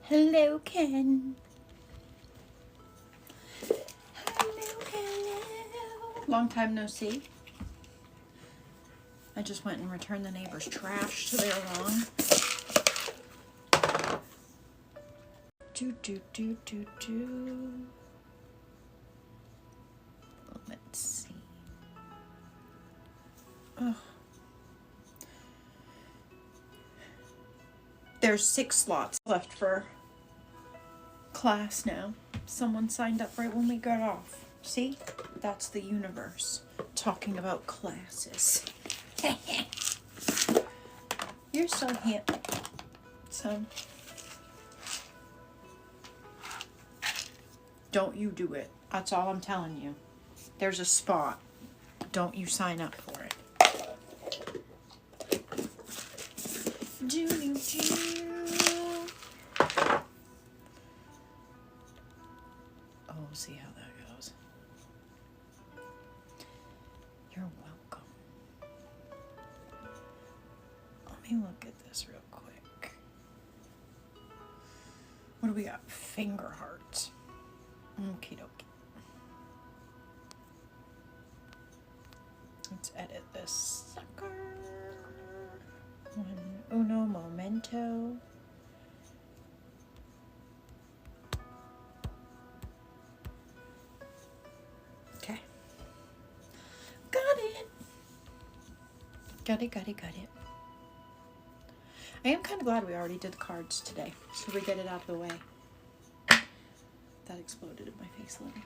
Hello, Ken. Hello. Long time no see. I just went and returned the neighbor's trash to their lawn. Let's see. Oh. There's 6 slots left for class now. Someone signed up right when we got off. See? That's the universe talking about classes. You're so handsome. So, don't you do it. That's all I'm telling you. There's a spot. Don't you sign up for it. Oh, we'll see how that goes. You're welcome. Let me look at this real quick. What do we got? Finger hearts. Okie dokie. Let's edit this sucker. Uno momento. Okay. Got it. Got it. I am kind of glad we already did the cards today, so we get it out of the way. That exploded in my face a little.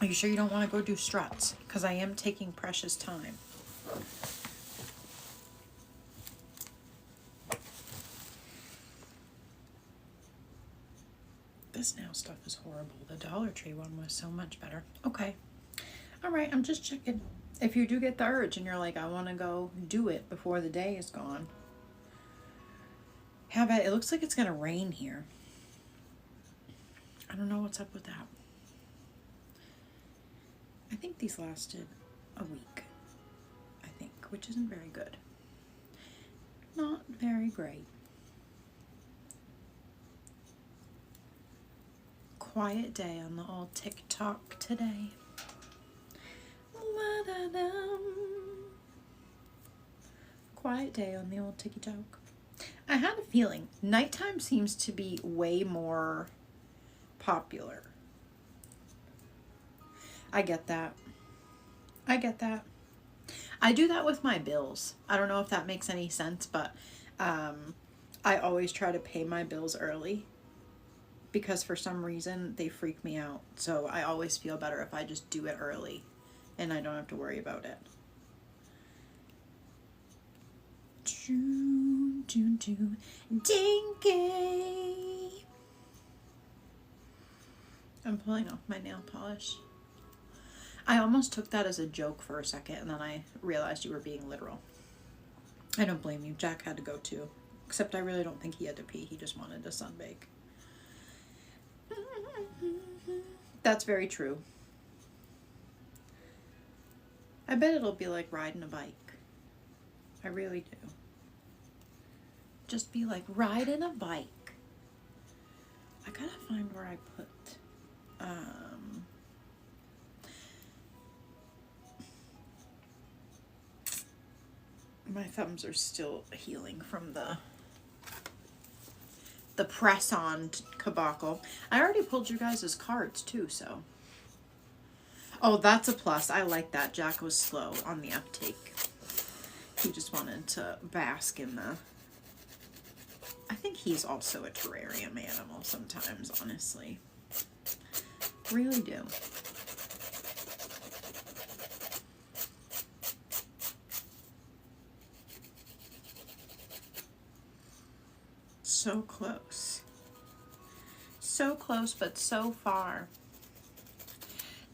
Are you sure you don't want to go do struts? Because I am taking precious time. This nail stuff is horrible. The Dollar Tree one was so much better. Okay. All right, I'm just checking. If you do get the urge and you're like, I want to go do it before the day is gone. How about it? It looks like it's going to rain here. I don't know what's up with that. I think these lasted a week, I think, which isn't very good. Not very great. Quiet day on the old TikTok today. Quiet day on the old TikTok. I had a feeling nighttime seems to be way more popular. I get that. I do that with my bills. I don't know if that makes any sense, but I always try to pay my bills early because for some reason they freak me out. So I always feel better if I just do it early and I don't have to worry about it. Dinky. I'm pulling off my nail polish. I almost took that as a joke for a second, and then I realized you were being literal. I don't blame you. Jack had to go too. Except I really don't think he had to pee. He just wanted to sunbake. That's very true. I bet it'll be like riding a bike. I really do. Just be like riding a bike. I gotta find where I put my thumbs are still healing from the press-on debacle. I already pulled you guys' cards too, so. Oh, that's a plus. I like that. Jack was slow on the uptake. He just wanted to bask in the... I think he's also a terrarium animal sometimes, honestly. Really do. So close. So close, but so far.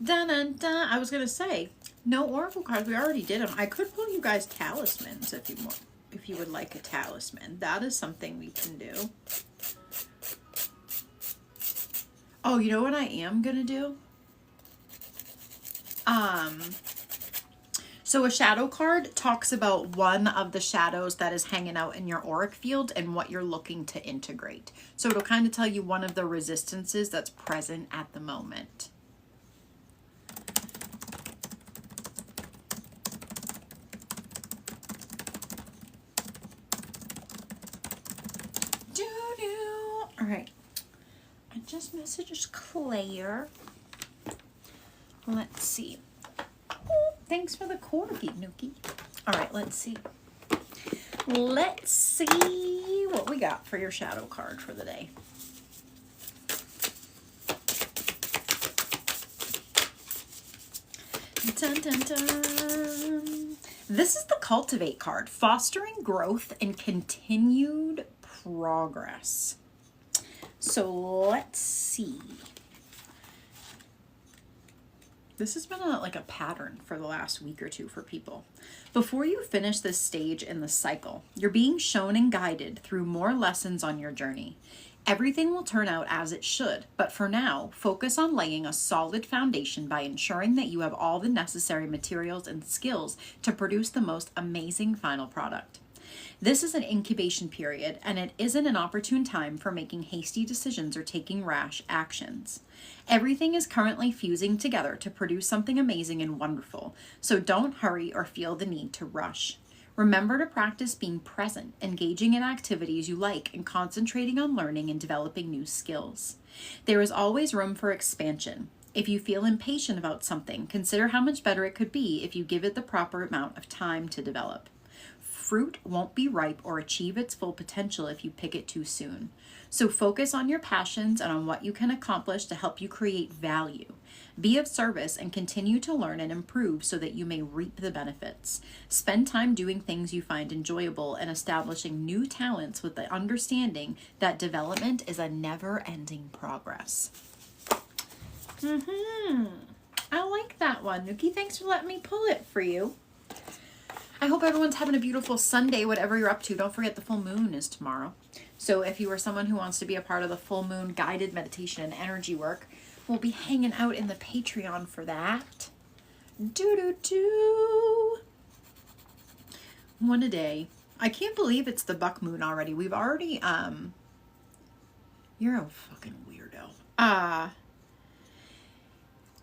Dun dun dun. I was going to say, no oracle cards. We already did them. I could pull you guys talismans if you want. If you would like a talisman. That is something we can do. Oh, you know what I am going to do? So a shadow card talks about one of the shadows that is hanging out in your auric field and what you're looking to integrate. So it'll kind of tell you one of the resistances that's present at the moment. All right. I just messaged Claire. Let's see. Oh, thanks for the corgi, Nuki. All right, let's see. Let's see what we got for your shadow card for the day. Dun, dun, dun. This is the Cultivate card, fostering growth and continued progress. So let's see. This has been like a pattern for the last week or two for people. Before you finish this stage in the cycle, you're being shown and guided through more lessons on your journey. Everything will turn out as it should, but for now, focus on laying a solid foundation by ensuring that you have all the necessary materials and skills to produce the most amazing final product. This is an incubation period, and it isn't an opportune time for making hasty decisions or taking rash actions. Everything is currently fusing together to produce something amazing and wonderful, so don't hurry or feel the need to rush. Remember to practice being present, engaging in activities you like, and concentrating on learning and developing new skills. There is always room for expansion. If you feel impatient about something, consider how much better it could be if you give it the proper amount of time to develop. Fruit won't be ripe or achieve its full potential if you pick it too soon. So focus on your passions and on what you can accomplish to help you create value. Be of service and continue to learn and improve so that you may reap the benefits. Spend time doing things you find enjoyable and establishing new talents with the understanding that development is a never-ending progress. I like that one, Nuki. Thanks for letting me pull it for you. I hope everyone's having a beautiful Sunday, whatever you're up to. Don't forget the full moon is tomorrow. So if you are someone who wants to be a part of the full moon guided meditation and energy work, we'll be hanging out in the Patreon for that. One a day. I can't believe it's the buck moon already. We've already, you're a fucking weirdo.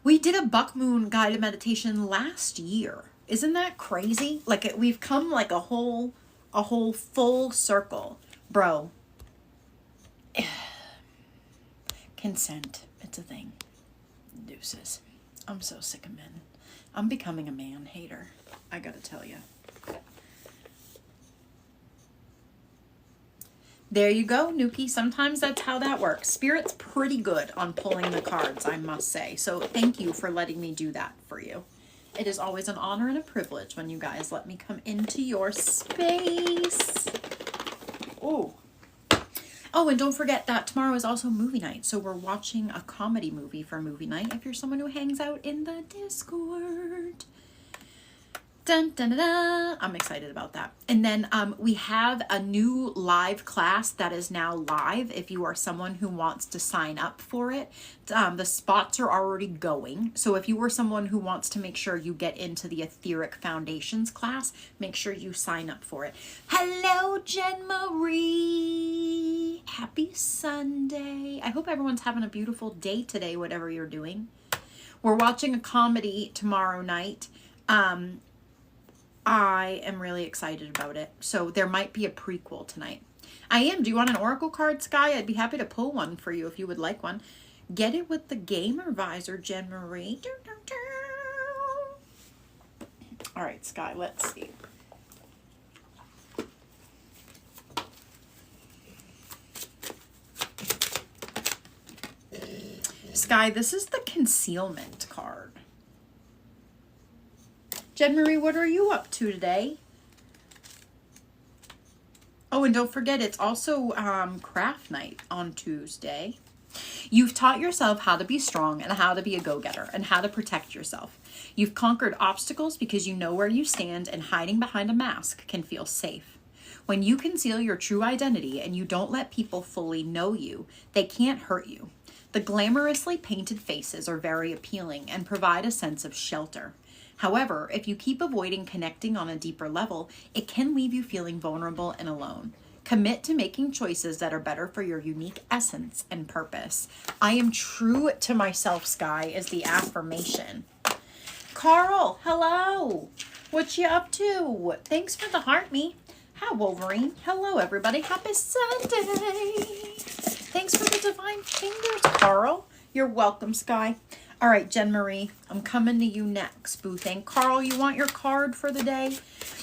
We did a buck moon guided meditation last year. Isn't that crazy? Like we've come like a whole full circle. Bro. Consent. It's a thing. Deuces. I'm so sick of men. I'm becoming a man hater. I gotta tell you. There you go, Nuki. Sometimes that's how that works. Spirit's pretty good on pulling the cards, I must say. So thank you for letting me do that for you. It is always an honor and a privilege when you guys let me come into your space. Oh, and don't forget that tomorrow is also movie night. So we're watching a comedy movie for movie night if you're someone who hangs out in the Discord. Dun, dun, dun, dun. I'm excited about that. And then we have a new live class that is now live if you are someone who wants to sign up for it. The spots are already going. So if you are someone who wants to make sure you get into the Etheric Foundations class, make sure you sign up for it. Hello, Jen Marie. Happy Sunday. I hope everyone's having a beautiful day today, whatever you're doing. We're watching a comedy tomorrow night. I am really excited about it. So there might be a prequel tonight. I am. Do you want an oracle card, Sky? I'd be happy to pull one for you if you would like one. Get it with the Gamer Visor, Jen Marie. All right, Sky, let's see. Sky, this is the Concealment card. Jen Marie, what are you up to today? Oh, and don't forget, it's also craft night on Tuesday. You've taught yourself how to be strong and how to be a go-getter and how to protect yourself. You've conquered obstacles because you know where you stand, and hiding behind a mask can feel safe. When you conceal your true identity and you don't let people fully know you, they can't hurt you. The glamorously painted faces are very appealing and provide a sense of shelter. However, if you keep avoiding connecting on a deeper level, it can leave you feeling vulnerable and alone. Commit to making choices that are better for your unique essence and purpose. I am true to myself, Sky, is the affirmation. Carl, hello. What you up to? Thanks for the heart me. Hi, Wolverine. Hello, everybody. Happy Sunday. Thanks for the divine fingers, Carl. You're welcome, Sky. All right, Jen Marie, I'm coming to you next, boo thing. Carl, you want your card for the day?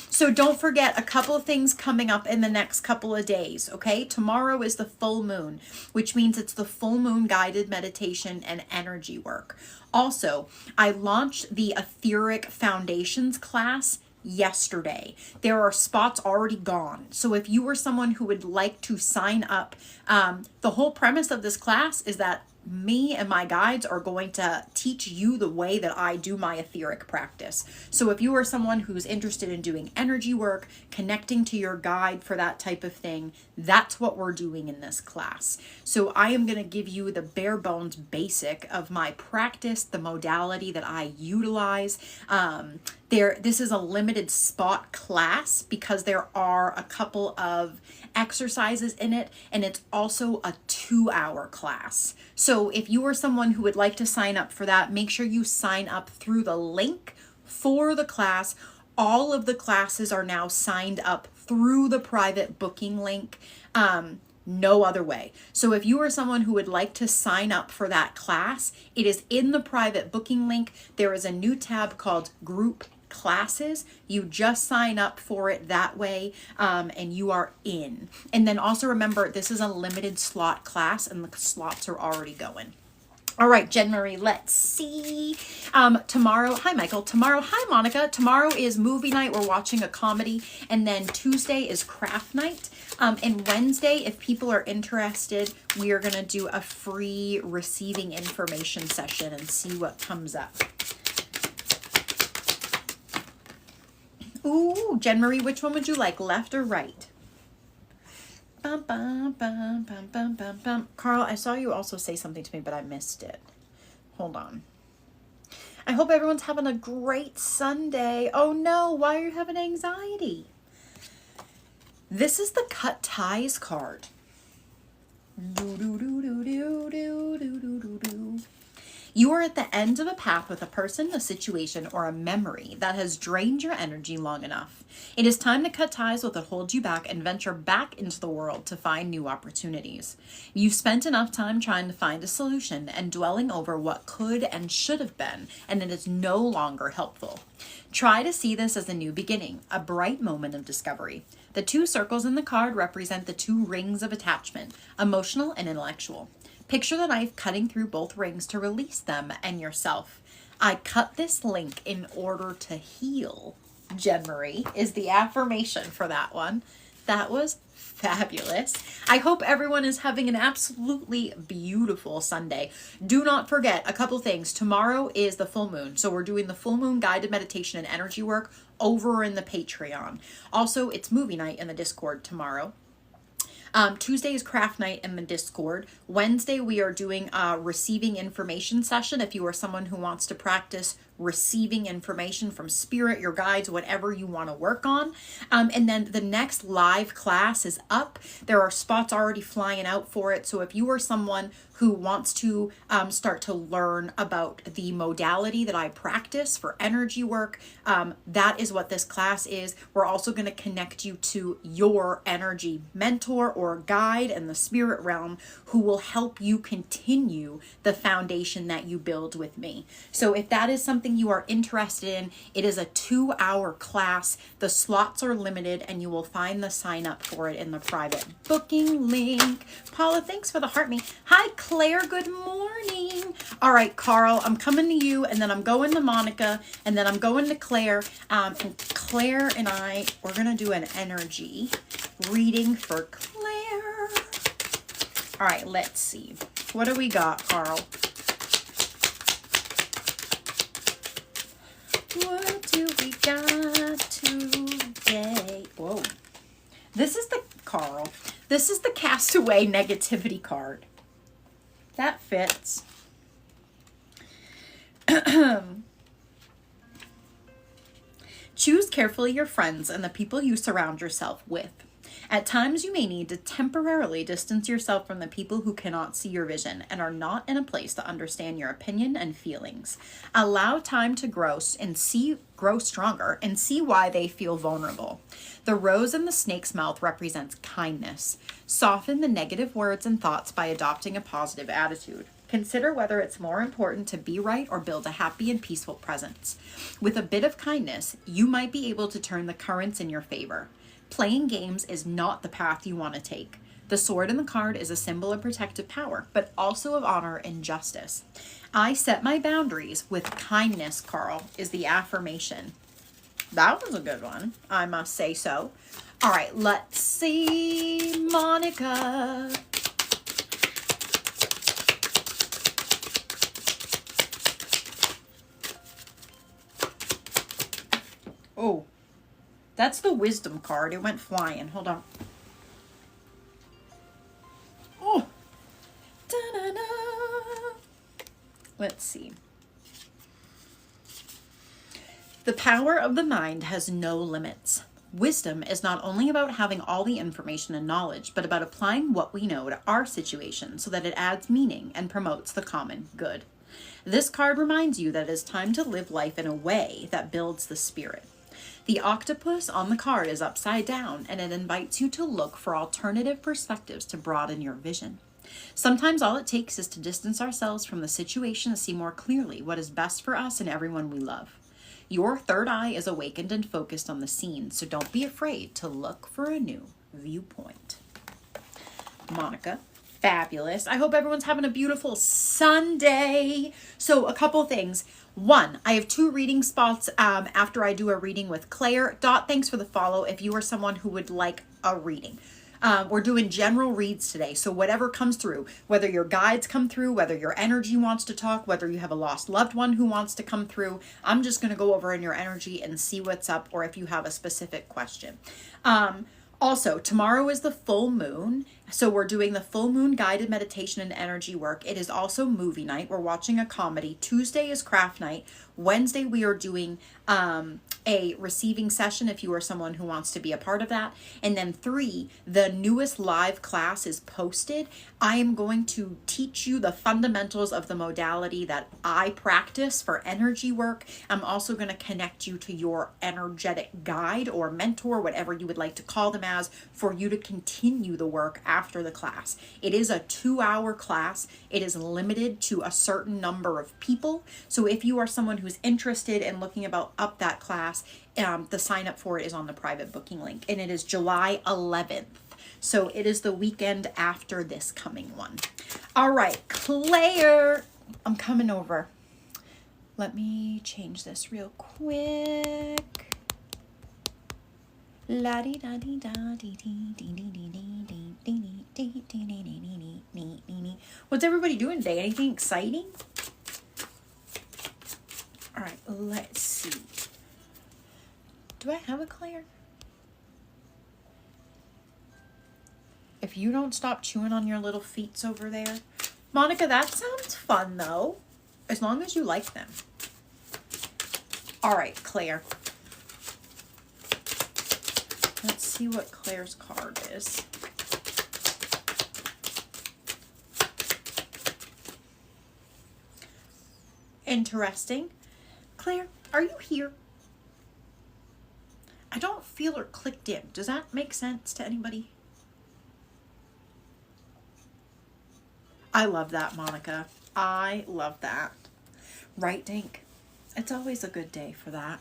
So don't forget a couple of things coming up in the next couple of days, okay? Tomorrow is the full moon, which means it's the full moon guided meditation and energy work. Also, I launched the Etheric Foundations class yesterday. There are spots already gone. So if you were someone who would like to sign up, the whole premise of this class is that me and my guides are going to teach you the way that I do my etheric practice. So if you are someone who's interested in doing energy work, connecting to your guide for that type of thing, that's what we're doing in this class. So I am going to give you the bare bones basic of my practice, the modality that I utilize. This is a limited spot class because there are a couple of exercises in it, and it's also a 2-hour class. So if you are someone who would like to sign up for that, make sure you sign up through the link for the class. All of the classes are now signed up through the private booking link. No other way. So if you are someone who would like to sign up for that class, it is in the private booking link. There is a new tab called Group Classes. You just sign up for it that way, and you are in. And then also remember, this is a limited slot class and the slots are already going. All right, Jen Marie, let's see. Tomorrow, hi Michael. Tomorrow, hi Monica. Tomorrow is movie night. We're watching a comedy. And then Tuesday is craft night. And Wednesday, if people are interested, we are going to do a free receiving information session and see what comes up. Ooh, Jen Marie, which one would you like, left or right? Bum, bum, bum, bum, bum, bum, bum. Carl, I saw you also say something to me, but I missed it. Hold on. I hope everyone's having a great Sunday. Oh no, why are you having anxiety? This is the Cut Ties card. Do, do, do, do, do, do, do, do, do. You are at the end of a path with a person, a situation, or a memory that has drained your energy long enough. It is time to cut ties with what holds you back and venture back into the world to find new opportunities. You've spent enough time trying to find a solution and dwelling over what could and should have been, and it is no longer helpful. Try to see this as a new beginning, a bright moment of discovery. The 2 circles in the card represent the 2 rings of attachment, emotional and intellectual. Picture the knife cutting through both rings to release them and yourself. I cut this link in order to heal. Jen Marie is the affirmation for that one. That was fabulous. I hope everyone is having an absolutely beautiful Sunday. Do not forget a couple things. Tomorrow is the full moon. So we're doing the full moon guided meditation and energy work over in the Patreon. Also, it's movie night in the Discord tomorrow. Tuesday is craft night in the Discord. Wednesday, we are doing a receiving information session. If you are someone who wants to practice receiving information from spirit, your guides, whatever you want to work on. And then the next live class is up. There are spots already flying out for it. So if you are someone who wants to start to learn about the modality that I practice for energy work, that is what this class is. We're also going to connect you to your energy mentor or guide in the spirit realm who will help you continue the foundation that you build with me. So if that is something you are interested in, it is a 2-hour class. The slots are limited and you will find the sign up for it in the private booking link. Paula, thanks for the heart me. Hi, Claire, good morning. All right, Carl, I'm coming to you, and then I'm going to Monica, and then I'm going to Claire. And Claire and we're going to do an energy reading for Claire. All right, let's see. What do we got, Carl? What do we got today? Whoa. This is the Castaway Negativity card. That fits. Choose carefully your friends and the people you surround yourself with. At times, you may need to temporarily distance yourself from the people who cannot see your vision and are not in a place to understand your opinion and feelings. Allow time to grow stronger and see why they feel vulnerable. The rose in the snake's mouth represents kindness. Soften the negative words and thoughts by adopting a positive attitude. Consider whether it's more important to be right or build a happy and peaceful presence. With a bit of kindness, you might be able to turn the currents in your favor. Playing games is not the path you want to take. The sword in the card is a symbol of protective power, but also of honor and justice. I set my boundaries with kindness, Carl, is the affirmation. That was a good one, I must say so. All right, let's see, Monica. Oh. That's the wisdom card. It went flying. Hold on. Oh. Da-da-da. Let's see. The power of the mind has no limits. Wisdom is not only about having all the information and knowledge, but about applying what we know to our situation so that it adds meaning and promotes the common good. This card reminds you that it is time to live life in a way that builds the spirit. The octopus on the card is upside down, and it invites you to look for alternative perspectives to broaden your vision. Sometimes all it takes is to distance ourselves from the situation to see more clearly what is best for us and everyone we love. Your third eye is awakened and focused on the scene, so don't be afraid to look for a new viewpoint. Monica. Fabulous. I hope everyone's having a beautiful Sunday. So a couple things. One, I have 2 reading spots after I do a reading with Claire. Dot, thanks for the follow if you are someone who would like a reading. We're doing general reads today, so whatever comes through, whether your guides come through, whether your energy wants to talk, whether you have a lost loved one who wants to come through, I'm just going to go over in your energy and see what's up, or if you have a specific question. Also, tomorrow is the full moon, so we're doing the full moon guided meditation and energy work. It is also movie night. We're watching a comedy. Tuesday is craft night. Wednesday, we are doing a receiving session if you are someone who wants to be a part of that. And then 3, the newest live class is posted. I am going to teach you the fundamentals of the modality that I practice for energy work. I'm also going to connect you to your energetic guide or mentor, whatever you would like to call them as, for you to continue the work after the class. It is a 2-hour class. It is limited to a certain number of people. So if you are someone who's interested in looking up that class, the sign up for it is on the private booking link, and it is July 11th. So it is the weekend after this coming one. All right, Claire, I'm coming over. Let me change this real quick. La di da di da di di di di di di di di di di di di. What's everybody doing today? Anything exciting? All right, let's see. Do I have a Claire? If you don't stop chewing on your little feets over there. Monica, that sounds fun though, as long as you like them. All right, Claire. Let's see what Claire's card is. Interesting. Claire, are you here? I don't feel her clicked in. Does that make sense to anybody? I love that, Monica. I love that. Right, Dink? It's always a good day for that.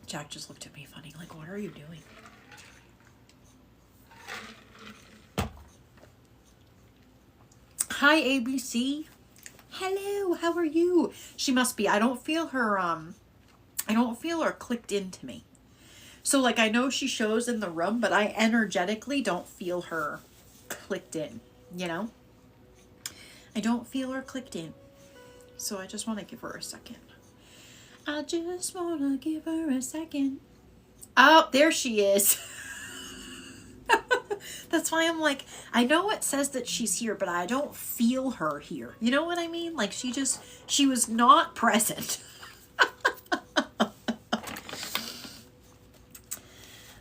Jack just looked at me funny, like, what are you doing? Hi, ABC. Hello, how are you? She must be. I don't feel her clicked into me. So, like, I know she shows in the room, but I energetically don't feel her clicked in, you know? I don't feel her clicked in. So I just want to give her a second. I just want to give her a second. Oh, there she is. That's why I'm like, I know it says that she's here, but I don't feel her here. You know what I mean? Like she was not present.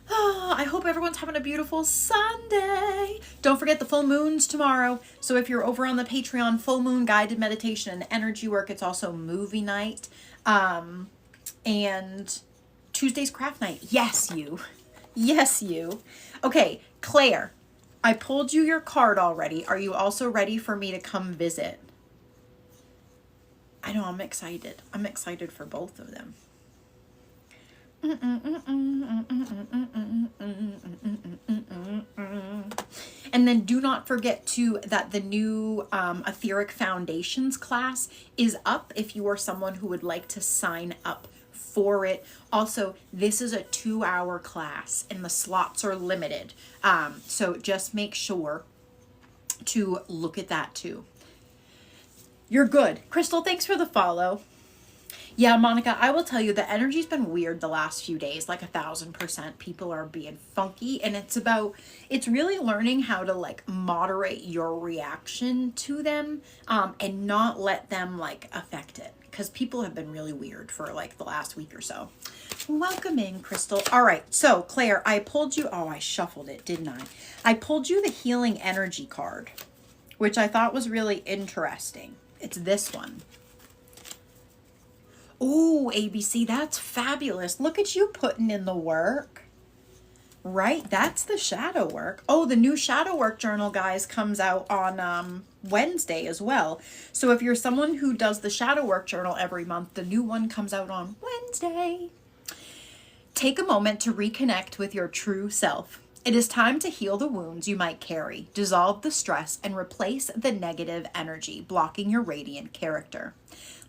Oh, I hope everyone's having a beautiful Sunday. Don't forget the full moon's tomorrow. So if you're over on the Patreon, full moon guided meditation and energy work, it's also movie night. And Tuesday's craft night. Yes, you. Yes, you. Okay, Claire, I pulled you your card already. Are you also ready for me to come visit? I know, I'm excited. I'm excited for both of them. And then do not forget that the new Etheric Foundations class is up if you are someone who would like to sign up for it. Also, this is a 2-hour class and the slots are limited. So just make sure to look at that too. You're good. Crystal, thanks for the follow. Yeah, Monica, I will tell you the energy's been weird the last few days, like 1,000%. People are being funky, and it's really learning how to like moderate your reaction to them, and not let them like affect it, because people have been really weird for like the last week or so. Welcome in, Crystal. All right, so Claire, I pulled you, I shuffled it, didn't I? I pulled you the Healing Energy card, which I thought was really interesting. It's this one. Oh, ABC, that's fabulous. Look at you putting in the work. Right? That's the shadow work. Oh, the new shadow work journal, guys, comes out on Wednesday as well. So if you're someone who does the shadow work journal every month, the new one comes out on Wednesday. Take a moment to reconnect with your true self. It is time to heal the wounds you might carry, dissolve the stress, and replace the negative energy blocking your radiant character.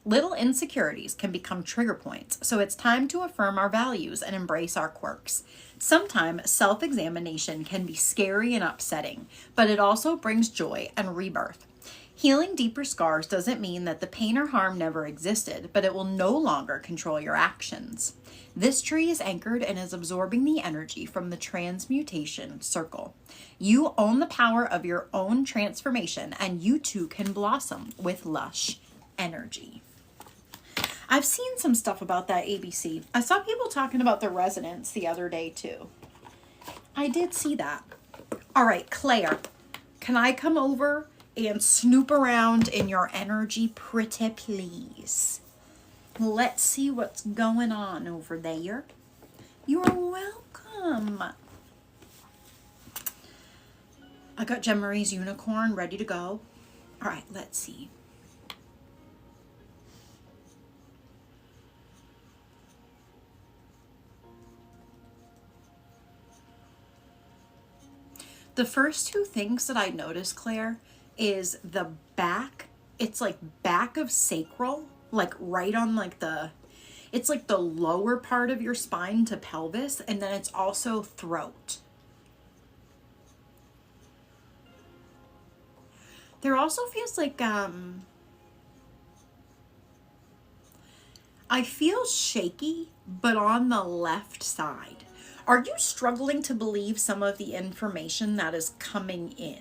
Little insecurities can become trigger points, so it's time to affirm our values and embrace our quirks. Sometimes self-examination can be scary and upsetting, but it also brings joy and rebirth. Healing deeper scars doesn't mean that the pain or harm never existed, but it will no longer control your actions. This tree is anchored and is absorbing the energy from the transmutation circle. You own the power of your own transformation, and you too can blossom with lush energy. I've seen some stuff about that, ABC. I saw people talking about the resonance the other day too. I did see that. All right, Claire, can I come over and snoop around in your energy, pretty please? Let's see what's going on over there. You are welcome. I got Jen Marie's unicorn ready to go. All right, let's see. The first two things that I noticed, Claire, is the back. It's like back of sacral, like right on like it's like the lower part of your spine to pelvis, and then it's also throat. There also feels like, I feel shaky, but on the left side. Are you struggling to believe some of the information that is coming in?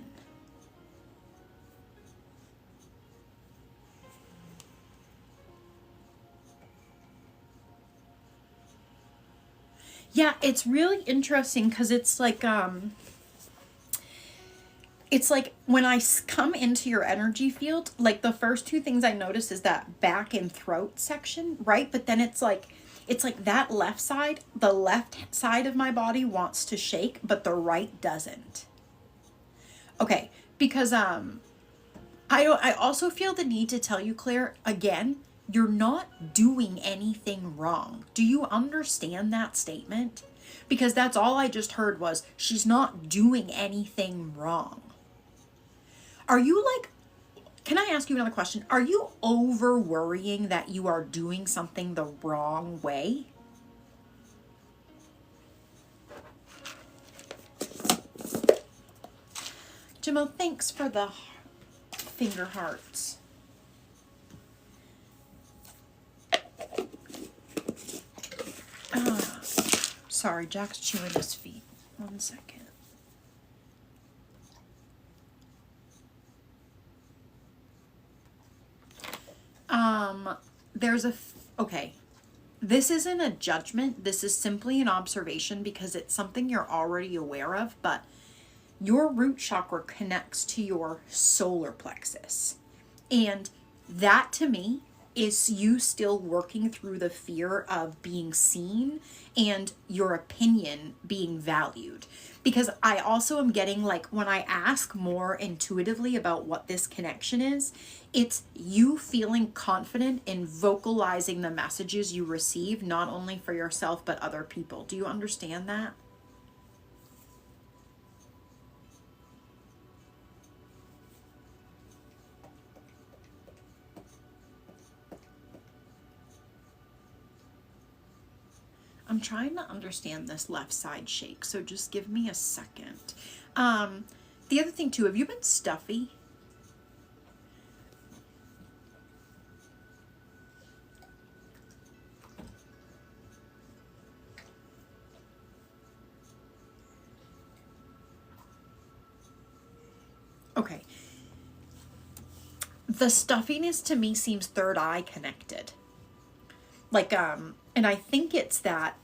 Yeah, it's really interesting because it's like when I come into your energy field, like the first two things I notice is that back and throat section, right? But then it's like that left side, the left side of my body wants to shake, but the right doesn't. Okay, because I also feel the need to tell you, Claire, again, you're not doing anything wrong. Do you understand that statement? Because that's all I just heard was, she's not doing anything wrong. Are you like, can I ask you another question? Are you over worrying that you are doing something the wrong way? Jimo, thanks for the finger hearts. Sorry, Jack's chewing his feet. 1 second. okay, this isn't a judgment. This is simply an observation because it's something you're already aware of, but your root chakra connects to your solar plexus. And that to me is you still working through the fear of being seen and your opinion being valued. Because I also am getting, like, when I ask more intuitively about what this connection is, it's you feeling confident in vocalizing the messages you receive, not only for yourself, but other people. Do you understand that? I'm trying to understand this left side shake, so just give me a second. The other thing too, have you been stuffy? Okay. The stuffiness to me seems third eye connected. Like, and I think it's that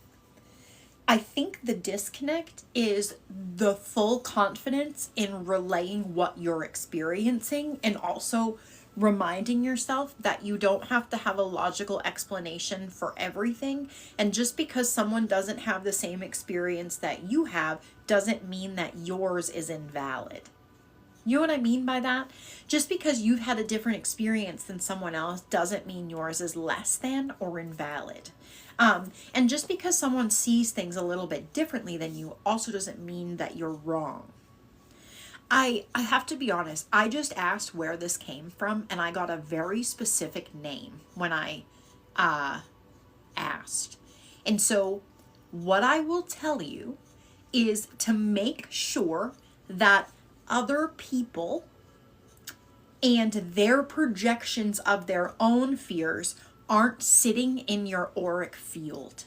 I think the disconnect is the full confidence in relaying what you're experiencing and also reminding yourself that you don't have to have a logical explanation for everything. And just because someone doesn't have the same experience that you have doesn't mean that yours is invalid. You know what I mean by that? Just because you've had a different experience than someone else doesn't mean yours is less than or invalid. And just because someone sees things a little bit differently than you also doesn't mean that you're wrong. I have to be honest, I just asked where this came from and I got a very specific name when I asked. And so what I will tell you is to make sure that other people and their projections of their own fears aren't sitting in your auric field,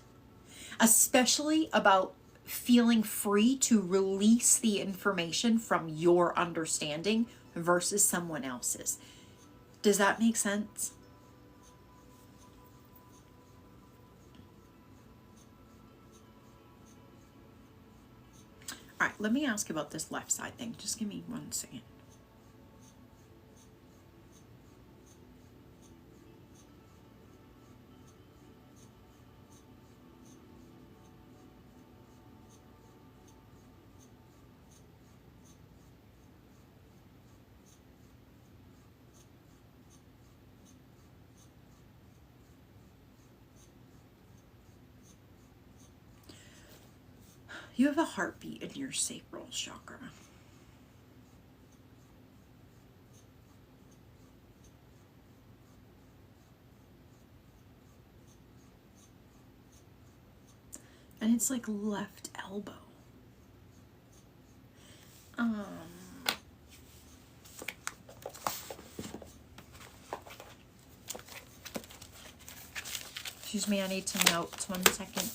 especially about feeling free to release the information from your understanding versus someone else's. Does that make sense? All right, let me ask you about this left side thing. Just give me 1 second. You have a heartbeat in your sacral chakra. And it's like left elbow. Excuse me, I need to note 1 second.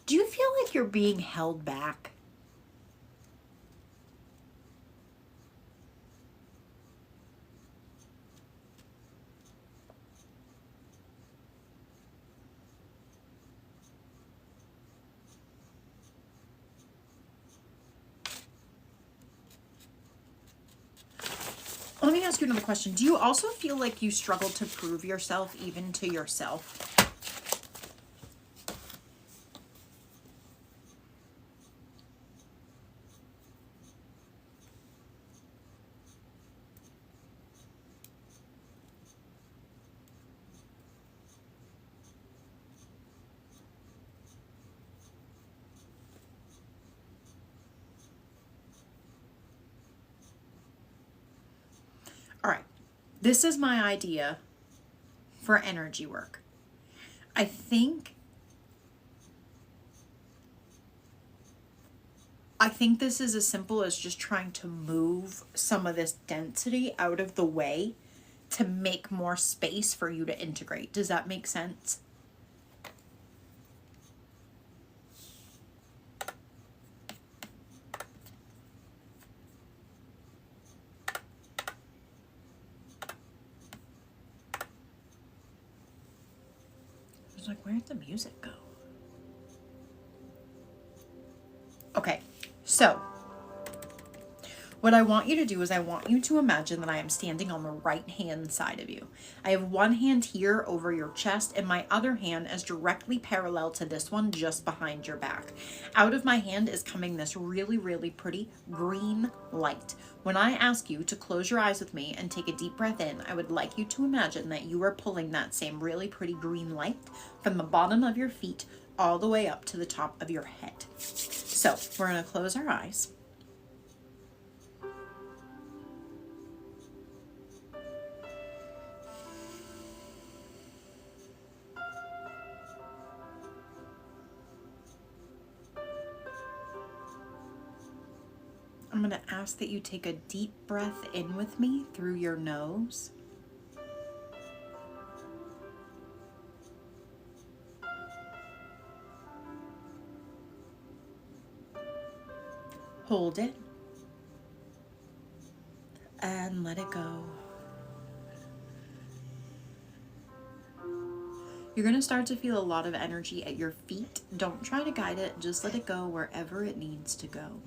Do you feel like you're being held back? Let me ask you another question. Do you also feel like you struggle to prove yourself even to yourself? All right, this is my idea for energy work. I think I think this is as simple as just trying to move some of this density out of the way to make more space for you to integrate. Does that make sense? I was like, where'd the music go? Okay, so what I want you to do is I want you to imagine that I am standing on the right hand side of you. I have one hand here over your chest and my other hand is directly parallel to this one just behind your back. Out of my hand is coming this really, really pretty green light. When I ask you to close your eyes with me and take a deep breath in, I would like you to imagine that you are pulling that same really pretty green light from the bottom of your feet all the way up to the top of your head. So we're going to close our eyes. I'm going to ask that you take a deep breath in with me through your nose. Hold it. And let it go. You're going to start to feel a lot of energy at your feet. Don't try to guide it. Just let it go wherever it needs to go.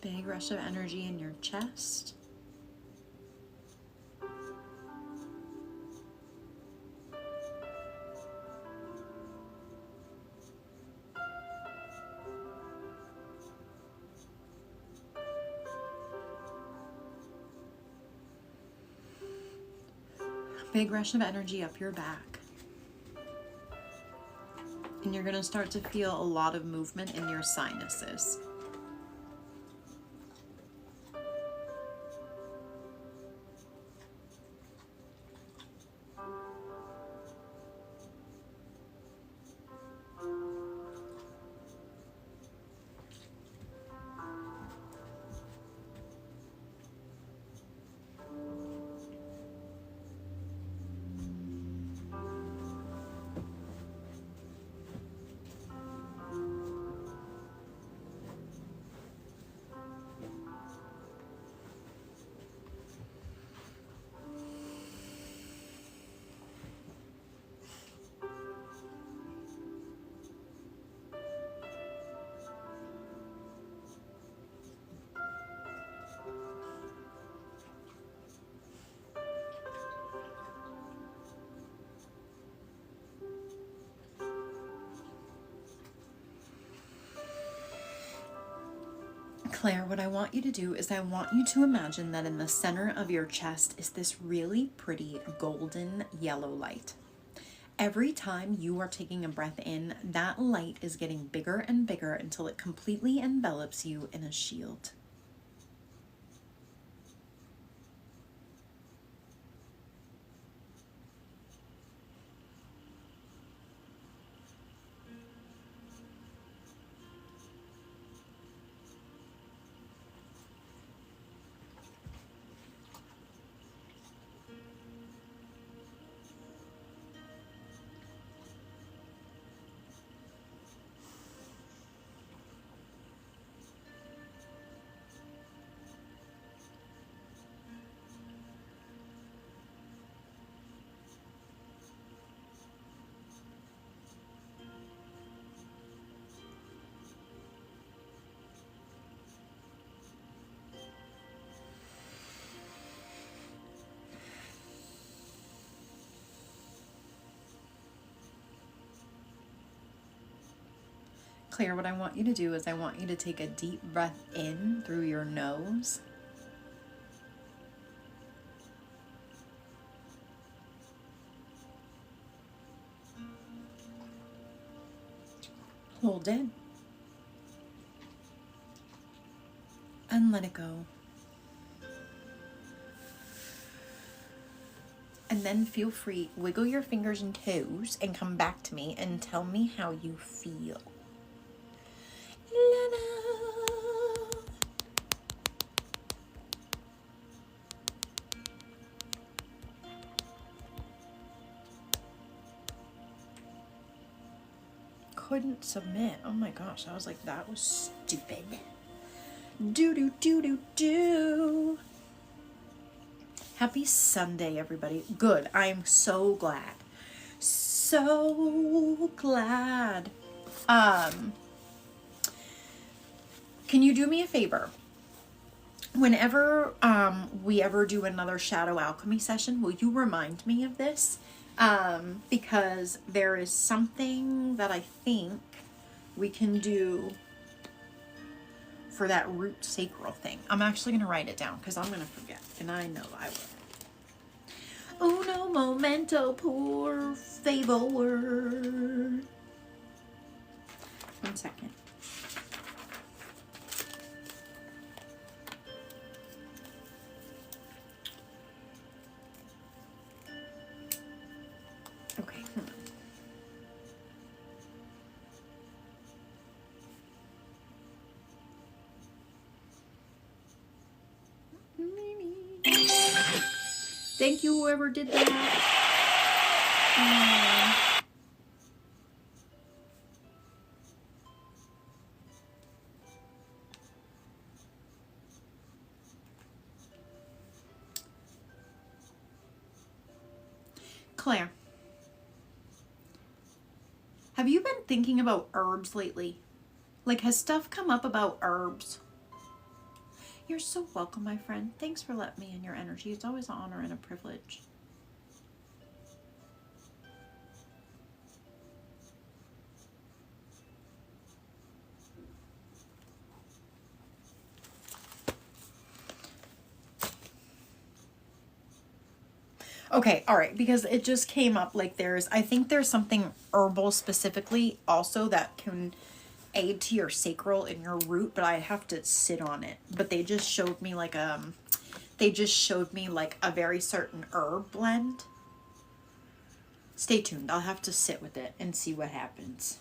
Big rush of energy in your chest. Big rush of energy up your back. And you're going to start to feel a lot of movement in your sinuses. Claire, what I want you to do is I want you to imagine that in the center of your chest is this really pretty golden yellow light. Every time you are taking a breath in, that light is getting bigger and bigger until it completely envelops you in a shield. Claire, what I want you to do is I want you to take a deep breath in through your nose. Hold it. and let it go. And then feel free, wiggle your fingers and toes and come back to me and tell me how you feel. Couldn't submit. Oh my gosh, I was like, that was stupid. Do. Happy Sunday, everybody. Good. I'm so glad. So glad. Can you do me a favor? Whenever we ever do another shadow alchemy session, will you remind me of this? Because there is something that I think we can do for that root sacral thing. I'm actually going to write it down because I'm going to forget, and I know I will. Uno momento, por favor. 1 second. Okay, hold on. Thank you, whoever did that. Claire, have you been thinking about herbs lately? Like, has stuff come up about herbs? You're so welcome, my friend. Thanks for letting me in your energy. It's always an honor and a privilege. Okay, all right, because it just came up like I think there's something herbal specifically also that can aid to your sacral and your root, but I have to sit on it. But they just showed me like a very certain herb blend. Stay tuned. I'll have to sit with it and see what happens.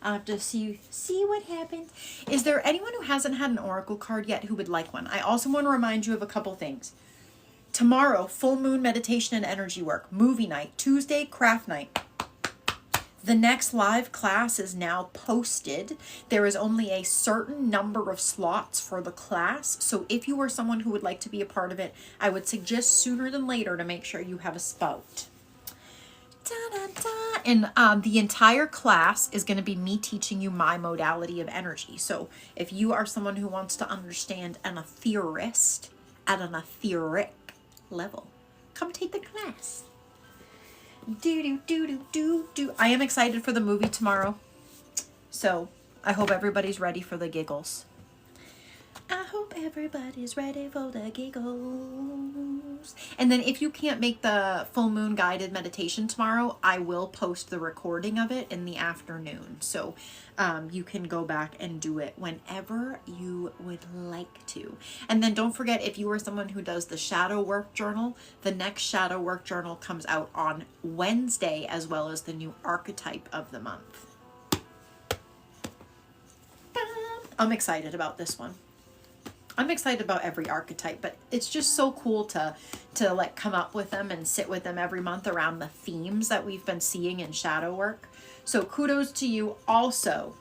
I'll have to see what happens. Is there anyone who hasn't had an oracle card yet who would like one? I also want to remind you of a couple things. Tomorrow, full moon meditation and energy work. Movie night. Tuesday, craft night. The next live class is now posted. There is only a certain number of slots for the class. So if you are someone who would like to be a part of it, I would suggest sooner than later to make sure you have a spot. And the entire class is going to be me teaching you my modality of energy. So if you are someone who wants to understand an etheorist at an etheric level, come take the class. I am excited for the movie tomorrow. So I hope everybody's ready for the giggles. I hope everybody's ready for the giggles. And then if you can't make the full moon guided meditation tomorrow, I will post the recording of it in the afternoon. So you can go back and do it whenever you would like to. And then don't forget, if you are someone who does the shadow work journal, the next shadow work journal comes out on Wednesday, as well as the new archetype of the month. I'm excited about this one. I'm excited about every archetype, but it's just so cool to like come up with them and sit with them every month around the themes that we've been seeing in shadow work. So kudos to you. Also,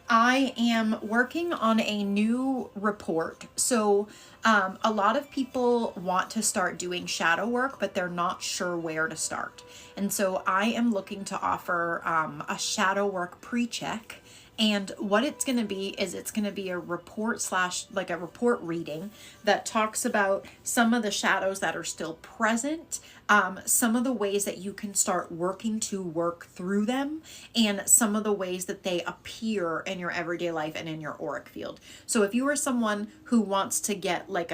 I am working on a new report. So a lot of people want to start doing shadow work, but they're not sure where to start. And so I am looking to offer a shadow work pre-check. And what it's going to be is it's going to be a report / like a report reading that talks about some of the shadows that are still present, some of the ways that you can start working to work through them, and some of the ways that they appear in your everyday life and in your auric field. So if you are someone who wants to get like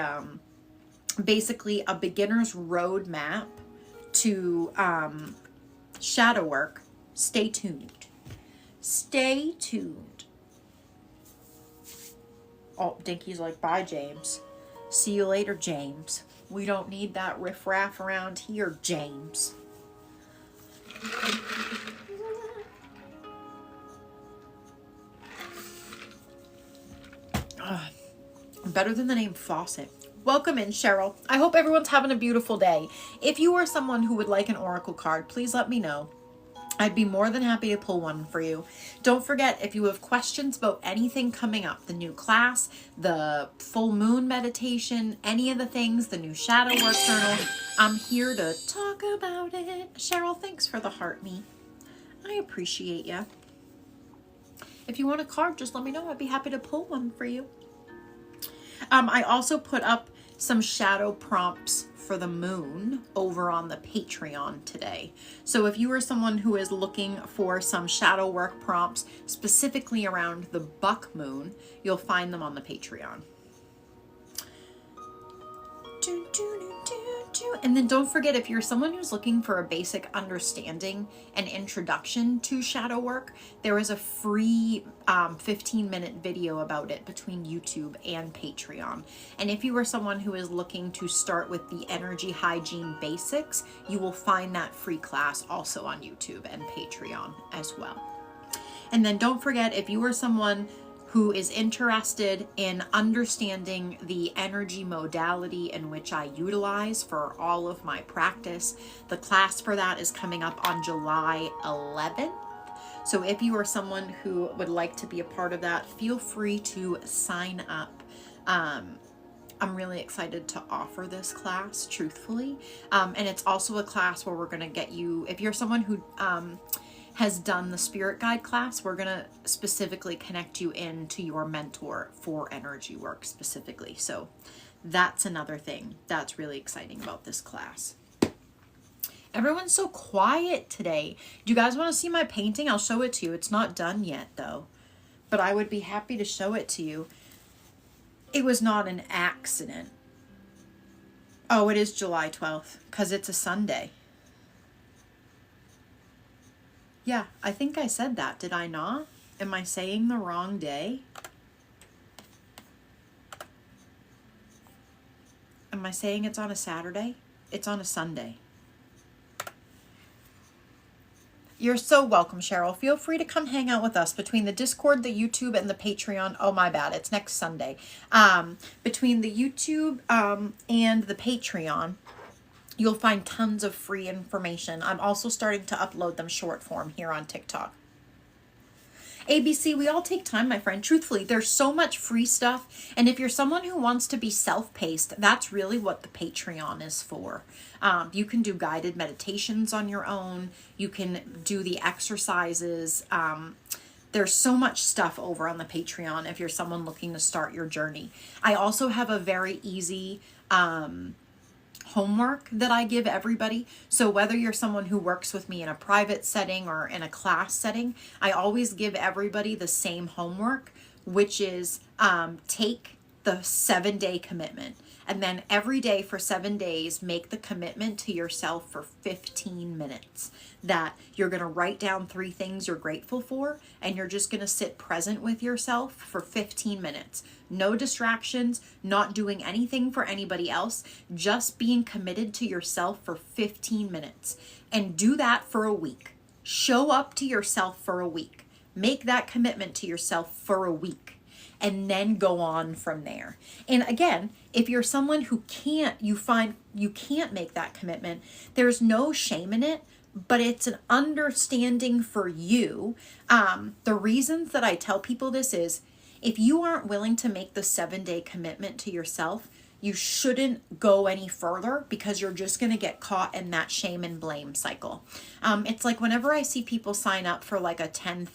basically a beginner's roadmap to shadow work, stay tuned. Stay tuned. Oh, Dinky's like, bye, James. See you later, James. We don't need that riffraff around here, James. Better than the name Faucet. Welcome in, Cheryl. I hope everyone's having a beautiful day. If you are someone who would like an oracle card, please let me know. I'd be more than happy to pull one for you. Don't forget, if you have questions about anything coming up, the new class, the full moon meditation, any of the things, the new shadow work journal, I'm here to talk about it. Cheryl, thanks for the heart me. I appreciate you. If you want a card, just let me know. I'd be happy to pull one for you. I also put up some shadow prompts for the moon over on the Patreon today. So if you are someone who is looking for some shadow work prompts specifically around the buck moon, you'll find them on the Patreon. And then don't forget, if you're someone who's looking for a basic understanding and introduction to shadow work, there is a free 15-minute video about it between YouTube and Patreon. And if you are someone who is looking to start with the energy hygiene basics, you will find that free class also on YouTube and Patreon as well. And then don't forget, if you are someone who is interested in understanding the energy modality in which I utilize for all of my practice, the class for that is coming up on July 11th. So if you are someone who would like to be a part of that, feel free to sign up. I'm really excited to offer this class, truthfully. And it's also a class where we're going to get you, if you're someone who has done the spirit guide class, we're going to specifically connect you into your mentor for energy work specifically. So that's another thing that's really exciting about this class. Everyone's so quiet today. Do you guys want to see my painting? I'll show it to you. It's not done yet though, but I would be happy to show it to you. It was not an accident. Oh, it is July 12th because it's a Sunday. Yeah, I think I said that. Did I not? Am I saying the wrong day? Am I saying it's on a Saturday? It's on a Sunday. You're so welcome, Cheryl. Feel free to come hang out with us between the Discord, the YouTube, and the Patreon. Oh, my bad. It's next Sunday. Between the YouTube and the Patreon, you'll find tons of free information. I'm also starting to upload them short form here on TikTok. ABC, we all take time, my friend. Truthfully, there's so much free stuff. And if you're someone who wants to be self-paced, that's really what the Patreon is for. You can do guided meditations on your own. You can do the exercises. There's so much stuff over on the Patreon if you're someone looking to start your journey. I also have a very easy homework that I give everybody. So whether you're someone who works with me in a private setting or in a class setting, I always give everybody the same homework, which is take the 7-day commitment. And then every day for 7 days, make the commitment to yourself for 15 minutes that you're going to write down 3 things you're grateful for, and you're just going to sit present with yourself for 15 minutes. No distractions, not doing anything for anybody else, just being committed to yourself for 15 minutes. And do that for a week. Show up to yourself for a week. Make that commitment to yourself for a week. And then go on from there. And again, if you're someone who you find you can't make that commitment, there's no shame in it, but it's an understanding for you. The reasons that I tell people this is, if you aren't willing to make the 7-day commitment to yourself, you shouldn't go any further, because you're just going to get caught in that shame and blame cycle. It's like whenever I see people sign up for like a $10,000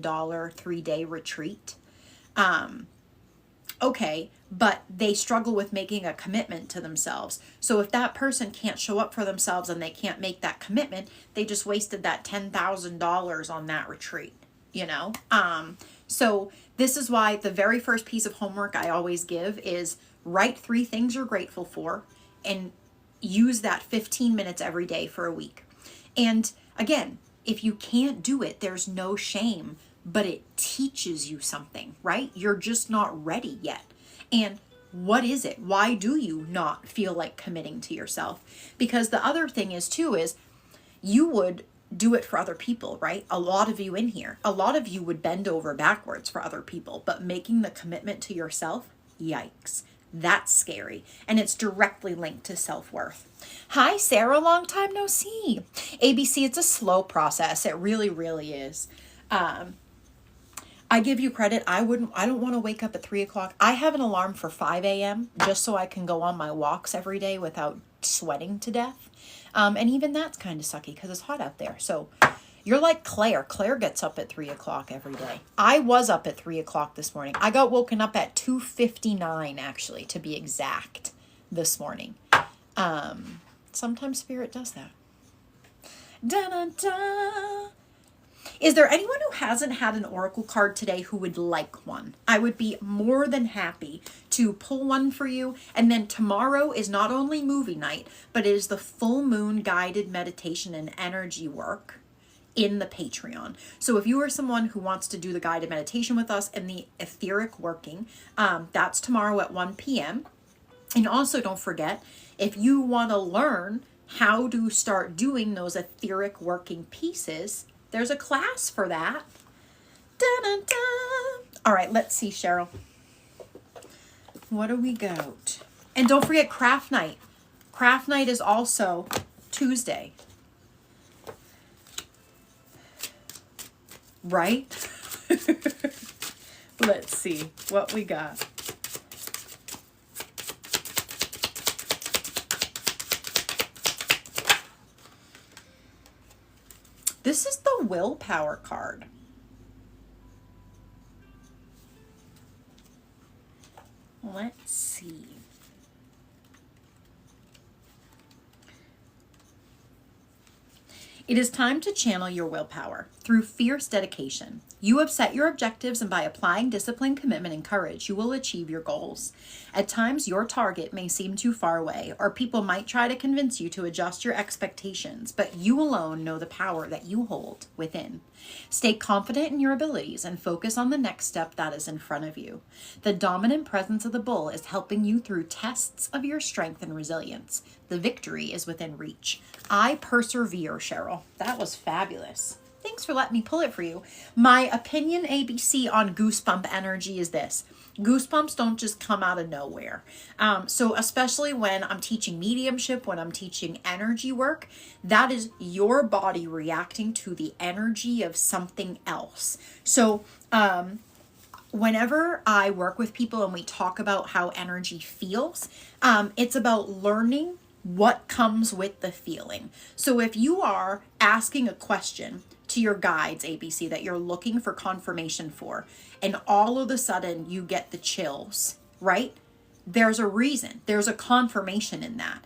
3-day retreat, okay, but they struggle with making a commitment to themselves. So if that person can't show up for themselves and they can't make that commitment, they just wasted that $10,000 on that retreat, you know? So this is why the very first piece of homework I always give is write 3 things you're grateful for and use that 15 minutes every day for a week. And again, if you can't do it, there's no shame. but it teaches you something, right? You're just not ready yet. And what is it? Why do you not feel like committing to yourself? Because the other thing is too, is you would do it for other people, right? A lot of you in here, a lot of you would bend over backwards for other people, but making the commitment to yourself, yikes. That's scary. And it's directly linked to self-worth. Hi, Sarah, long time no see. ABC, it's a slow process. It really, really is. I give you credit. I don't want to wake up at 3 o'clock. I have an alarm for 5 a.m. just so I can go on my walks every day without sweating to death. And even that's kind of sucky because it's hot out there. So you're like Claire. Claire gets up at 3 o'clock every day. I was up at 3 o'clock this morning. I got woken up at 2:59 actually, to be exact, this morning. Sometimes spirit does that. Da-da-da. Is there anyone who hasn't had an oracle card today who would like one? I would be more than happy to pull one for you. And then tomorrow is not only movie night, but it is the full moon guided meditation and energy work in the Patreon. So if you are someone who wants to do the guided meditation with us and the etheric working, that's tomorrow at 1 p.m. And also don't forget, if you want to learn how to start doing those etheric working pieces, there's a class for that. Da-da-da. All right, let's see, Cheryl. What do we got? And don't forget craft night. Craft night is also Tuesday. Right? Let's see what we got. This is the willpower card. Let's see. It is time to channel your willpower through fierce dedication. You have set your objectives, and by applying discipline, commitment, and courage, you will achieve your goals. At times, your target may seem too far away, or people might try to convince you to adjust your expectations, but you alone know the power that you hold within. Stay confident in your abilities and focus on the next step that is in front of you. The dominant presence of the bull is helping you through tests of your strength and resilience. The victory is within reach. I persevere, Cheryl. That was fabulous. Thanks for letting me pull it for you. My opinion, ABC, on goosebump energy is this. Goosebumps don't just come out of nowhere. So especially when I'm teaching mediumship, when I'm teaching energy work, that is your body reacting to the energy of something else. So whenever I work with people and we talk about how energy feels, it's about learning what comes with the feeling. So if you are asking a question to your guides, ABC, that you're looking for confirmation for, and all of a sudden you get the chills, right? There's a reason. There's a confirmation in that.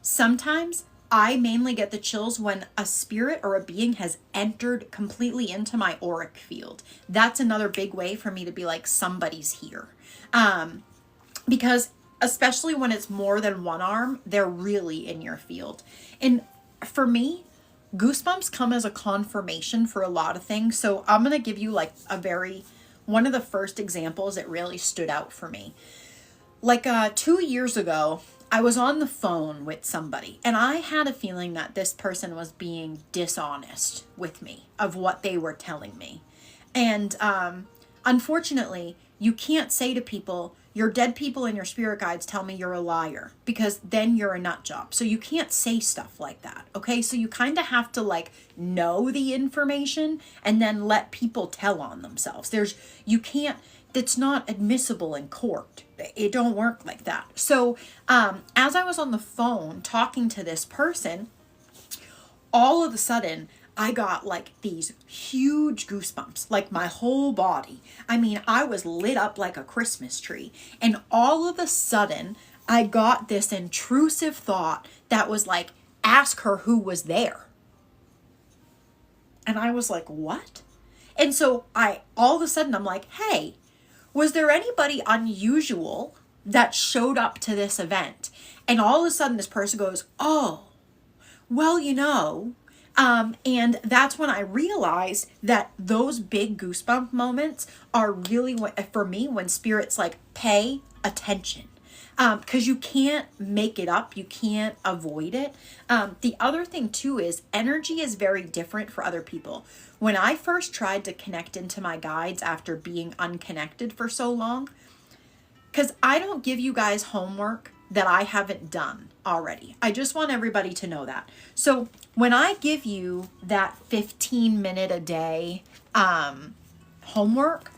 Sometimes I mainly get the chills when a spirit or a being has entered completely into my auric field. That's another big way for me to be like, somebody's here. Because especially when it's more than one arm, they're really in your field. And for me, goosebumps come as a confirmation for a lot of things. So I'm going to give you like one of the first examples that really stood out for me. Like 2 years ago, I was on the phone with somebody and I had a feeling that this person was being dishonest with me of what they were telling me. And unfortunately, you can't say to people, your dead people and your spirit guides tell me you're a liar, because then you're a nut job. So you can't say stuff like that. Okay. So you kind of have to like know the information and then let people tell on themselves. It's not admissible in court. It don't work like that. So, as I was on the phone talking to this person, all of a sudden I got like these huge goosebumps, like my whole body. I mean, I was lit up like a Christmas tree. And all of a sudden, I got this intrusive thought that was like, ask her who was there. And I was like, what? And so all of a sudden, I'm like, hey, was there anybody unusual that showed up to this event? And all of a sudden, this person goes, oh, well, And that's when I realized that those big goosebump moments are really what, for me, when spirit's like, pay attention. Because you can't make it up. You can't avoid it. The other thing too is energy is very different for other people. When I first tried to connect into my guides after being unconnected for so long, because I don't give you guys homework that I haven't done already. I just want everybody to know that. So when I give you that 15-minute a day homework,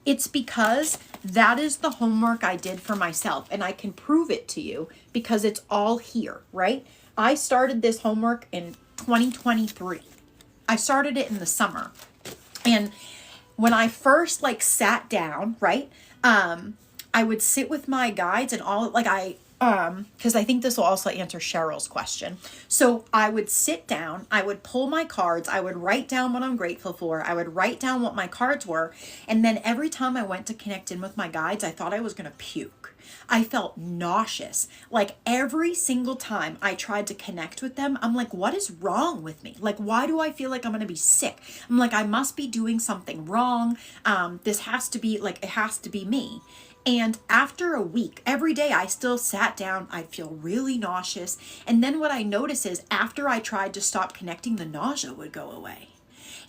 it's because that is the homework I did for myself, and I can prove it to you because it's all here, right? I started this homework in 2023. I started it in the summer. And when I first like sat down, right? I would sit with my guides and all, like because I think this will also answer Cheryl's question. So I would sit down, I would pull my cards, I would write down what I'm grateful for, I would write down what my cards were, and then every time I went to connect in with my guides, I thought I was going to puke. I felt nauseous. Like every single time I tried to connect with them, I'm like, what is wrong with me? Like, why do I feel like I'm going to be sick? I'm like, I must be doing something wrong. This has to be like, it has to be me. And after a week, every day I still sat down, I'd feel really nauseous. And then what I noticed is after I tried to stop connecting, the nausea would go away.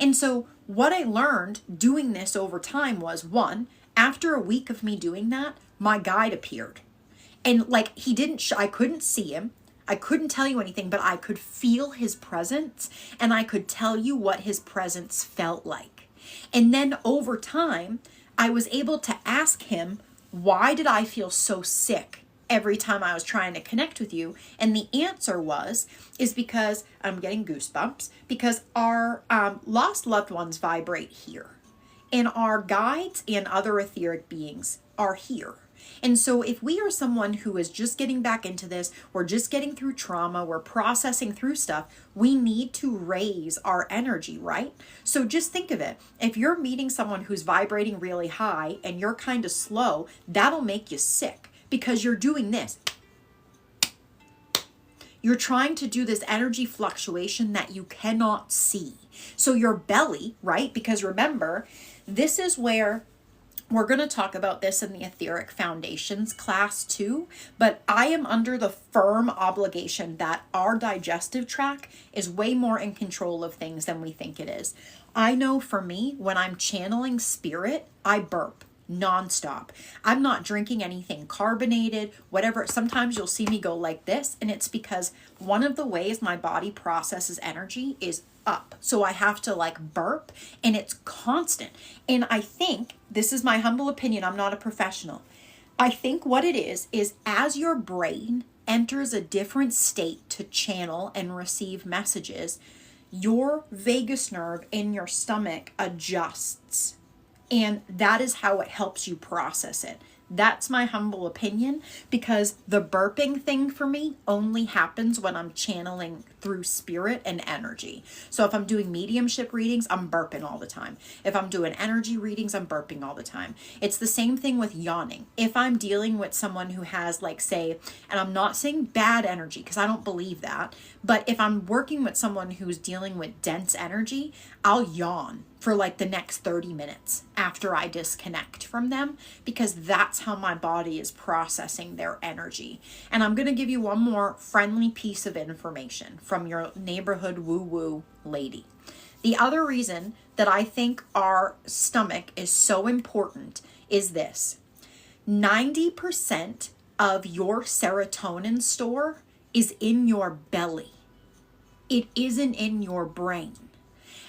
And so what I learned doing this over time was, one, after a week of me doing that, my guide appeared. And like he didn't, I couldn't see him. I couldn't tell you anything, but I could feel his presence and I could tell you what his presence felt like. And then over time, I was able to ask him, why did I feel so sick every time I was trying to connect with you? And the answer is because I'm getting goosebumps, because our lost loved ones vibrate here. And our guides and other etheric beings are here. And so if we are someone who is just getting back into this, we're just getting through trauma, we're processing through stuff, we need to raise our energy, right? So just think of it. If you're meeting someone who's vibrating really high and you're kind of slow, that'll make you sick because you're doing this. You're trying to do this energy fluctuation that you cannot see. So your belly, right? Because remember, this is where we're going to talk about this in the Etheric Foundations class too, but I am under the firm obligation that our digestive tract is way more in control of things than we think it is. I know for me, when I'm channeling spirit, I burp nonstop. I'm not drinking anything carbonated, whatever. Sometimes you'll see me go like this, and it's because one of the ways my body processes energy is up. So I have to like burp, and it's constant. And I think, this is my humble opinion, I'm not a professional. I think what it is as your brain enters a different state to channel and receive messages, your vagus nerve in your stomach adjusts. And that is how it helps you process it. That's my humble opinion, because the burping thing for me only happens when I'm channeling through spirit and energy. So if I'm doing mediumship readings, I'm burping all the time. If I'm doing energy readings, I'm burping all the time. It's the same thing with yawning. If I'm dealing with someone who has, like, say, and I'm not saying bad energy because I don't believe that, but if I'm working with someone who's dealing with dense energy, I'll yawn for like the next 30 minutes after I disconnect from them, because that's how my body is processing their energy. And I'm going to give you one more friendly piece of information from your neighborhood woo-woo lady. The other reason that I think our stomach is so important is this. 90% of your serotonin store is in your belly. It isn't in your brain.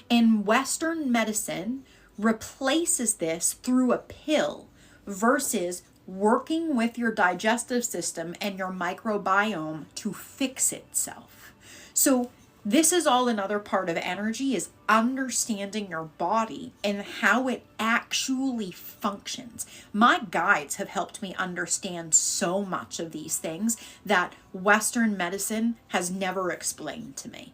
And Western medicine replaces this through a pill versus working with your digestive system and your microbiome to fix itself. So this is all another part of energy, is understanding your body and how it actually functions. My guides have helped me understand so much of these things that Western medicine has never explained to me.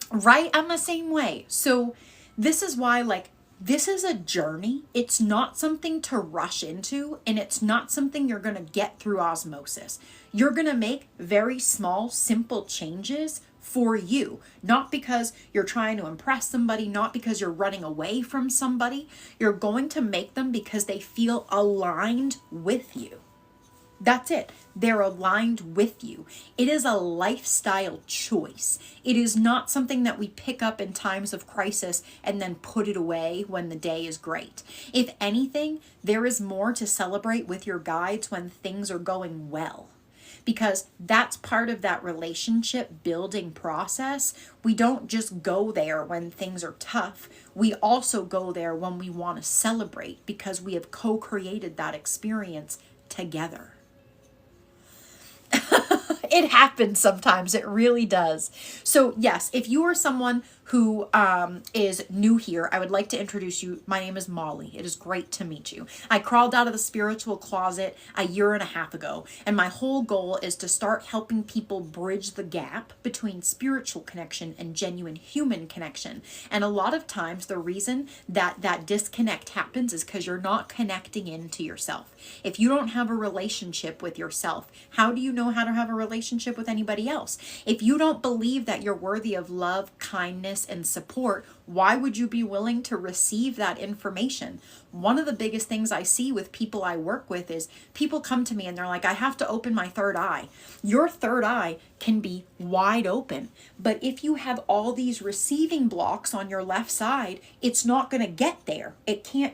Right? I'm the same way. So this is why, like, this is a journey. It's not something to rush into, and it's not something you're going to get through osmosis. You're going to make very small, simple changes for you, not because you're trying to impress somebody, not because you're running away from somebody. You're going to make them because they feel aligned with you. That's it. They're aligned with you. It is a lifestyle choice. It is not something that we pick up in times of crisis and then put it away when the day is great. If anything, there is more to celebrate with your guides when things are going well, because that's part of that relationship building process. We don't just go there when things are tough. We also go there when we want to celebrate, because we have co-created that experience together. It happens sometimes. It really does. So yes, if you are someone who is new here, I would like to introduce you. My name is Molly. It is great to meet you. I crawled out of the spiritual closet a year and a half ago, and my whole goal is to start helping people bridge the gap between spiritual connection and genuine human connection. And a lot of times the reason that that disconnect happens is because you're not connecting into yourself. If you don't have a relationship with yourself, how do you know how to have a relationship with anybody else? If you don't believe that you're worthy of love, kindness, and support, why would you be willing to receive that information? One of the biggest things I see with people I work with is people come to me and they're like, I have to open my third eye. Your third eye can be wide open, but if you have all these receiving blocks on your left side, it's not going to get there. It can't.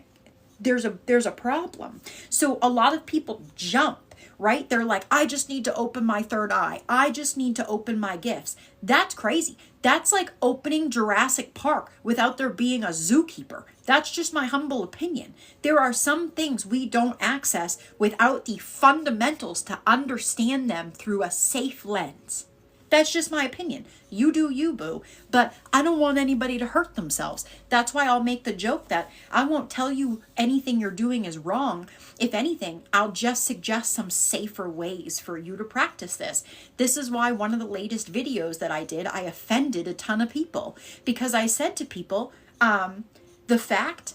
There's a problem. So a lot of people jump, right? They're like, I just need to open my third eye. I just need to open my gifts. That's crazy. That's like opening Jurassic Park without there being a zookeeper. That's just my humble opinion. There are some things we don't access without the fundamentals to understand them through a safe lens. That's just my opinion. You do you, boo. But I don't want anybody to hurt themselves. That's why I'll make the joke that I won't tell you anything you're doing is wrong. If anything, I'll just suggest some safer ways for you to practice this. This is why one of the latest videos that I did, I offended a ton of people, because I said to people, the fact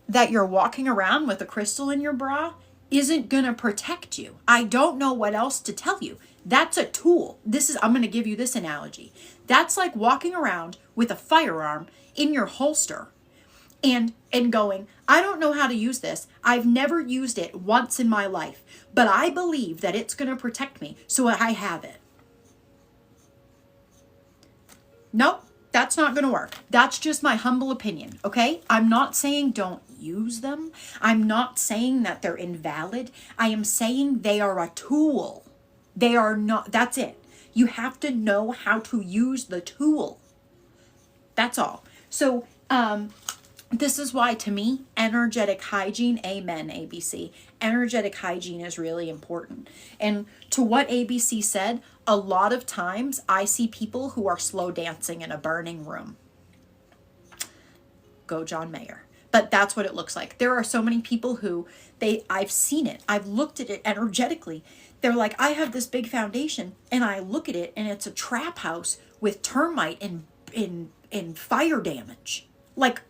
that you're walking around with a crystal in your bra isn't going to protect you. I don't know what else to tell you. That's a tool. I'm going to give you this analogy. That's like walking around with a firearm in your holster and going, I don't know how to use this. I've never used it once in my life, but I believe that it's going to protect me, so I have it. Nope, that's not going to work. That's just my humble opinion, okay? I'm not saying don't use them. I'm not saying that they're invalid. I am saying they are a tool. They are not, that's it. You have to know how to use the tool. That's all. So, this is why, to me, energetic hygiene, amen, ABC. Energetic hygiene is really important. And to what ABC said, a lot of times I see people who are slow dancing in a burning room. Go John Mayer. But that's what it looks like. There are so many people who I've seen it. I've looked at it energetically. They're like, I have this big foundation, and I look at it, and it's a trap house with termite and fire damage. Like,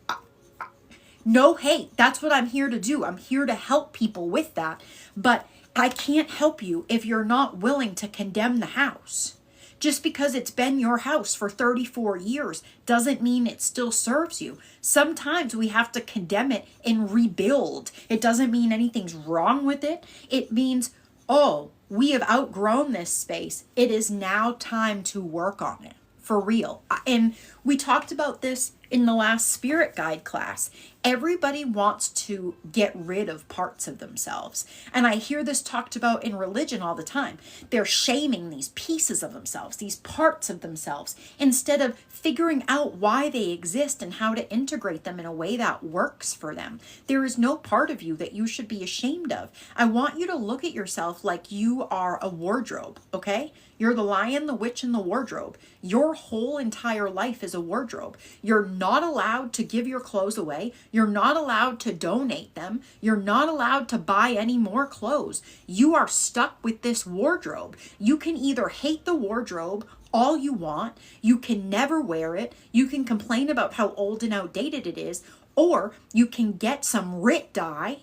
no hate. That's what I'm here to do. I'm here to help people with that. But I can't help you if you're not willing to condemn the house. Just because it's been your house for 34 years doesn't mean it still serves you. Sometimes we have to condemn it and rebuild. It doesn't mean anything's wrong with it. It means, oh, we have outgrown this space. It is now time to work on it. For real. And we talked about this in the last spirit guide class. Everybody wants to get rid of parts of themselves. And I hear this talked about in religion all the time. They're shaming these pieces of themselves, these parts of themselves, instead of figuring out why they exist and how to integrate them in a way that works for them. There is no part of you that you should be ashamed of. I want you to look at yourself like you are a wardrobe, okay? You're the lion, the witch, and the wardrobe. Your whole entire life is a wardrobe. You're not allowed to give your clothes away. You're not allowed to donate them. You're not allowed to buy any more clothes. You are stuck with this wardrobe. You can either hate the wardrobe all you want. You can never wear it. You can complain about how old and outdated it is. Or you can get some RIT dye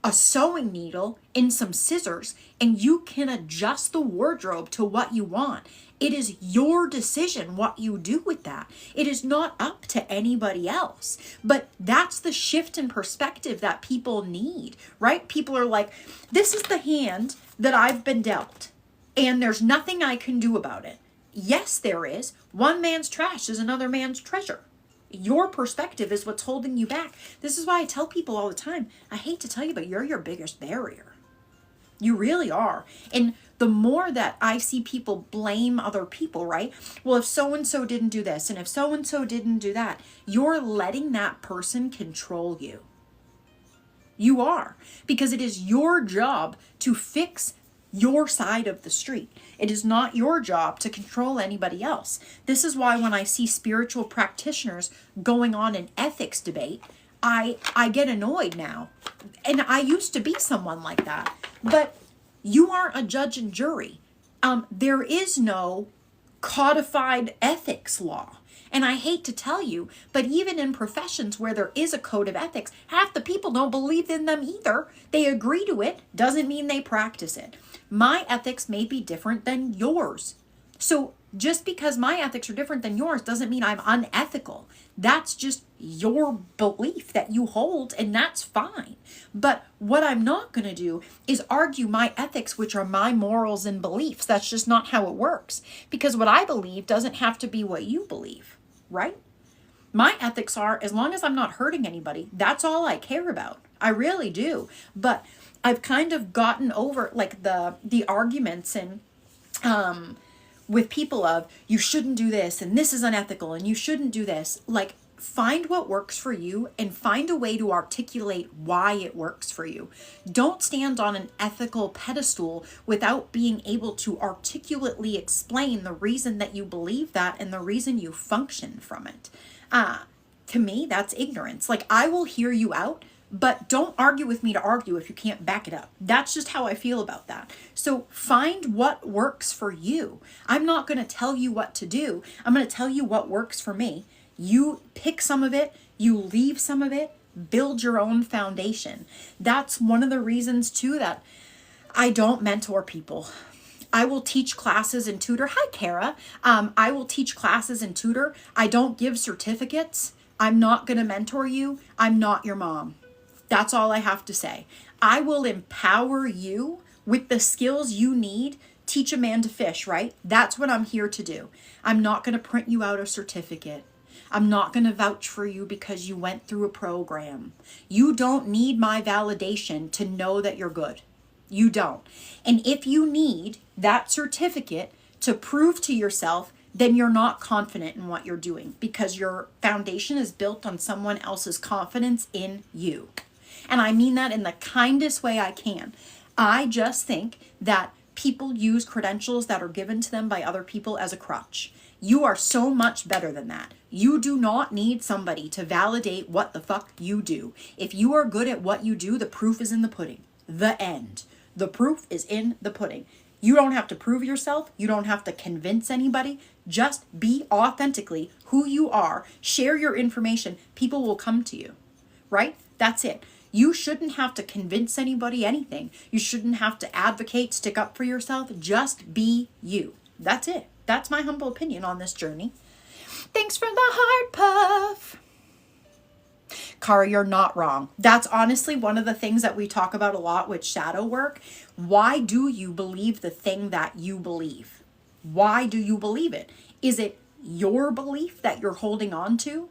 a sewing needle and some scissors, and you can adjust the wardrobe to what you want. It is your decision what you do with that. It is not up to anybody else. But that's the shift in perspective that people need, right? People are like, this is the hand that I've been dealt, and there's nothing I can do about it. Yes, there is. One man's trash is another man's treasure. Your perspective is what's holding you back. This is why I tell people all the time, I hate to tell you, but you're your biggest barrier. You really are. And the more that I see people blame other people, right? Well, if so-and-so didn't do this, and if so-and-so didn't do that, you're letting that person control you. You are. Because it is your job to fix your side of the street. It is not your job to control anybody else. This is why when I see spiritual practitioners going on an ethics debate, I get annoyed now. And I used to be someone like that. But you aren't a judge and jury. There is no codified ethics law. And I hate to tell you, but even in professions where there is a code of ethics, half the people don't believe in them either. They agree to it, doesn't mean they practice it. My ethics may be different than yours. So just because my ethics are different than yours doesn't mean I'm unethical. That's just your belief that you hold, and that's fine. But what I'm not going to do is argue my ethics, which are my morals and beliefs. That's just not how it works. Because what I believe doesn't have to be what you believe, right? My ethics are, as long as I'm not hurting anybody, that's all I care about. I really do. But I've kind of gotten over like the arguments and with people of, you shouldn't do this and this is unethical and you shouldn't do this. Like, find what works for you and find a way to articulate why it works for you. Don't stand on an ethical pedestal without being able to articulately explain the reason that you believe that and the reason you function from it. To me, that's ignorance. Like, I will hear you out, but don't argue with me to argue if you can't back it up. That's just how I feel about that. So find what works for you. I'm not going to tell you what to do. I'm going to tell you what works for me. You pick some of it, you leave some of it, build your own foundation. That's one of the reasons too that I don't mentor people. I will teach classes and tutor. Hi, Kara. I will teach classes and tutor. I don't give certificates. I'm not going to mentor you. I'm not your mom. That's all I have to say. I will empower you with the skills you need. Teach a man to fish, right? That's what I'm here to do. I'm not going to print you out a certificate. I'm not going to vouch for you because you went through a program. You don't need my validation to know that you're good. You don't. And if you need that certificate to prove to yourself, then you're not confident in what you're doing because your foundation is built on someone else's confidence in you. And I mean that in the kindest way I can. I just think that people use credentials that are given to them by other people as a crutch. You are so much better than that. You do not need somebody to validate what the fuck you do. If you are good at what you do, the proof is in the pudding. The end. The proof is in the pudding. You don't have to prove yourself. You don't have to convince anybody. Just be authentically who you are. Share your information. People will come to you, right? That's it. You shouldn't have to convince anybody anything. You shouldn't have to advocate, stick up for yourself. Just be you. That's it. That's my humble opinion on this journey. Thanks for the heart puff. Kara, you're not wrong. That's honestly one of the things that we talk about a lot with shadow work. Why do you believe the thing that you believe? Why do you believe it? Is it your belief that you're holding on to?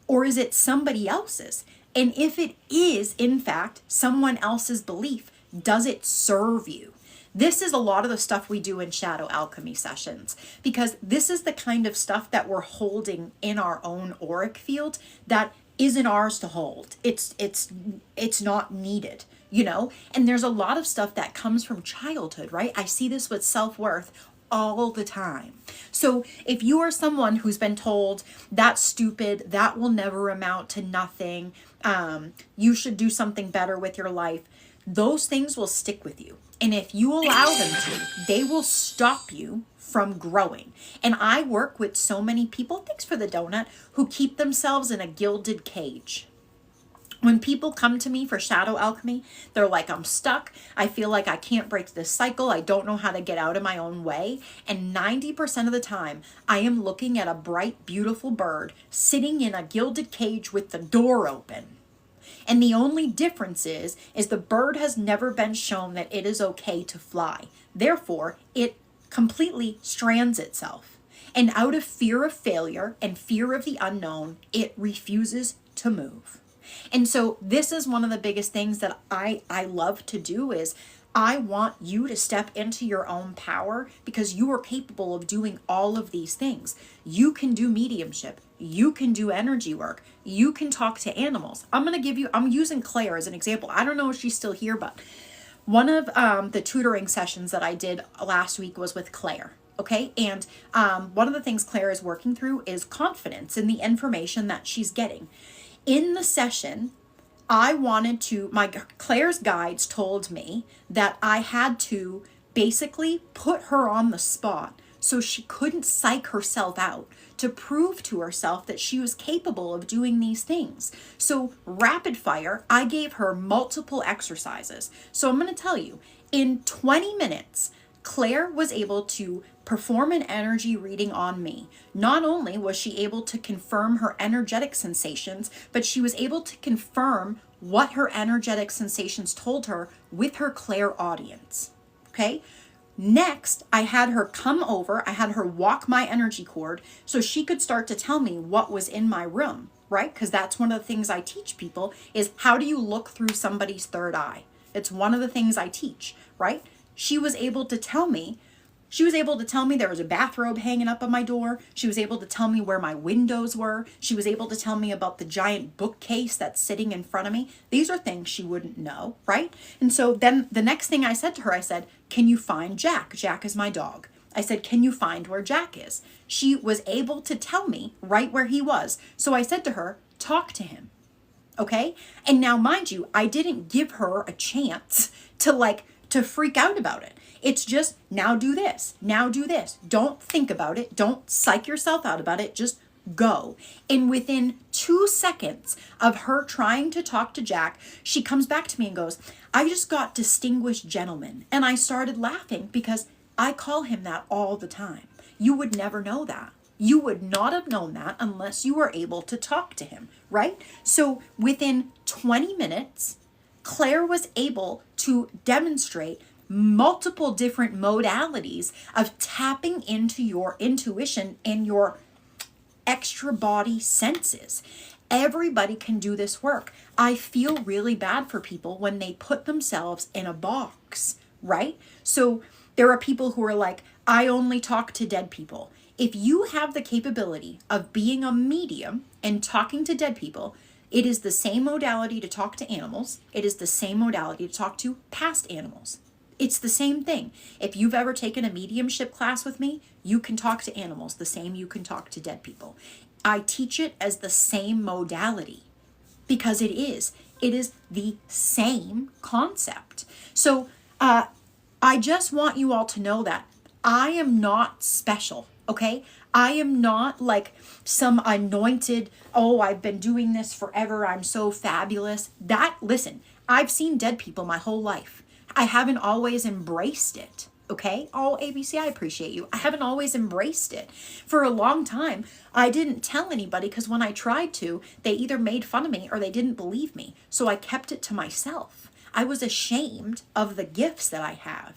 Or is it somebody else's? And if it is, in fact, someone else's belief, does it serve you? This is a lot of the stuff we do in shadow alchemy sessions, because this is the kind of stuff that we're holding in our own auric field that isn't ours to hold. It's not needed, you know? And there's a lot of stuff that comes from childhood, right? I see this with self-worth all the time. So if you are someone who's been told that's stupid, that will never amount to nothing, you should do something better with your life, those things will stick with you. And if you allow them to, they will stop you from growing. And I work with so many people, thanks for the donut, who keep themselves in a gilded cage. When people come to me for shadow alchemy, they're like, I'm stuck. I feel like I can't break this cycle. I don't know how to get out of my own way. And 90% of the time, I am looking at a bright, beautiful bird sitting in a gilded cage with the door open. And the only difference is the bird has never been shown that it is okay to fly. Therefore, it completely strands itself. And out of fear of failure and fear of the unknown, it refuses to move. And so this is one of the biggest things that I love to do is I want you to step into your own power because you are capable of doing all of these things. You can do mediumship. You can do energy work. You can talk to animals. I'm using Claire as an example. I don't know if she's still here, but one of the tutoring sessions that I did last week was with Claire. Okay. And one of the things Claire is working through is confidence in the information that she's getting. In the session, Claire's guides told me that I had to basically put her on the spot so she couldn't psych herself out to prove to herself that she was capable of doing these things. So rapid fire, I gave her multiple exercises. So I'm going to tell you, in 20 minutes, Claire was able to perform an energy reading on me. Not only was she able to confirm her energetic sensations, but she was able to confirm what her energetic sensations told her with her Claire audience. Okay? Next, I had her come over, I had her walk my energy cord so she could start to tell me what was in my room, right? Because that's one of the things I teach people is how do you look through somebody's third eye? It's one of the things I teach, right? She was able to tell me there was a bathrobe hanging up on my door. She was able to tell me where my windows were. She was able to tell me about the giant bookcase that's sitting in front of me. These are things she wouldn't know, right? And so then the next thing I said to her, I said, can you find Jack? Jack is my dog. I said, can you find where Jack is? She was able to tell me right where he was. So I said to her, talk to him. Okay? And now, mind you, I didn't give her a chance to freak out about it. It's just, now do this, now do this. Don't think about it. Don't psych yourself out about it. Just go. And within 2 seconds of her trying to talk to Jack, she comes back to me and goes, I just got distinguished gentleman. And I started laughing because I call him that all the time. You would never know that. You would not have known that unless you were able to talk to him, right? So within 20 minutes, Claire was able to demonstrate multiple different modalities of tapping into your intuition and your extra body senses. Everybody can do this work. I feel really bad for people when they put themselves in a box, right? So there are people who are like, I only talk to dead people. If you have the capability of being a medium and talking to dead people, it is the same modality to talk to animals. It is the same modality to talk to past animals. It's the same thing. If you've ever taken a mediumship class with me, you can talk to animals the same you can talk to dead people. I teach it as the same modality because it is the same concept. So I just want you all to know that I am not special, okay? I am not like some anointed, oh, I've been doing this forever, I'm so fabulous. Listen, I've seen dead people my whole life. I haven't always embraced it, okay? Oh, ABC, I appreciate you. I haven't always embraced it. For a long time, I didn't tell anybody because when I tried to, they either made fun of me or they didn't believe me. So I kept it to myself. I was ashamed of the gifts that I have.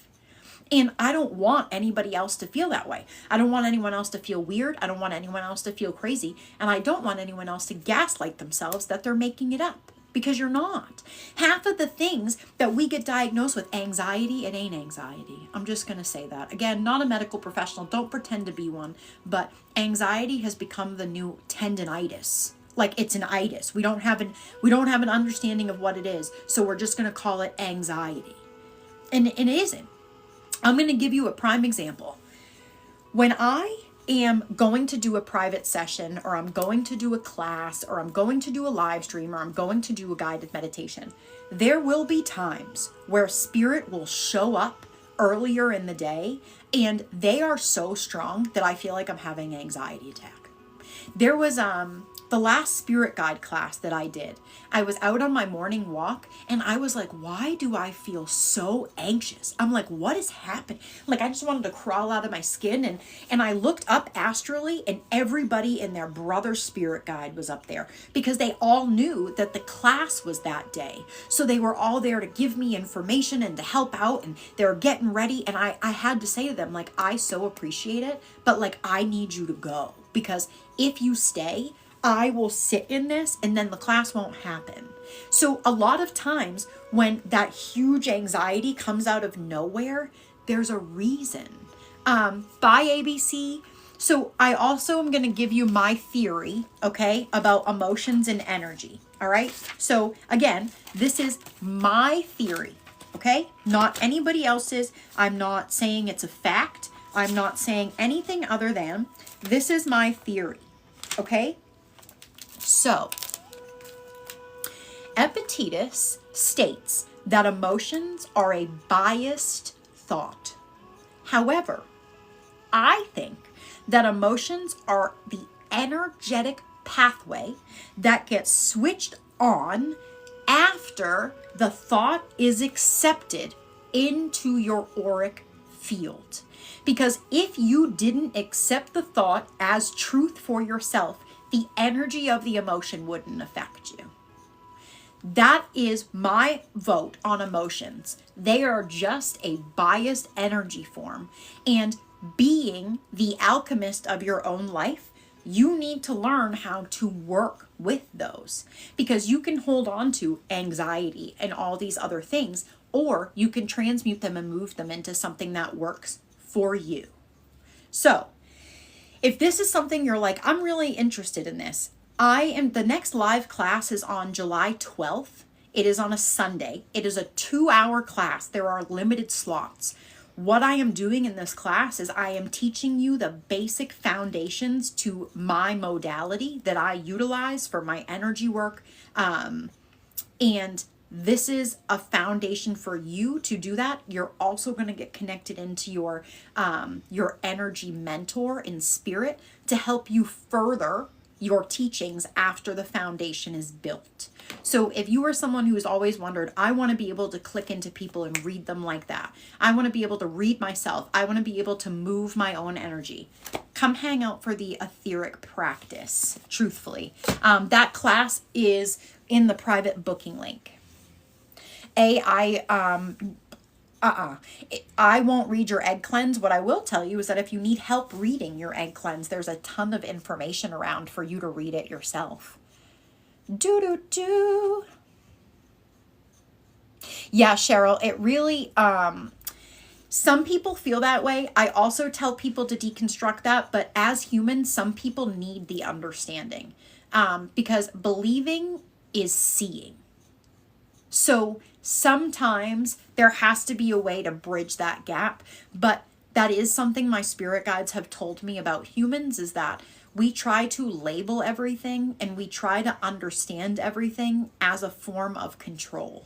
And I don't want anybody else to feel that way. I don't want anyone else to feel weird. I don't want anyone else to feel crazy. And I don't want anyone else to gaslight themselves that they're making it up. Because you're not. Half of the things that we get diagnosed with anxiety, it ain't anxiety. I'm just going to say that. Again, not a medical professional. Don't pretend to be one. But anxiety has become the new tendinitis. Like it's an itis. We don't have an understanding of what it is. So we're just going to call it anxiety. And it isn't. I'm going to give you a prime example. When I am going to do a private session, or I'm going to do a class, or I'm going to do a live stream, or I'm going to do a guided meditation, there will be times where spirit will show up earlier in the day and they are so strong that I feel like I'm having an anxiety attack. There was the last spirit guide class that I did, I was out on my morning walk and I was like, why do I feel so anxious? I'm like, what is happening? Like, I just wanted to crawl out of my skin. And I looked up astrally and everybody in their brother spirit guide was up there because they all knew that the class was that day. So they were all there to give me information and to help out, and they were getting ready. And I had to say to them, like, I so appreciate it, but like, I need you to go, because if you stay, I will sit in this and then the class won't happen. So a lot of times when that huge anxiety comes out of nowhere, there's a reason. Bye, ABC. So I also am going to give you my theory, okay, about emotions and energy. All right. So again, this is my theory, okay? Not anybody else's. I'm not saying it's a fact. I'm not saying anything other than this is my theory, okay? So, Epictetus states that emotions are a biased thought. However, I think that emotions are the energetic pathway that gets switched on after the thought is accepted into your auric field. Because if you didn't accept the thought as truth for yourself, the energy of the emotion wouldn't affect you. That is my vote on emotions. They are just a biased energy form. And being the alchemist of your own life, you need to learn how to work with those, because you can hold on to anxiety and all these other things, or you can transmute them and move them into something that works for you. So if this is something you're like, I'm really interested in this, the next live class is on July 12th. It is on a Sunday. It is a 2-hour class. There are limited slots. What I am doing in this class is I am teaching you the basic foundations to my modality that I utilize for my energy work. And this is a foundation for you to do that. You're also going to get connected into your energy mentor in spirit to help you further your teachings after the foundation is built. So if you are someone who has always wondered, I want to be able to click into people and read them like that. I want to be able to read myself. I want to be able to move my own energy. Come hang out for the etheric practice, truthfully. That class is in the private booking link. I won't read your egg cleanse. What I will tell you is that if you need help reading your egg cleanse, there's a ton of information around for you to read it yourself. Yeah, Cheryl, it really, some people feel that way. I also tell people to deconstruct that, but as humans, some people need the understanding, because believing is seeing. So sometimes there has to be a way to bridge that gap, but that is something my spirit guides have told me about humans, is that we try to label everything and we try to understand everything as a form of control.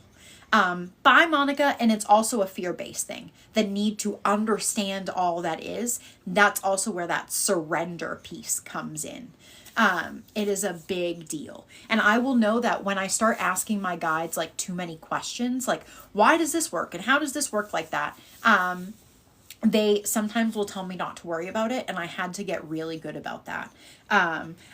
Bye, Monica. And it's also a fear-based thing. The need to understand all that is. That's also where that surrender piece comes in. It is a big deal. And I will know that when I start asking my guides like too many questions, like, why does this work? And how does this work like that? They sometimes will tell me not to worry about it. And I had to get really good about that.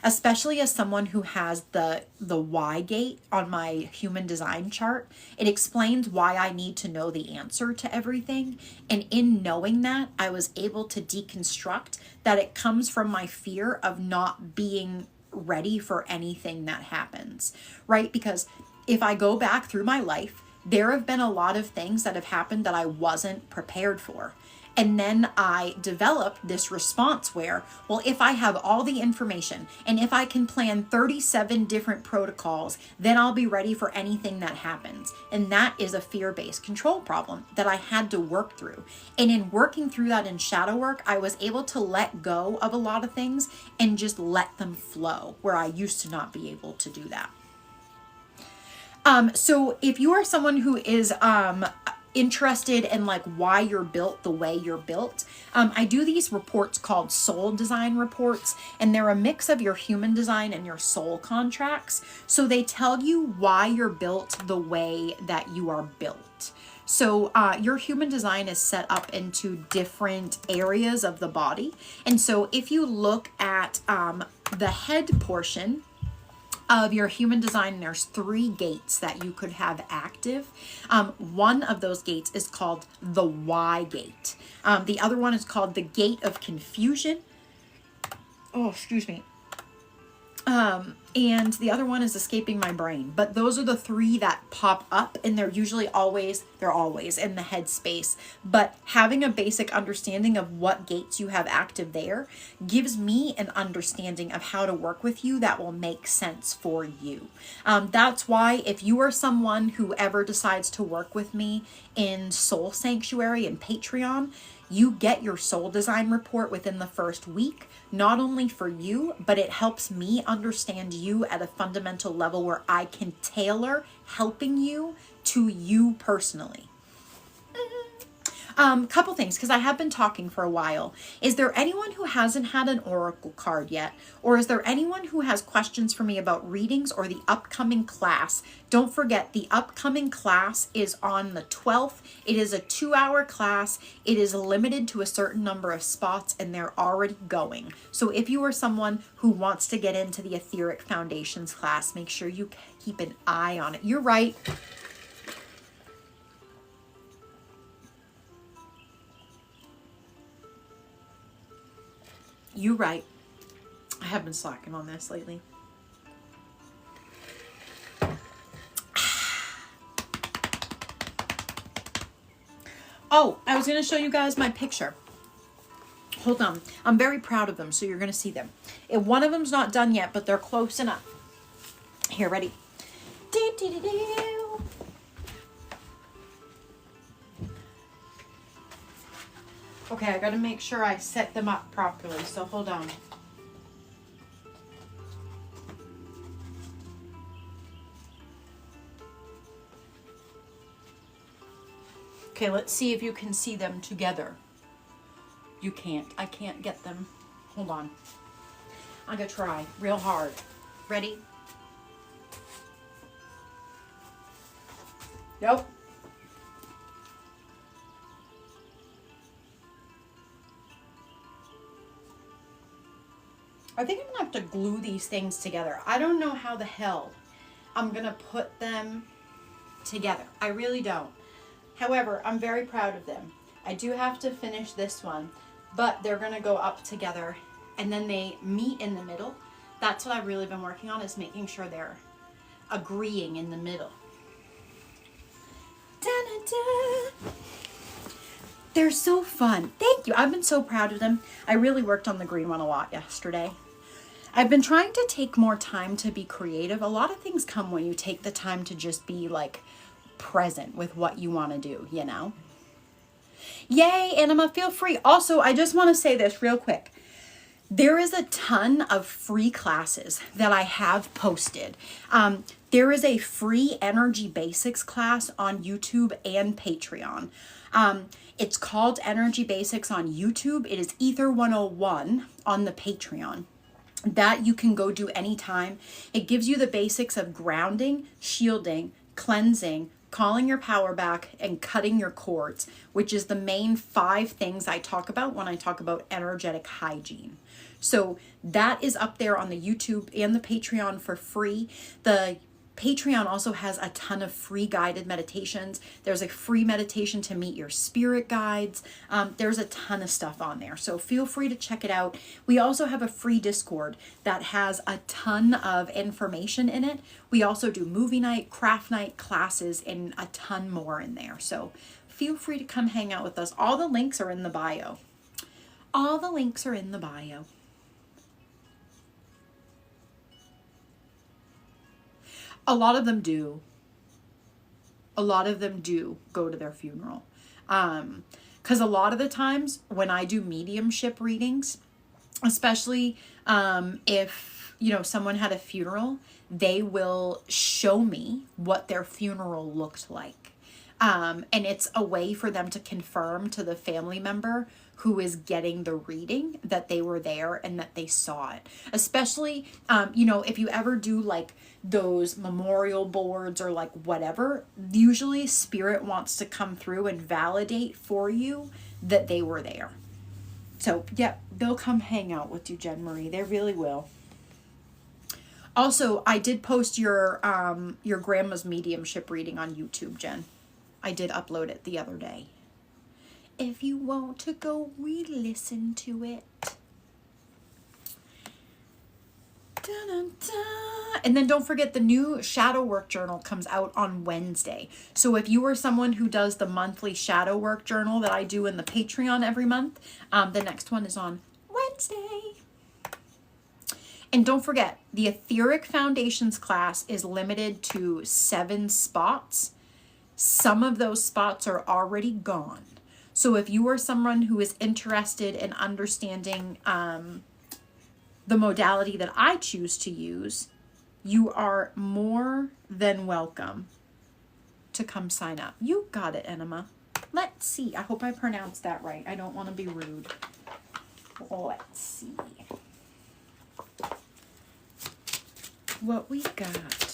Especially as someone who has the why gate on my human design chart. It explains why I need to know the answer to everything. And in knowing that, I was able to deconstruct that it comes from my fear of not being ready for anything that happens, right? Because if I go back through my life, there have been a lot of things that have happened that I wasn't prepared for. And then I developed this response where, well, if I have all the information and if I can plan 37 different protocols, then I'll be ready for anything that happens. And that is a fear-based control problem that I had to work through. And in working through that in shadow work, I was able to let go of a lot of things and just let them flow, where I used to not be able to do that. So if you are someone who is interested in like why you're built the way you're built, I do these reports called soul design reports, and they're a mix of your human design and your soul contracts. So they tell you why you're built the way that you are built. So your human design is set up into different areas of the body. And so if you look at the head portion of your human design, there's 3 gates that you could have active. One of those gates is called the Y gate. The other one is called the gate of confusion. Oh, excuse me. And the other one is escaping my brain. But those are the 3 that pop up, and they're usually always in the head space. But having a basic understanding of what gates you have active there gives me an understanding of how to work with you that will make sense for you. That's why if you are someone who ever decides to work with me in Soul Sanctuary and Patreon, you get your soul design report within the first week, not only for you, but it helps me understand you at a fundamental level where I can tailor helping you to you personally. Couple things, because I have been talking for a while. Is there anyone who hasn't had an oracle card yet? Or is there anyone who has questions for me about readings or the upcoming class? Don't forget, the upcoming class is on the 12th. It is a 2-hour class. It is limited to a certain number of spots, and they're already going. So if you are someone who wants to get into the Etheric Foundations class, make sure you keep an eye on it. You're right. You're right. I have been slacking on this lately. Oh, I was going to show you guys my picture. Hold on. I'm very proud of them, so you're going to see them. And one of them's not done yet, but they're close enough. Here, ready? Okay, I got to make sure I set them up properly, so hold on. Okay, let's see if you can see them together. You can't. I can't get them. Hold on. I'm going to try real hard. Ready? Nope. I think I'm going to have to glue these things together. I don't know how the hell I'm going to put them together. I really don't. However, I'm very proud of them. I do have to finish this one, but they're going to go up together and then they meet in the middle. That's what I've really been working on, is making sure they're agreeing in the middle. Da-da-da. They're so fun. Thank you. I've been so proud of them. I really worked on the green one a lot yesterday. I've been trying to take more time to be creative. A lot of things come when you take the time to just be like present with what you want to do, you know? Yay, Anima, feel free. Also, I just want to say this real quick. There is a ton of free classes that I have posted. There is a free Energy Basics class on YouTube and Patreon. It's called Energy Basics on YouTube. It is Ether 101 on the Patreon. That you can go do anytime. It gives you the basics of grounding, shielding, cleansing, calling your power back, and cutting your cords, which is the main 5 things I talk about when I talk about energetic hygiene. So that is up there on the YouTube and the Patreon for free. The Patreon also has a ton of free guided meditations. There's a free meditation to meet your spirit guides. There's a ton of stuff on there, so feel free to check it out. We also have a free Discord that has a ton of information in it. We also do movie night, craft night, classes, and a ton more in there. So feel free to come hang out with us. All the links are in the bio. All the links are in the bio. A lot of them do. A lot of them do go to their funeral. Because a lot of the times when I do mediumship readings, especially if, you know, someone had a funeral, they will show me what their funeral looked like. And it's a way for them to confirm to the family member who is getting the reading that they were there and that they saw it. Especially, you know, if you ever do like those memorial boards or like whatever, usually spirit wants to come through and validate for you that they were there. So, yeah, they'll come hang out with you, Jen Marie. They really will. Also, I did post your grandma's mediumship reading on YouTube, Jen. I did upload it the other day. If you want to go re-listen to it. Da-da-da. And then don't forget the new shadow work journal comes out on Wednesday. So if you are someone who does the monthly shadow work journal that I do in the Patreon every month, the next one is on Wednesday. And don't forget, the Etheric Foundations class is limited to 7 spots. Some of those spots are already gone. So if you are someone who is interested in understanding the modality that I choose to use, you are more than welcome to come sign up. You got it, Enema. Let's see. I hope I pronounced that right. I don't want to be rude. Let's see what we got.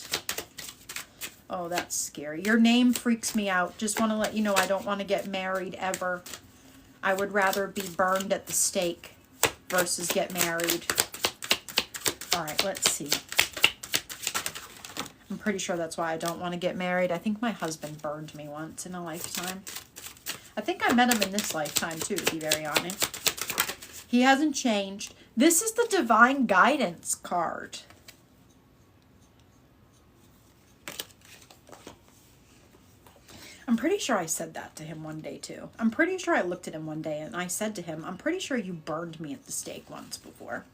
Oh, that's scary. Your name freaks me out. Just want to let you know I don't want to get married ever. I would rather be burned at the stake versus get married. All right, let's see. I'm pretty sure that's why I don't want to get married. I think my husband burned me once in a lifetime. I think I met him in this lifetime too, to be very honest. He hasn't changed. This is the Divine Guidance card. I'm pretty sure I said that to him one day too. I'm pretty sure I looked at him one day and I said to him, I'm pretty sure you burned me at the stake once before.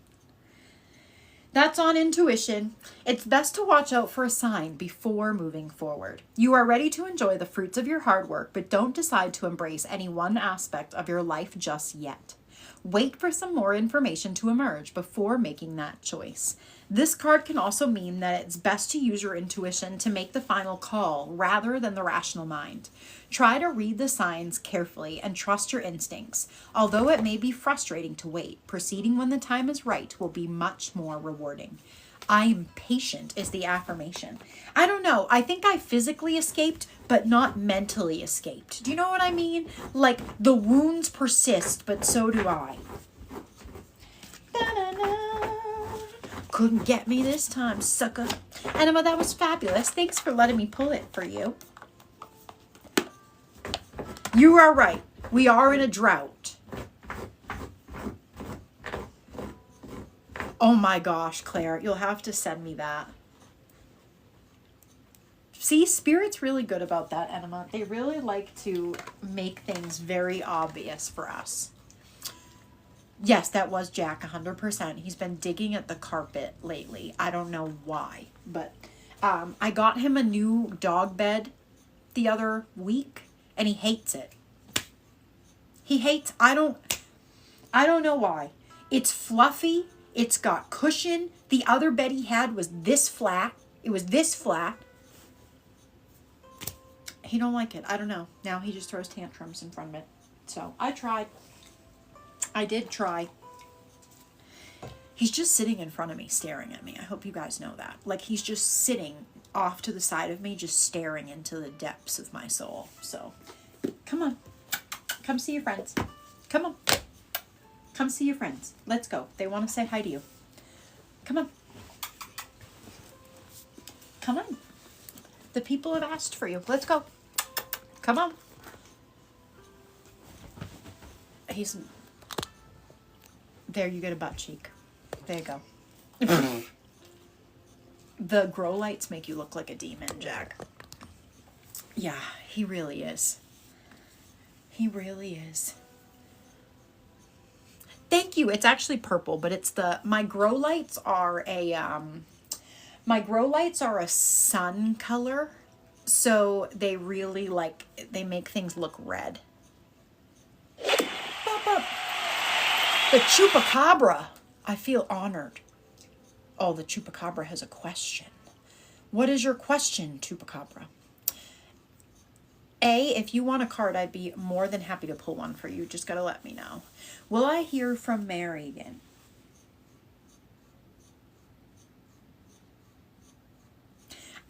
That's on intuition. It's best to watch out for a sign before moving forward. You are ready to enjoy the fruits of your hard work, but don't decide to embrace any one aspect of your life just yet. Wait for some more information to emerge before making that choice. This card can also mean that it's best to use your intuition to make the final call rather than the rational mind. Try to read the signs carefully and trust your instincts. Although it may be frustrating to wait, proceeding when the time is right will be much more rewarding. I'm patient is the affirmation. I don't know. I think I physically escaped, but not mentally escaped. Do you know what I mean? Like, the wounds persist, but so do I. Da-da-da. Couldn't get me this time, sucker. Enema, that was fabulous. Thanks for letting me pull it for you. You are right. We are in a drought. Oh my gosh, Claire, you'll have to send me that. See, Spirit's really good about that, Enema. They really like to make things very obvious for us. Yes, that was Jack, 100%. He's been digging at the carpet lately. I don't know why, but I got him a new dog bed the other week, and he hates it. He hates, I don't know why. It's fluffy. It's got cushion. The other bed he had was this flat. It was this flat. He don't like it. I don't know. Now he just throws tantrums in front of it. So I tried. I did try. He's just sitting in front of me, staring at me. I hope you guys know that. Like, he's just sitting off to the side of me, just staring into the depths of my soul. So, come on. Come see your friends. Come on. Come see your friends. Let's go. They want to say hi to you. Come on. Come on. The people have asked for you. Let's go. Come on. He's... There, you get a butt cheek. There you go. The grow lights make you look like a demon, Jack. Yeah, he really is. He really is. Thank you. It's actually purple, but it's my grow lights are a sun color, so they really they make things look red. Bop, bop. The chupacabra. I feel honored. Oh, the chupacabra has a question. What is your question, chupacabra? If you want a card, I'd be more than happy to pull one for you. Just got to let me know. Will I hear from Mary again?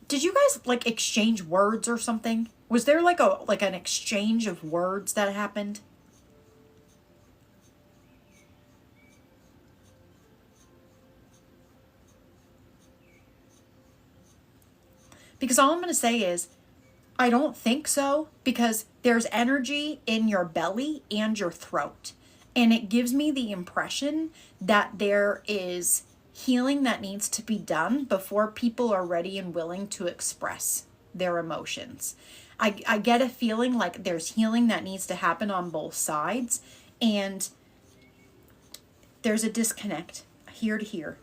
Did you guys like exchange words or something? Was there like an exchange of words that happened? Because all I'm going to say is, I don't think so, because there's energy in your belly and your throat. And it gives me the impression that there is healing that needs to be done before people are ready and willing to express their emotions. I get a feeling like there's healing that needs to happen on both sides, and there's a disconnect here to here.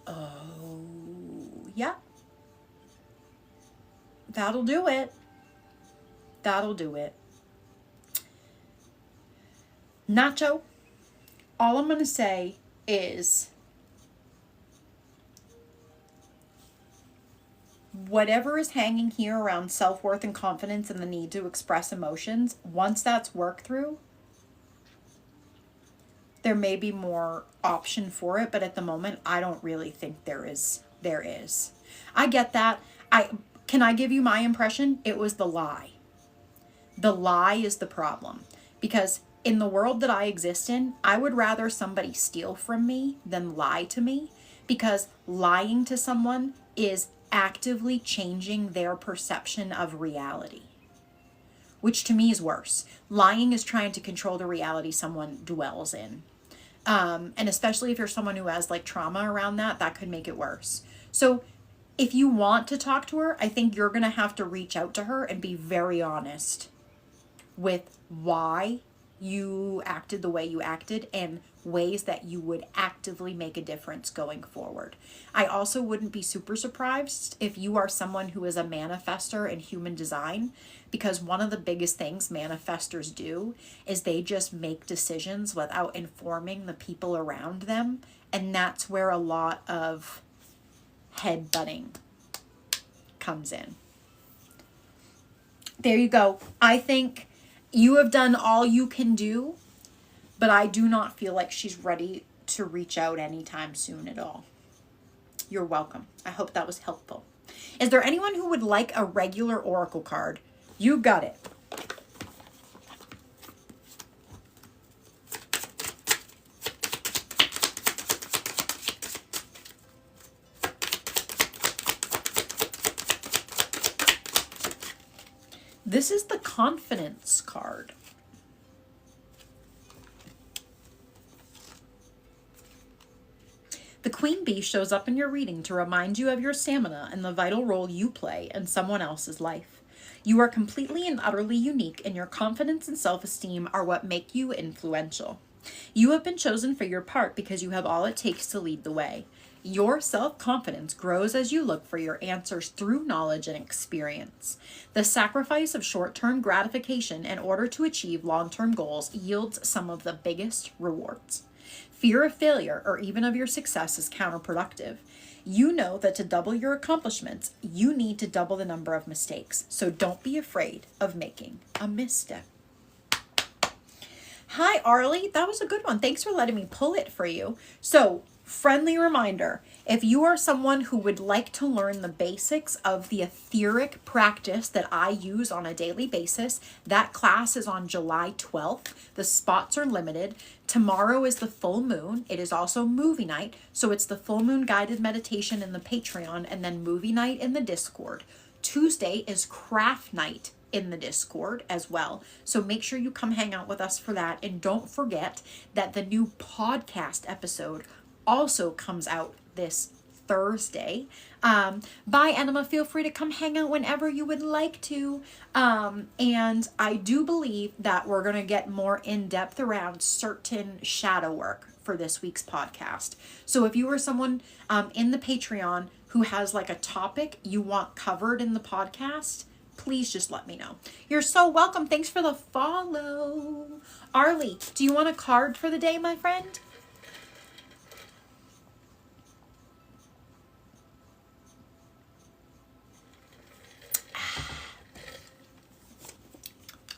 Oh, yeah. That'll do it. That'll do it. Nacho, all I'm going to say is whatever is hanging here around self-worth and confidence and the need to express emotions, once that's worked through, there may be more option for it, but at the moment, I don't really think there is. I get that. Can I give you my impression? It was the lie. The lie is the problem. Because in the world that I exist in, I would rather somebody steal from me than lie to me, because lying to someone is actively changing their perception of reality, which to me is worse. Lying is trying to control the reality someone dwells in. And especially if you're someone who has like trauma around that, that could make it worse. So if you want to talk to her, I think you're going to have to reach out to her and be very honest with why you acted the way you acted and ways that you would actively make a difference going forward. I also wouldn't be super surprised if you are someone who is a manifester in human design, because one of the biggest things manifestors do is they just make decisions without informing the people around them, and that's where a lot of headbutting comes in. There you go. I think you have done all you can do, but I do not feel like she's ready to reach out anytime soon at all. You're welcome. I hope that was helpful. Is there anyone who would like a regular oracle card? You got it. This is the confidence card. The queen bee shows up in your reading to remind you of your stamina and the vital role you play in someone else's life. You are completely and utterly unique, and your confidence and self-esteem are what make you influential. You have been chosen for your part because you have all it takes to lead the way. Your self-confidence grows as you look for your answers through knowledge and experience. The sacrifice of short-term gratification in order to achieve long-term goals yields some of the biggest rewards. Fear of failure or even of your success is counterproductive. You know that to double your accomplishments, you need to double the number of mistakes. So don't be afraid of making a misstep. Hi, Arlie. That was a good one. Thanks for letting me pull it for you. So, friendly reminder, if you are someone who would like to learn the basics of the etheric practice that I use on a daily basis, that class is on July 12th. The spots are limited. Tomorrow is the full moon. It is also movie night. So it's the full moon guided meditation in the Patreon and then movie night in the Discord. Tuesday is craft night in the Discord as well. So make sure you come hang out with us for that. And don't forget that the new podcast episode also comes out this Thursday. Bye, Enema. Feel free to come hang out whenever you would like to. And I do believe that we're going to get more in depth around certain shadow work for this week's podcast. So if you are someone in the Patreon who has like a topic you want covered in the podcast, please just let me know. You're so welcome. Thanks for the follow. Arlie, do you want a card for the day, my friend?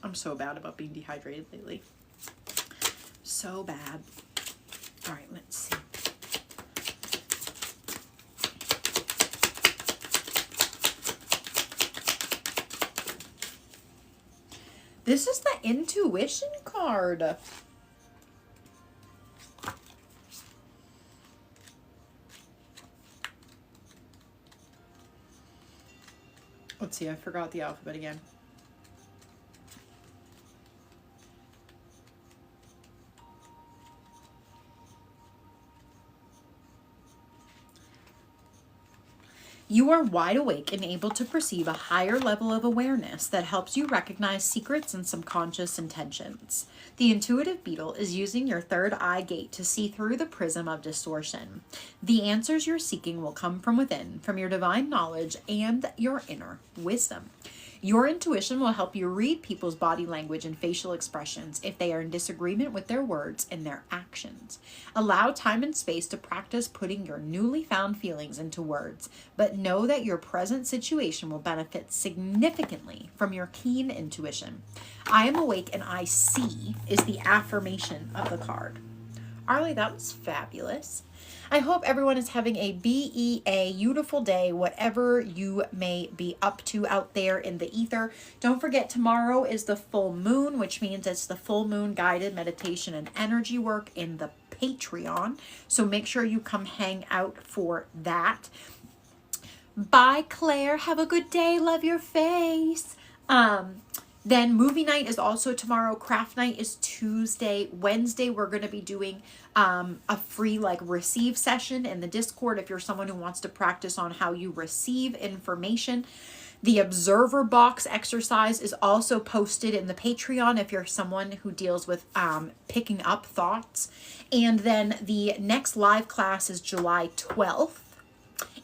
I'm so bad about being dehydrated lately. So bad. All right, let's see. This is the intuition card. Let's see, I forgot the alphabet again. You are wide awake and able to perceive a higher level of awareness that helps you recognize secrets and subconscious intentions. The intuitive beetle is using your third eye gate to see through the prism of distortion. The answers you're seeking will come from within, from your divine knowledge and your inner wisdom. Your intuition will help you read people's body language and facial expressions if they are in disagreement with their words and their actions. Allow time and space to practice putting your newly found feelings into words, but know that your present situation will benefit significantly from your keen intuition. I am awake and I see is the affirmation of the card. Arlie, that was fabulous. I hope everyone is having a beautiful day, whatever you may be up to out there in the ether. Don't forget, tomorrow is the full moon, which means it's the full moon guided meditation and energy work in the Patreon. So make sure you come hang out for that. Bye, Claire. Have a good day. Love your face. Then movie night is also tomorrow. Craft night is Tuesday. Wednesday, we're going to be doing a free receive session in the Discord if you're someone who wants to practice on how you receive information. The observer box exercise is also posted in the Patreon if you're someone who deals with picking up thoughts. And then the next live class is July 12th.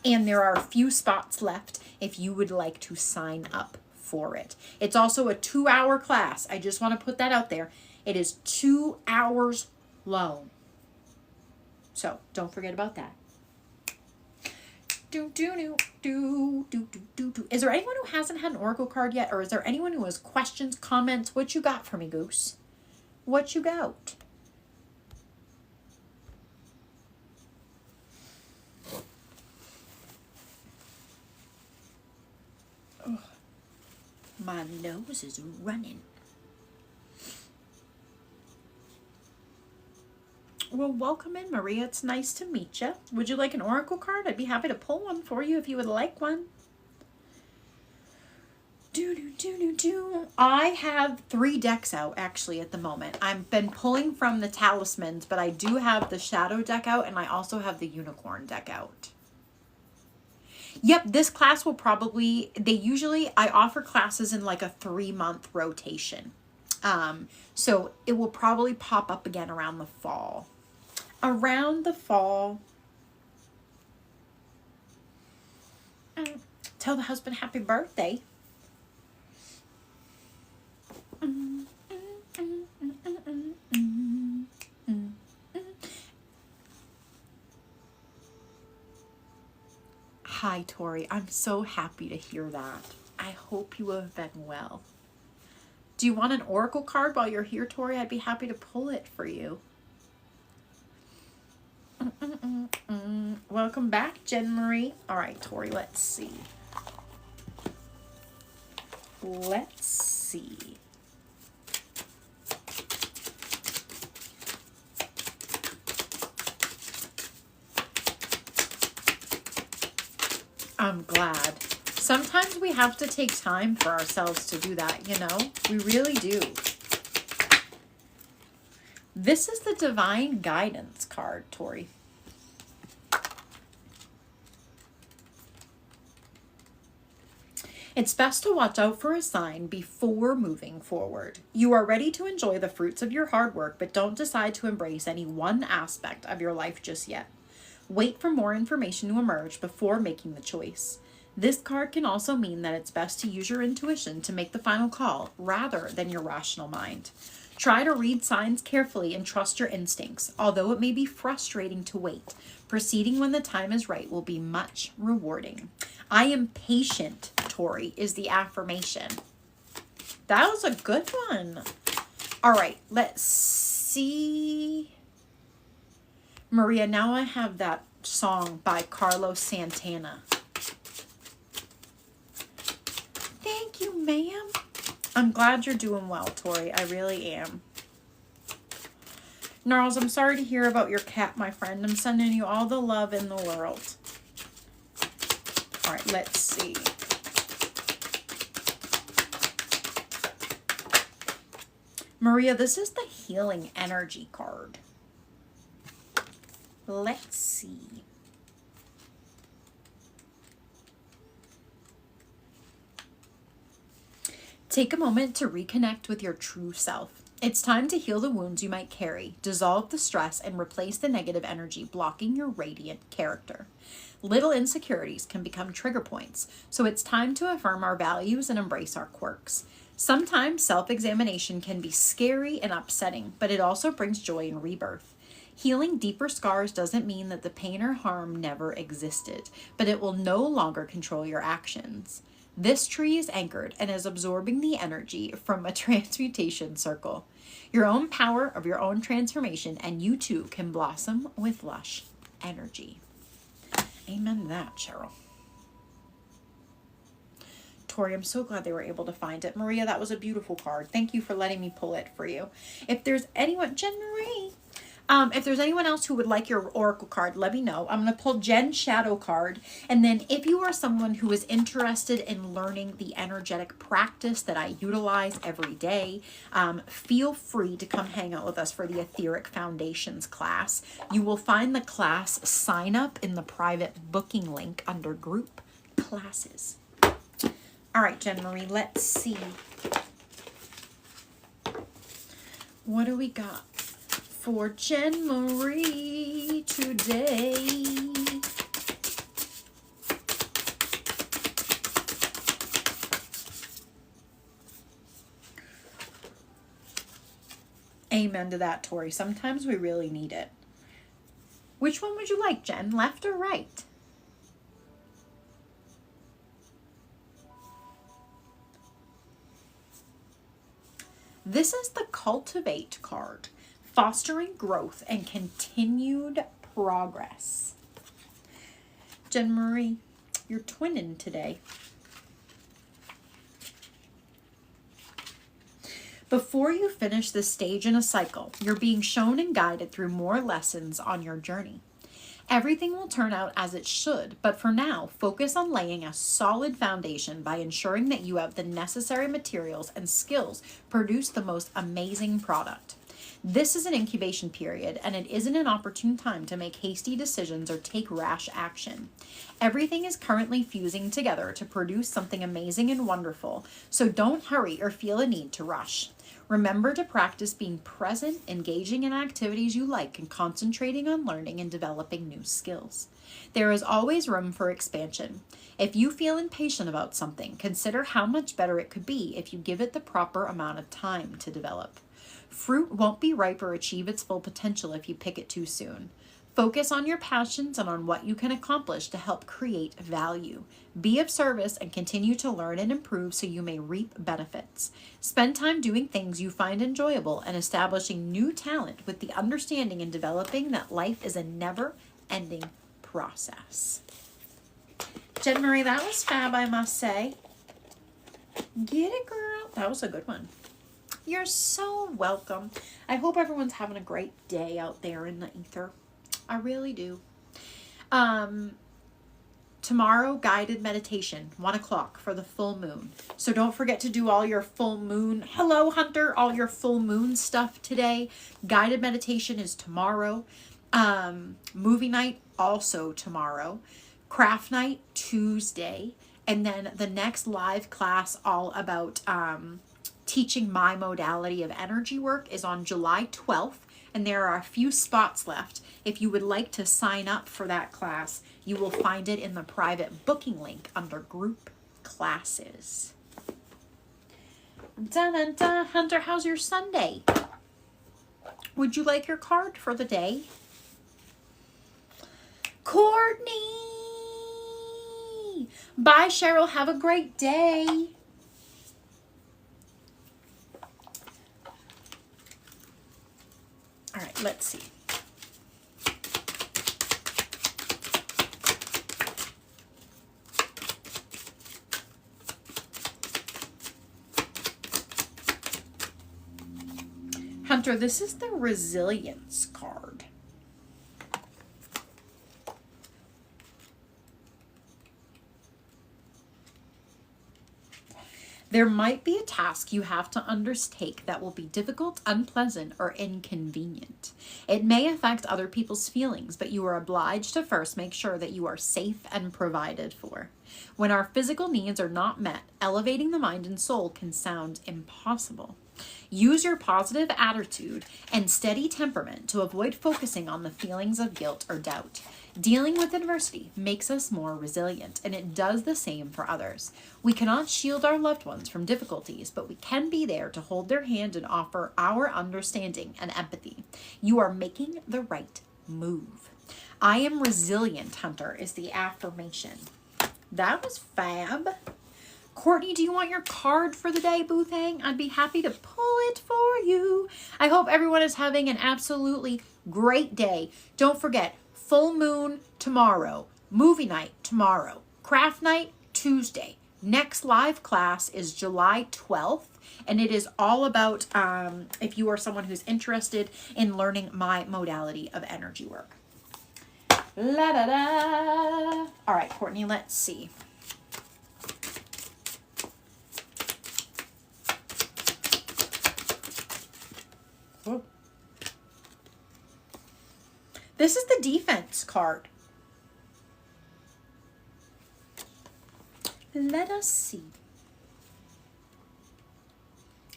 And there are a few spots left if you would like to sign up for it. It's also a 2-hour class. I just want to put that out there. It is 2 hours long. So don't forget about that. Is there anyone who hasn't had an oracle card yet? Or is there anyone who has questions, comments? What you got for me, Goose? What you got? Ugh. My nose is running. Well, welcome in, Maria. It's nice to meet you. Would you like an oracle card? I'd be happy to pull one for you if you would like one. I have 3 decks out actually at the moment. I've been pulling from the talismans, but I do have the shadow deck out and I also have the unicorn deck out. Yep, this class will probably, I offer classes in a 3-month rotation. So it will probably pop up again around the fall. Around the fall. Tell the husband happy birthday. Hi, Tori. I'm so happy to hear that. I hope you have been well. Do you want an oracle card while you're here, Tori? I'd be happy to pull it for you. Welcome back, Jen Marie. All right, Tori, let's see. Let's see. I'm glad. Sometimes we have to take time for ourselves to do that, you know? We really do. This is the Divine Guidance card, Tori. It's best to watch out for a sign before moving forward. You are ready to enjoy the fruits of your hard work, but don't decide to embrace any one aspect of your life just yet. Wait for more information to emerge before making the choice. This card can also mean that it's best to use your intuition to make the final call rather than your rational mind. Try to read signs carefully and trust your instincts. Although it may be frustrating to wait, proceeding when the time is right will be much rewarding. I am patient, Tori, is the affirmation. That was a good one. All right, let's see. Maria, now I have that song by Carlos Santana. Thank you, ma'am. I'm glad you're doing well, Tori. I really am. Gnarls, I'm sorry to hear about your cat, my friend. I'm sending you all the love in the world. All right, let's see. Maria, this is the healing energy card. Let's see. Take a moment to reconnect with your true self. It's time to heal the wounds you might carry, dissolve the stress, and replace the negative energy blocking your radiant character. Little insecurities can become trigger points, so it's time to affirm our values and embrace our quirks. Sometimes self-examination can be scary and upsetting, but it also brings joy and rebirth. Healing deeper scars doesn't mean that the pain or harm never existed, but it will no longer control your actions. This tree is anchored and is absorbing the energy from a transmutation circle. Your own power of your own transformation, and you too can blossom with lush energy. Amen to that, Cheryl. Tori, I'm so glad they were able to find it. Maria, that was a beautiful card. Thank you for letting me pull it for you. If there's anyone, Jen Marie, if there's anyone else who would like your oracle card, let me know. I'm going to pull Jen's shadow card. And then if you are someone who is interested in learning the energetic practice that I utilize every day, feel free to come hang out with us for the Etheric Foundations class. You will find the class sign up in the private booking link under group classes. All right, Jen Marie, let's see. What do we got for Jen Marie today? Amen to that, Tori. Sometimes we really need it. Which one would you like, Jen? Left or right? This is the Cultivate card, fostering growth and continued progress. Jen Marie, you're twinning today. Before you finish this stage in a cycle, you're being shown and guided through more lessons on your journey. Everything will turn out as it should, but for now, focus on laying a solid foundation by ensuring that you have the necessary materials and skills to produce the most amazing product. This is an incubation period, and it isn't an opportune time to make hasty decisions or take rash action. Everything is currently fusing together to produce something amazing and wonderful, so don't hurry or feel a need to rush. Remember to practice being present, engaging in activities you like, and concentrating on learning and developing new skills. There is always room for expansion. If you feel impatient about something, consider how much better it could be if you give it the proper amount of time to develop. Fruit won't be ripe or achieve its full potential if you pick it too soon. Focus on your passions and on what you can accomplish to help create value. Be of service and continue to learn and improve so you may reap benefits. Spend time doing things you find enjoyable and establishing new talent with the understanding and developing that life is a never-ending process. Jen Marie, that was fab, I must say. Get it, girl. That was a good one. You're so welcome. I hope everyone's having a great day out there in the ether. I really do. Tomorrow, guided meditation, 1 o'clock for the full moon. So don't forget to do all your full moon, hello Hunter, all your full moon stuff today. Guided meditation is tomorrow. Movie night also tomorrow. Craft night Tuesday. And then the next live class all about teaching my modality of energy work is on July 12th. And there are a few spots left. If you would like to sign up for that class, you will find it in the private booking link under group classes. Dun, dun, dun. Hunter, how's your Sunday? Would you like your card for the day? Courtney! Bye, Cheryl. Have a great day. All right, let's see. Hunter, this is the resilience card. There might be a task you have to undertake that will be difficult, unpleasant, or inconvenient. It may affect other people's feelings, but you are obliged to first make sure that you are safe and provided for. When our physical needs are not met, elevating the mind and soul can sound impossible. Use your positive attitude and steady temperament to avoid focusing on the feelings of guilt or doubt. Dealing with adversity makes us more resilient, and it does the same for others. We cannot shield our loved ones from difficulties, but we can be there to hold their hand and offer our understanding and empathy. You are making the right move. I am resilient, Hunter, is the affirmation. That was fab. Courtney, do you want your card for the day, Boothang? I'd be happy to pull it for you. I hope everyone is having an absolutely great day. Don't forget, full moon tomorrow, movie night tomorrow, craft night Tuesday. Next live class is July 12th, and it is all about if you are someone who's interested in learning my modality of energy work. La da da. All right, Courtney, let's see. Whoa. This is the defense card. Let us see.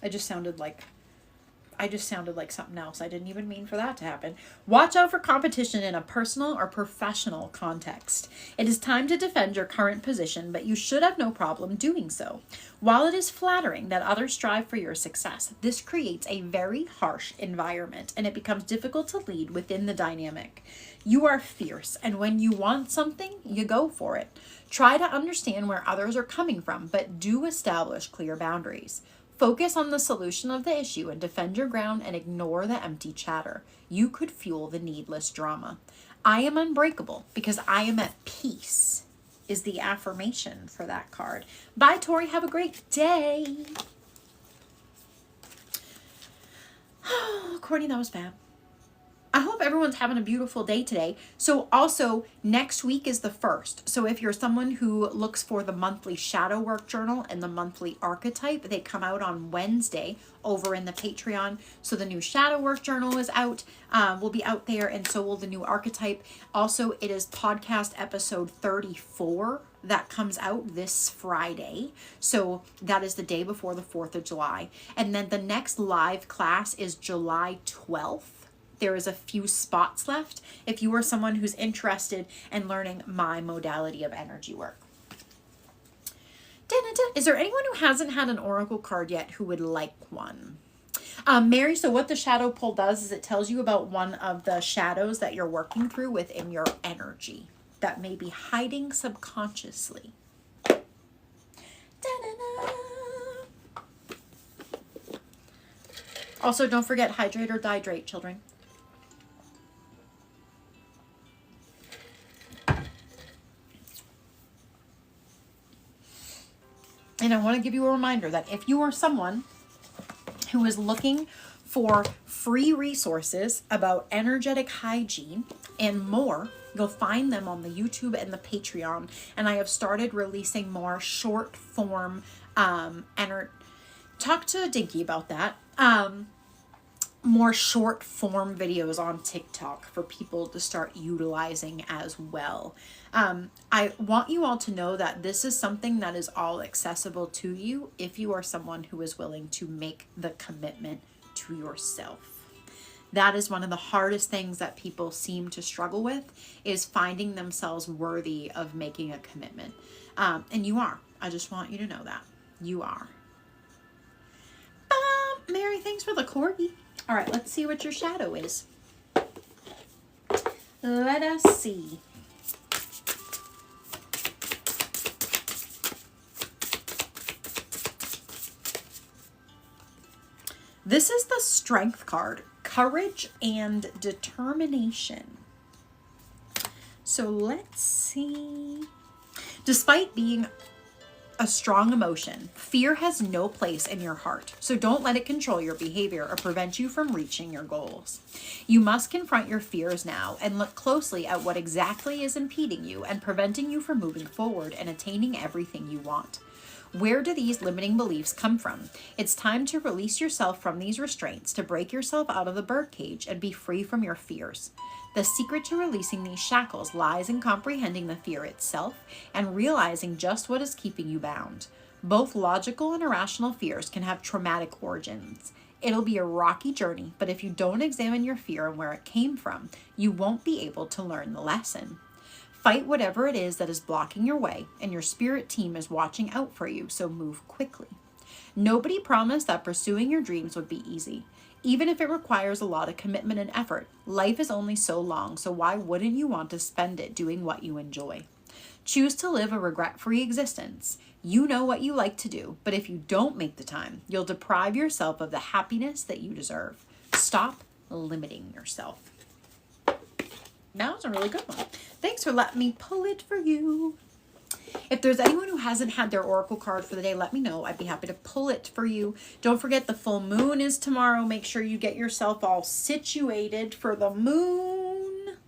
I just sounded like something else. I didn't even mean for that to happen. Watch out for competition in a personal or professional context. It is time to defend your current position, but you should have no problem doing so. While it is flattering that others strive for your success, this creates a very harsh environment, and it becomes difficult to lead within the dynamic. You are fierce, and when you want something, you go for it. Try to understand where others are coming from, but do establish clear boundaries. Focus on the solution of the issue and defend your ground and ignore the empty chatter. You could fuel the needless drama. I am unbreakable because I am at peace is the affirmation for that card. Bye, Tori. Have a great day. Oh, Courtney, that was fab. I hope everyone's having a beautiful day today. So also next week is the 1st. So if you're someone who looks for the monthly shadow work journal and the monthly archetype, they come out on Wednesday over in the Patreon. So the new shadow work journal is out, will be out there, and so will the new archetype. Also, it is podcast episode 34 that comes out this Friday. So that is the day before the 4th of July. And then the next live class is July 12th. There is a few spots left if you are someone who's interested in learning my modality of energy work. Is there anyone who hasn't had an oracle card yet who would like one? Mary, so what the shadow pull does is it tells you about one of the shadows that you're working through within your energy that may be hiding subconsciously. Also, don't forget, hydrate or dihydrate, children. And I want to give you a reminder that if you are someone who is looking for free resources about energetic hygiene and more, you'll find them on the YouTube and the Patreon. And I have started releasing more short form, talk to Dinky about that. More short form videos on TikTok for people to start utilizing as well. I want you all to know that this is something that is all accessible to you if you are someone who is willing to make the commitment to yourself. That is one of the hardest things that people seem to struggle with, is finding themselves worthy of making a commitment. And you are. I just want you to know that. You are. Mary, thanks for the corgi. All right, let's see what your shadow is. Let us see. This is the Strength card. courage and determination. So let's see. Despite being a strong emotion, fear has no place in your heart. So don't let it control your behavior or prevent you from reaching your goals. You must confront your fears now and look closely at what exactly is impeding you and preventing you from moving forward and attaining everything you want. Where do these limiting beliefs come from? It's time to release yourself from these restraints, to break yourself out of the birdcage and be free from your fears. The secret to releasing these shackles lies in comprehending the fear itself and realizing just what is keeping you bound. Both logical and irrational fears can have traumatic origins. It'll be a rocky journey, but if you don't examine your fear and where it came from, you won't be able to learn the lesson. Fight whatever it is that is blocking your way, and your spirit team is watching out for you, so move quickly. Nobody promised that pursuing your dreams would be easy. Even if it requires a lot of commitment and effort, life is only so long, so why wouldn't you want to spend it doing what you enjoy? Choose to live a regret-free existence. You know what you like to do, but if you don't make the time, you'll deprive yourself of the happiness that you deserve. Stop limiting yourself. That was a really good one. Thanks for letting me pull it for you. If there's anyone who hasn't had their oracle card for the day, let me know. I'd be happy to pull it for you. Don't forget the full moon is tomorrow. Make sure you get yourself all situated for the moon.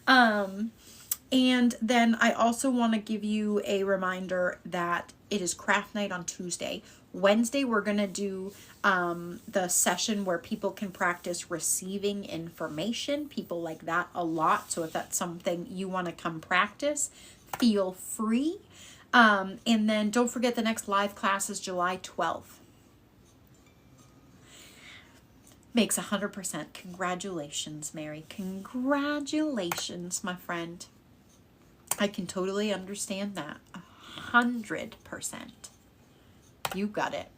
And then I also want to give you a reminder that it is craft night on Tuesday. Wednesday, we're going to do the session where people can practice receiving information. People like that a lot. So if that's something you want to come practice, feel free. And then don't forget the next live class is July 12th. Makes 100%. Congratulations, Mary. Congratulations, my friend. I can totally understand that. 100%. You got it.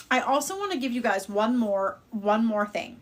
I also want to give you guys one more thing.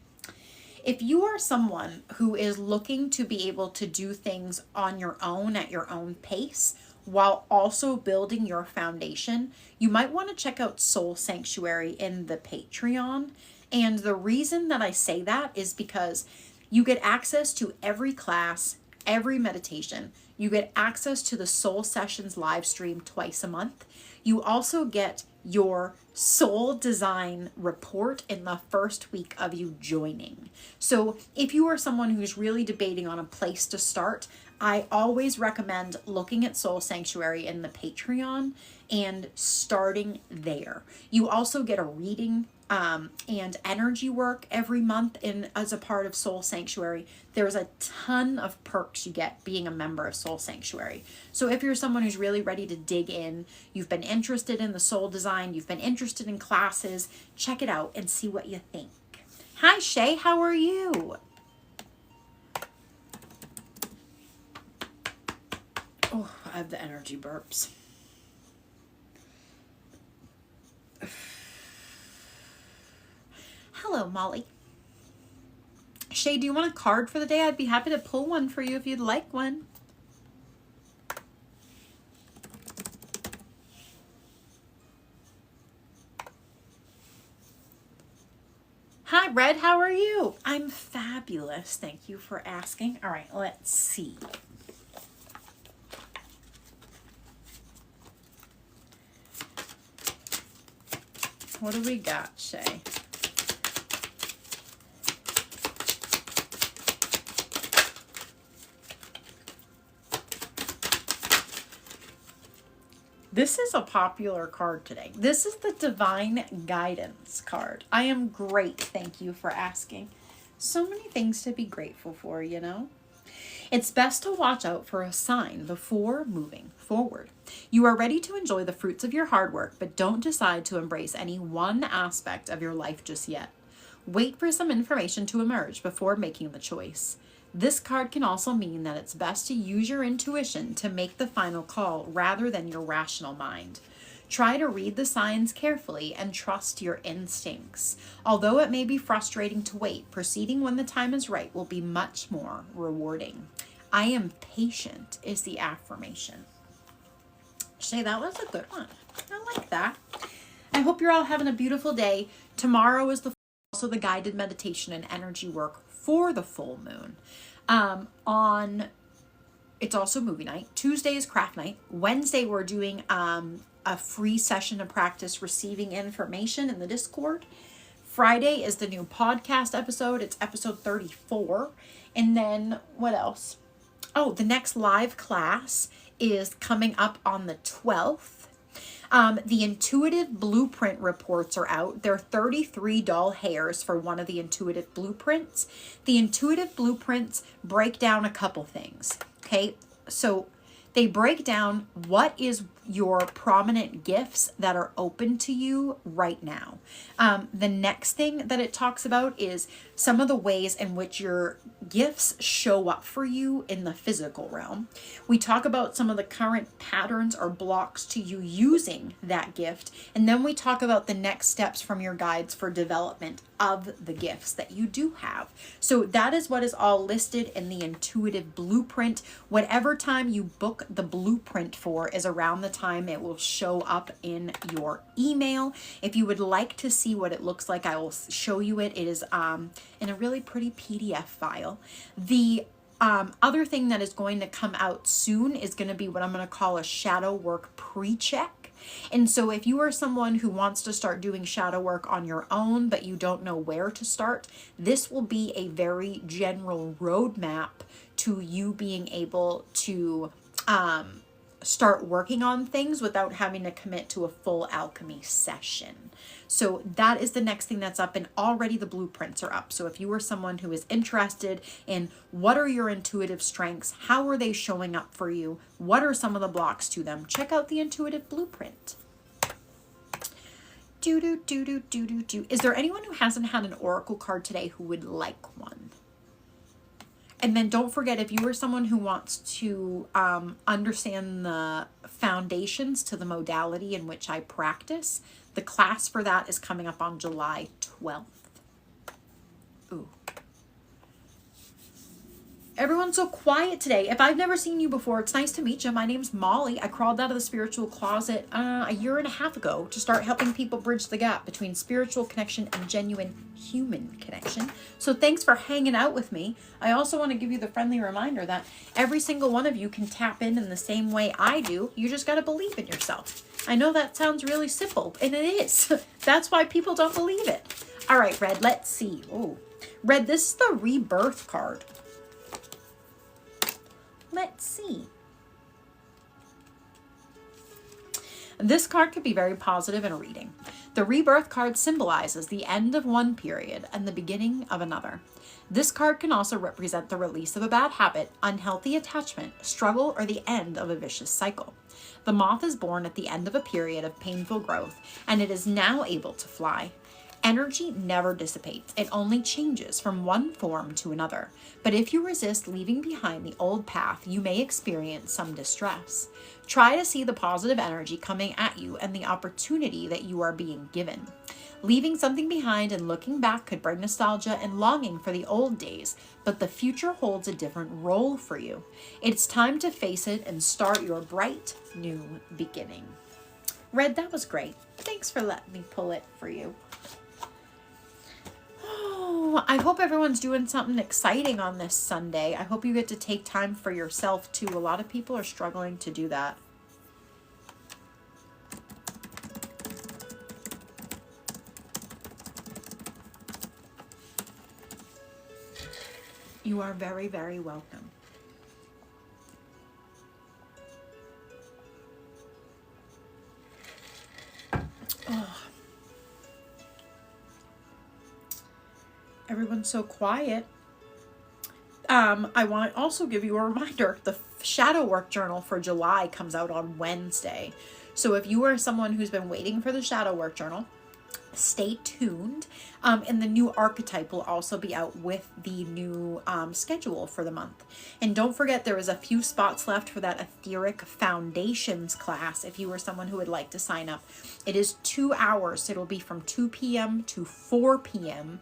If you are someone who is looking to be able to do things on your own at your own pace while also building your foundation, you might want to check out Soul Sanctuary in the Patreon. And the reason that I say that is because you get access to every class, every meditation. You get access to the Soul Sessions live stream twice a month. You also get your soul design report in the first week of you joining. So if you are someone who's really debating on a place to start, I always recommend looking at Soul Sanctuary in the Patreon and starting there. You also get a reading and energy work every month as a part of Soul Sanctuary. There's a ton of perks you get being a member of Soul Sanctuary. So if you're someone who's really ready to dig in, you've been interested in the soul design, you've been interested in classes, check it out and see what you think. Hi Shay, how are you? Oh, I have the energy burps. Hello, Molly. Shay, do you want a card for the day? I'd be happy to pull one for you if you'd like one. Hi, Red. How are you? I'm fabulous. Thank you for asking. All right, let's see. What do we got, Shay? This is a popular card today. This is the Divine Guidance card. I am great. Thank you for asking. So many things to be grateful for, you know? It's best to watch out for a sign before moving forward. You are ready to enjoy the fruits of your hard work, but don't decide to embrace any one aspect of your life just yet. Wait for some information to emerge before making the choice. This card can also mean that it's best to use your intuition to make the final call rather than your rational mind. Try to read the signs carefully and trust your instincts. Although it may be frustrating to wait, proceeding when the time is right will be much more rewarding. I am patient is the affirmation. Say that was a good one. I like that. I hope you're all having a beautiful day. Tomorrow is also the guided meditation and energy work for the full moon. It's also movie night. Tuesday is craft night. Wednesday we're doing a free session to practice receiving information in the Discord. Friday is the new podcast episode. It's episode 34. And then what else? Oh, the next live class is coming up on the 12th. The intuitive blueprint reports are out. They're 33 doll hairs for one of the intuitive blueprints. The intuitive blueprints break down a couple things. Okay, so they break down what is your prominent gifts that are open to you right now. The next thing that it talks about is some of the ways in which your gifts show up for you in the physical realm. We talk about some of the current patterns or blocks to you using that gift. And then we talk about the next steps from your guides for development of the gifts that you do have. So that is what is all listed in the intuitive blueprint. Whatever time you book the blueprint for is around the time it will show up in your email. If you would like to see what it looks like, I will show you it. It is in a really pretty PDF file. The other thing that is going to come out soon is going to be what I'm going to call a shadow work pre-check. And so if you are someone who wants to start doing shadow work on your own, but you don't know where to start, this will be a very general roadmap to you being able to start working on things without having to commit to a full alchemy session. So that is the next thing that's up, and already the blueprints are up. So if you are someone who is interested in what are your intuitive strengths, how are they showing up for you, what are some of the blocks to them, check out the intuitive blueprint. Is there anyone who hasn't had an oracle card today who would like one? And then don't forget, if you are someone who wants to understand the foundations to the modality in which I practice, the class for that is coming up on July 12th. Ooh. Everyone's so quiet today. If I've never seen you before, it's nice to meet you. My name's Molly. I crawled out of the spiritual closet a year and a half ago to start helping people bridge the gap between spiritual connection and genuine human connection. So thanks for hanging out with me. I also want to give you the friendly reminder that every single one of you can tap in the same way I do. You just got to believe in yourself. I know that sounds really simple, and it is. That's why people don't believe it. All right, Red, let's see. Oh, Red, this is the rebirth card. Let's see. This card could be very positive in a reading. The rebirth card symbolizes the end of one period and the beginning of another. This card can also represent the release of a bad habit, unhealthy attachment, struggle, or the end of a vicious cycle. The moth is born at the end of a period of painful growth, and it is now able to fly. Energy never dissipates. It only changes from one form to another. But if you resist leaving behind the old path, you may experience some distress. Try to see the positive energy coming at you and the opportunity that you are being given. Leaving something behind and looking back could bring nostalgia and longing for the old days, but the future holds a different role for you. It's time to face it and start your bright new beginning. Red, that was great. Thanks for letting me pull it for you. I hope everyone's doing something exciting on this Sunday. I hope you get to take time for yourself too. A lot of people are struggling to do that. You are very, very welcome. Oh. Everyone's so quiet. I want to also give you a reminder. The shadow work journal for July comes out on Wednesday. So if you are someone who's been waiting for the shadow work journal, stay tuned. And the new archetype will also be out with the new schedule for the month. And don't forget, there is a few spots left for that etheric foundations class if you are someone who would like to sign up. It is 2 hours. It'll be from 2 p.m. to 4 p.m.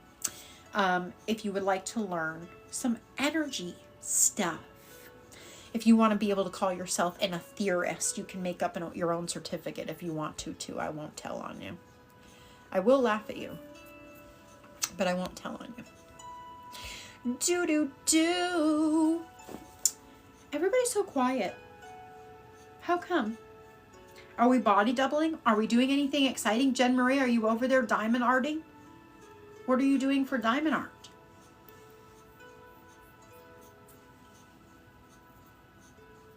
If you would like to learn some energy stuff. If you want to be able to call yourself an theorist, you can make up your own certificate if you want to, too. I won't tell on you. I will laugh at you, but I won't tell on you. Do. Everybody's so quiet. How come? Are we body doubling? Are we doing anything exciting? Jen Marie, are you over there diamond arting? What are you doing for diamond art?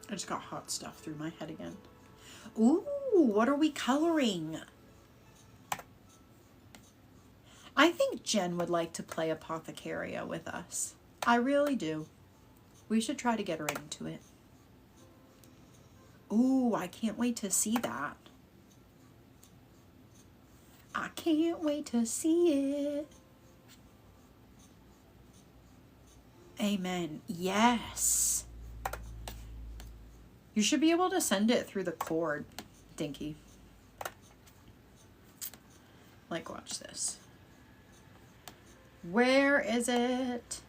I just got hot stuff through my head again. Ooh, what are we coloring? I think Jen would like to play Apothecaria with us. I really do. We should try to get her into it. Ooh, I can't wait to see that. I can't wait to see it. Amen. Yes. You should be able to send it through the cord, Dinky. Like, watch this. Where is it?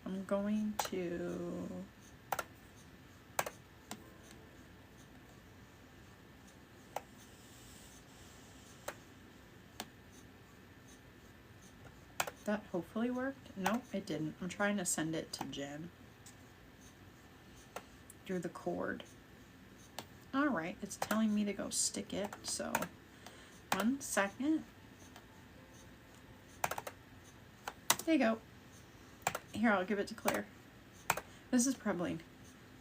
I'm going to... That hopefully worked. No, it didn't. I'm trying to send it to Jen through the cord. All right, it's telling me to go stick it. So 1 second. There you go. Here, I'll give it to Claire. This is probably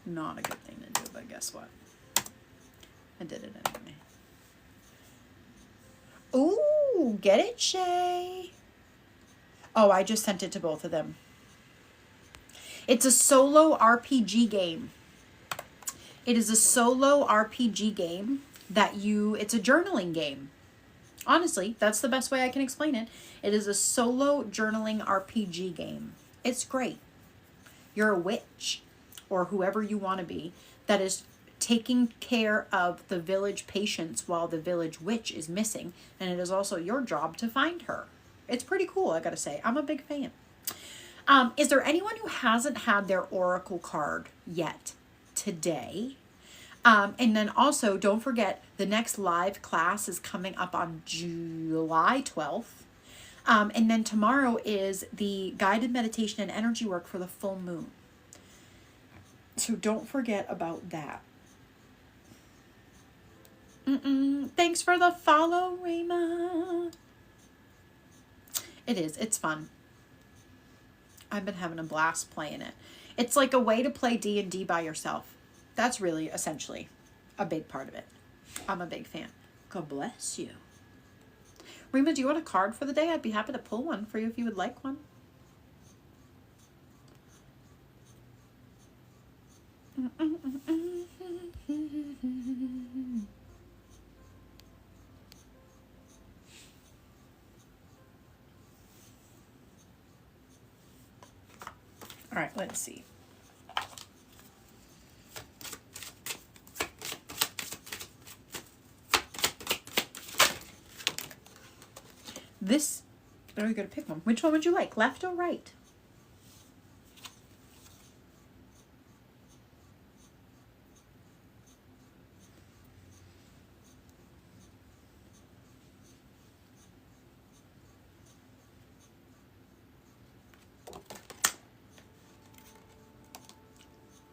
not a good thing to do, but guess what? I did it anyway. Ooh, get it, Shay? Oh, I just sent it to both of them. It's a solo RPG game. It is a solo RPG game that it's a journaling game. Honestly, that's the best way I can explain it. It is a solo journaling RPG game. It's great. You're a witch, or whoever you want to be, that is taking care of the village patients while the village witch is missing, and it is also your job to find her. It's pretty cool, I gotta say. I'm a big fan. Is there anyone who hasn't had their Oracle card yet today? And then also, don't forget, the next live class is coming up on July 12th. And then tomorrow is the guided meditation and energy work for the full moon. So don't forget about that. Thanks for the follow, Rima. It is. It's fun. I've been having a blast playing it. It's like a way to play D&D by yourself. That's really, essentially, a big part of it. I'm a big fan. God bless you. Rima, do you want a card for the day? I'd be happy to pull one for you if you would like one. All right, let's see. This, oh, you gotta pick one. Which one would you like, left or right?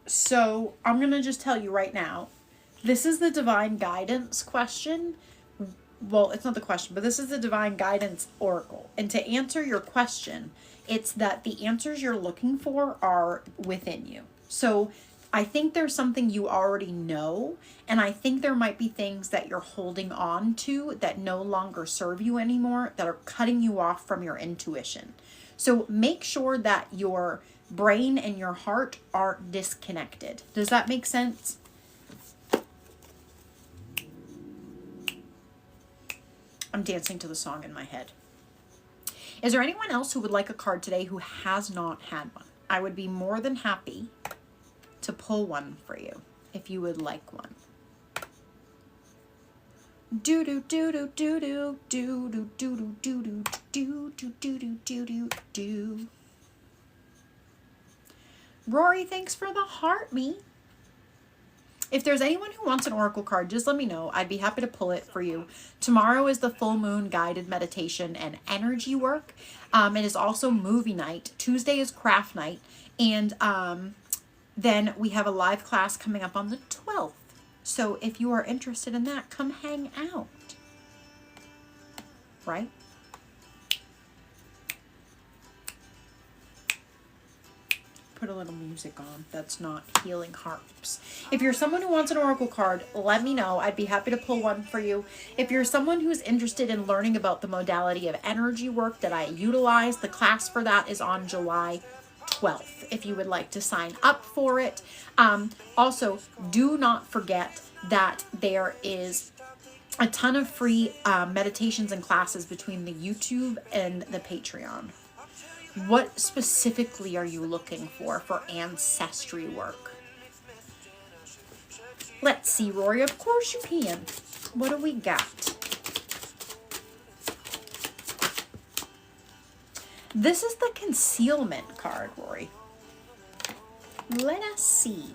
So I'm going to just tell you right now, this is the divine guidance question. Well, it's not the question, but this is the divine guidance oracle. And to answer your question, it's that the answers you're looking for are within you. So I think there's something you already know, and I think there might be things that you're holding on to that no longer serve you anymore, that are cutting you off from your intuition. So make sure that your brain and your heart are disconnected. Does that make sense? I'm dancing to the song in my head. Is there anyone else who would like a card today who has not had one? I would be more than happy to pull one for you if you would like one. Do do do do do do do do do do do do do do do do do. Rory, thanks for the heart, me. If there's anyone who wants an oracle card, just let me know. I'd be happy to pull it for you. Tomorrow is the full moon guided meditation and energy work. It is also movie night. Tuesday is craft night. And then we have a live class coming up on the 12th. So if you are interested in that, come hang out. Right? Put a little music on that's not healing harps. If you're someone who wants an oracle card, let me know. I'd be happy to pull one for you. If you're someone who's interested in learning about the modality of energy work that I utilize, the class for that is on July 12th, if you would like to sign up for it. Also, do not forget that there is a ton of free meditations and classes between the YouTube and the Patreon. What specifically are you looking for ancestry work? Let's see, Rory. Of course you can. What do we got? This is the concealment card, Rory. Let us see.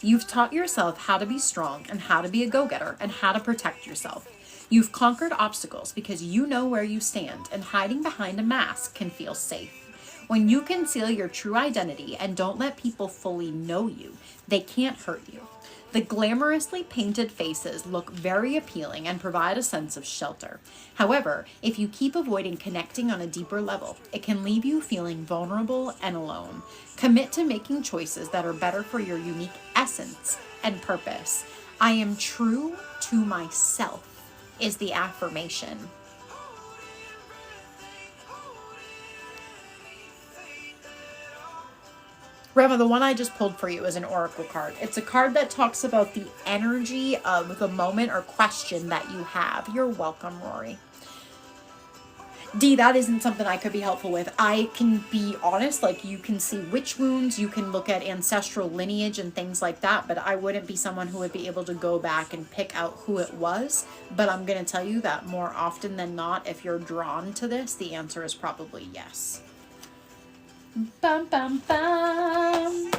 You've taught yourself how to be strong and how to be a go-getter and how to protect yourself. You've conquered obstacles because you know where you stand, and hiding behind a mask can feel safe. When you conceal your true identity and don't let people fully know you, they can't hurt you. The glamorously painted faces look very appealing and provide a sense of shelter. However, if you keep avoiding connecting on a deeper level, it can leave you feeling vulnerable and alone. Commit to making choices that are better for your unique essence and purpose. I am true to myself is the affirmation. Rema, the one I just pulled for you is an oracle card. It's a card that talks about the energy of the moment or question that you have. You're welcome, Rory. Dee, that isn't something I could be helpful with. I can be honest, like you can see witch wounds, you can look at ancestral lineage and things like that, but I wouldn't be someone who would be able to go back and pick out who it was. But I'm going to tell you that more often than not, if you're drawn to this, the answer is probably yes. Bum, bum, bum.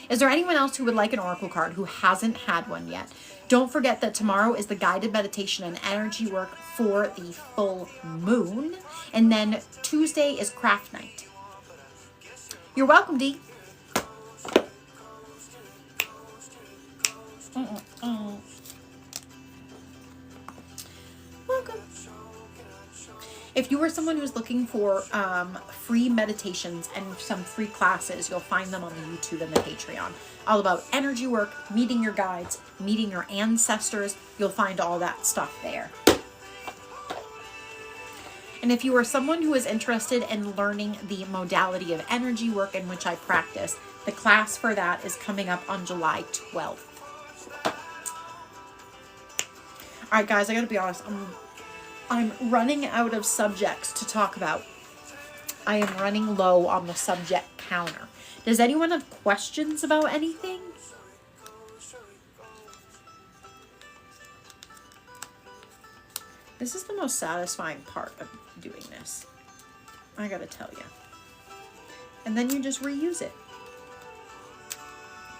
Is there anyone else who would like an oracle card who hasn't had one yet? Don't forget that tomorrow is the guided meditation and energy work for the full moon. And then Tuesday is craft night. You're welcome, Dee. Welcome. If you are someone who's looking for free meditations and some free classes, you'll find them on the YouTube and the Patreon. All about energy work, meeting your guides, meeting your ancestors. You'll find all that stuff there. And if you are someone who is interested in learning the modality of energy work in which I practice, the class for that is coming up on July 12th. All right, guys, I gotta be honest. I'm running out of subjects to talk about. I am running low on the subject counter. Does anyone have questions about anything? This is the most satisfying part of doing this. I gotta tell you. And then you just reuse it.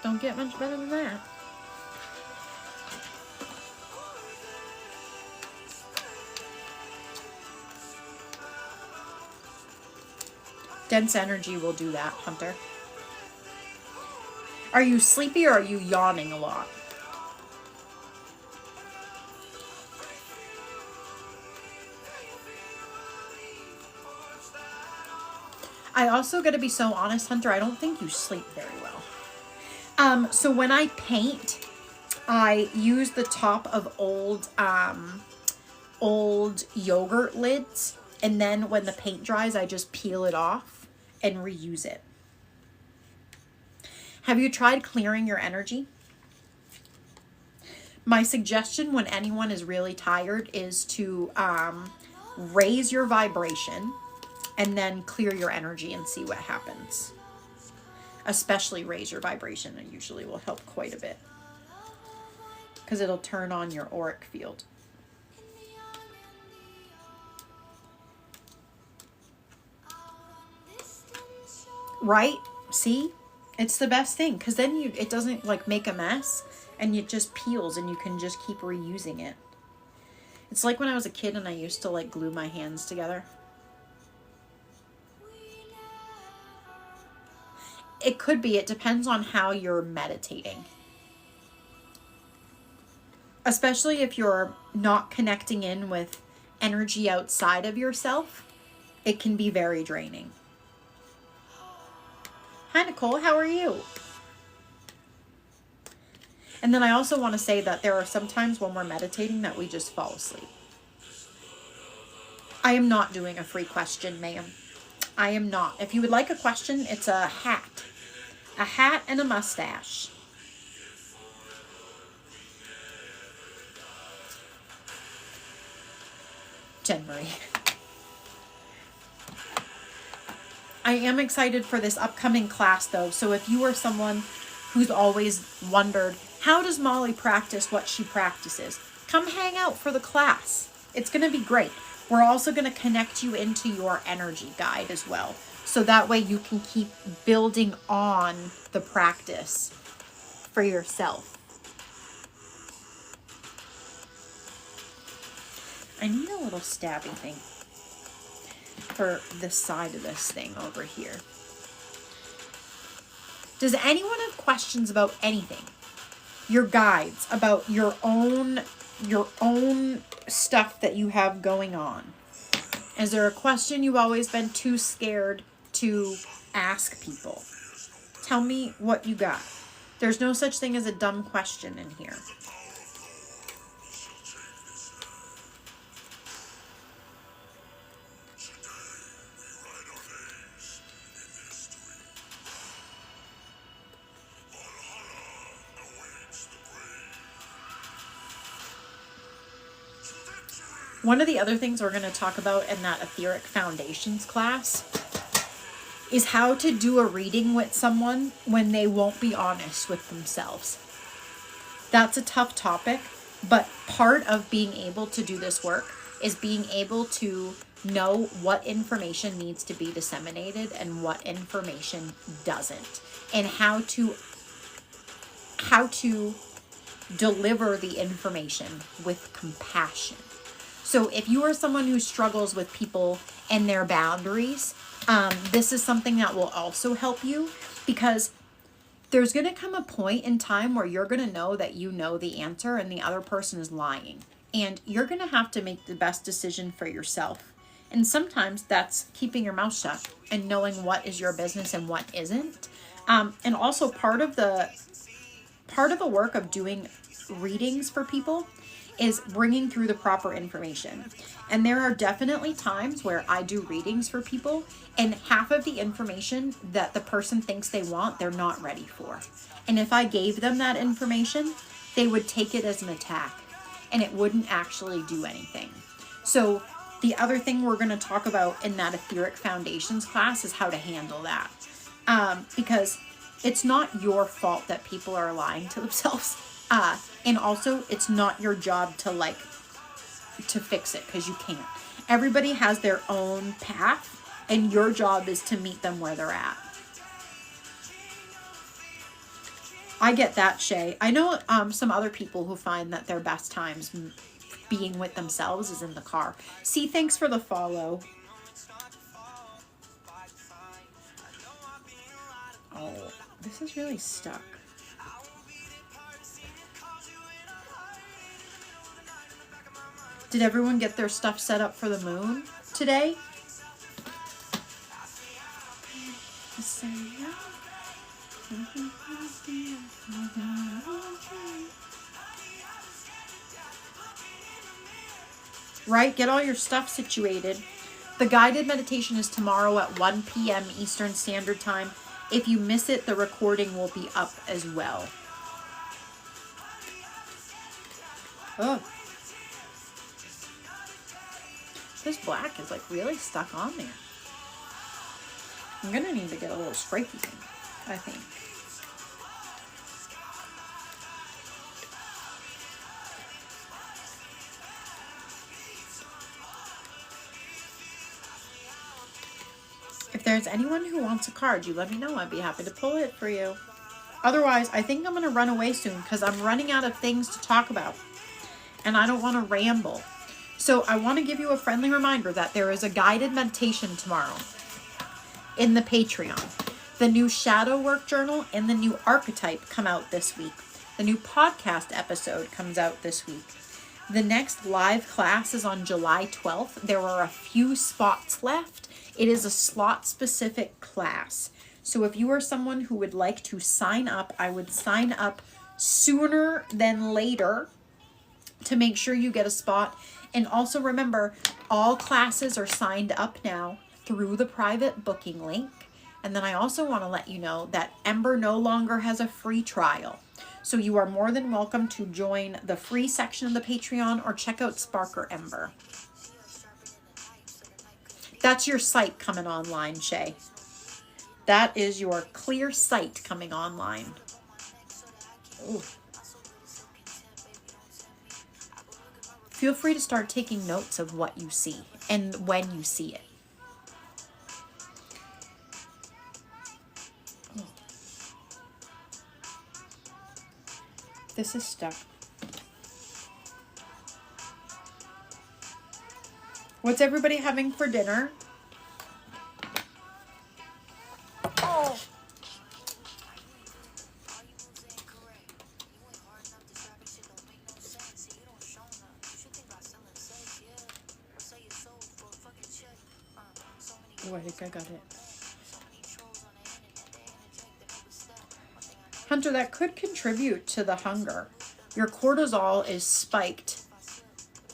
Don't get much better than that. Dense energy will do that, Hunter. Are you sleepy or are you yawning a lot? I also gotta be so honest, Hunter, I don't think you sleep very well. So when I paint, I use the top of old yogurt lids, and then when the paint dries, I just peel it off and reuse it. Have you tried clearing your energy? My suggestion when anyone is really tired is to raise your vibration and then clear your energy and see what happens. Especially raise your vibration. It usually will help quite a bit because it'll turn on your auric field. Right? See? It's the best thing, because then it doesn't like make a mess, and it just peels and you can just keep reusing it. It's like when I was a kid and I used to like glue my hands together. It could be. It depends on how you're meditating. Especially if you're not connecting in with energy outside of yourself, it can be very draining. Hi, Nicole. How are you? And then I also want to say that there are some times when we're meditating that we just fall asleep. I am not doing a free question, ma'am. I am not. If you would like a question, it's a hat. A hat and a mustache. Jen Marie. I am excited for this upcoming class, though. So if you are someone who's always wondered, how does Molly practice what she practices? Come hang out for the class. It's going to be great. We're also going to connect you into your energy guide as well. So that way you can keep building on the practice for yourself. I need a little stabby thing for the side of this thing over here. Does anyone have questions about anything? Your guides, about your own stuff that you have going on? Is there a question you've always been too scared to ask people? Tell me what you got. There's no such thing as a dumb question in here. One of the other things we're going to talk about in that Etheric Foundations class is how to do a reading with someone when they won't be honest with themselves. That's a tough topic, but part of being able to do this work is being able to know what information needs to be disseminated and what information doesn't, and how to deliver the information with compassion. So if you are someone who struggles with people and their boundaries, this is something that will also help you, because there's going to come a point in time where you're going to know that you know the answer and the other person is lying. And you're going to have to make the best decision for yourself. And sometimes that's keeping your mouth shut and knowing what is your business and what isn't. And also part of the work of doing readings for people is bringing through the proper information. And there are definitely times where I do readings for people and half of the information that the person thinks they want, they're not ready for. And if I gave them that information, they would take it as an attack and it wouldn't actually do anything. So the other thing we're going to talk about in that Etheric Foundations class is how to handle that. Because it's not your fault that people are lying to themselves. And also, it's not your job to fix it, because you can't. Everybody has their own path, and your job is to meet them where they're at. I get that, Shay. I know some other people who find that their best times being with themselves is in the car. See, thanks for the follow. Oh, this is really stuck. Did everyone get their stuff set up for the moon today? Right? Get all your stuff situated. The guided meditation is tomorrow at 1 p.m. Eastern Standard Time. If you miss it, the recording will be up as well. Oh. This black is like really stuck on there. I'm gonna need to get a little sprayy thing, I think. If there's anyone who wants a card, you let me know. I'd be happy to pull it for you. Otherwise, I think I'm going to run away soon because I'm running out of things to talk about. And I don't want to ramble. So I want to give you a friendly reminder that there is a guided meditation tomorrow in the Patreon. The new shadow work journal and the new archetype come out this week. The new podcast episode comes out this week. The next live class is on July 12th. There are a few spots left. It is a slot-specific class. So if you are someone who would like to sign up, I would sign up sooner than later to make sure you get a spot. And also remember, all classes are signed up now through the private booking link. And then I also want to let you know that Ember no longer has a free trial. So you are more than welcome to join the free section of the Patreon or check out Sparker Ember. That's your site coming online, Shay. That is your clear site coming online. Ooh. Feel free to start taking notes of what you see and when you see it. This is stuck. What's everybody having for dinner? Oh. Oh, I think I got it. Hunter, that could contribute to the hunger. Your cortisol is spiked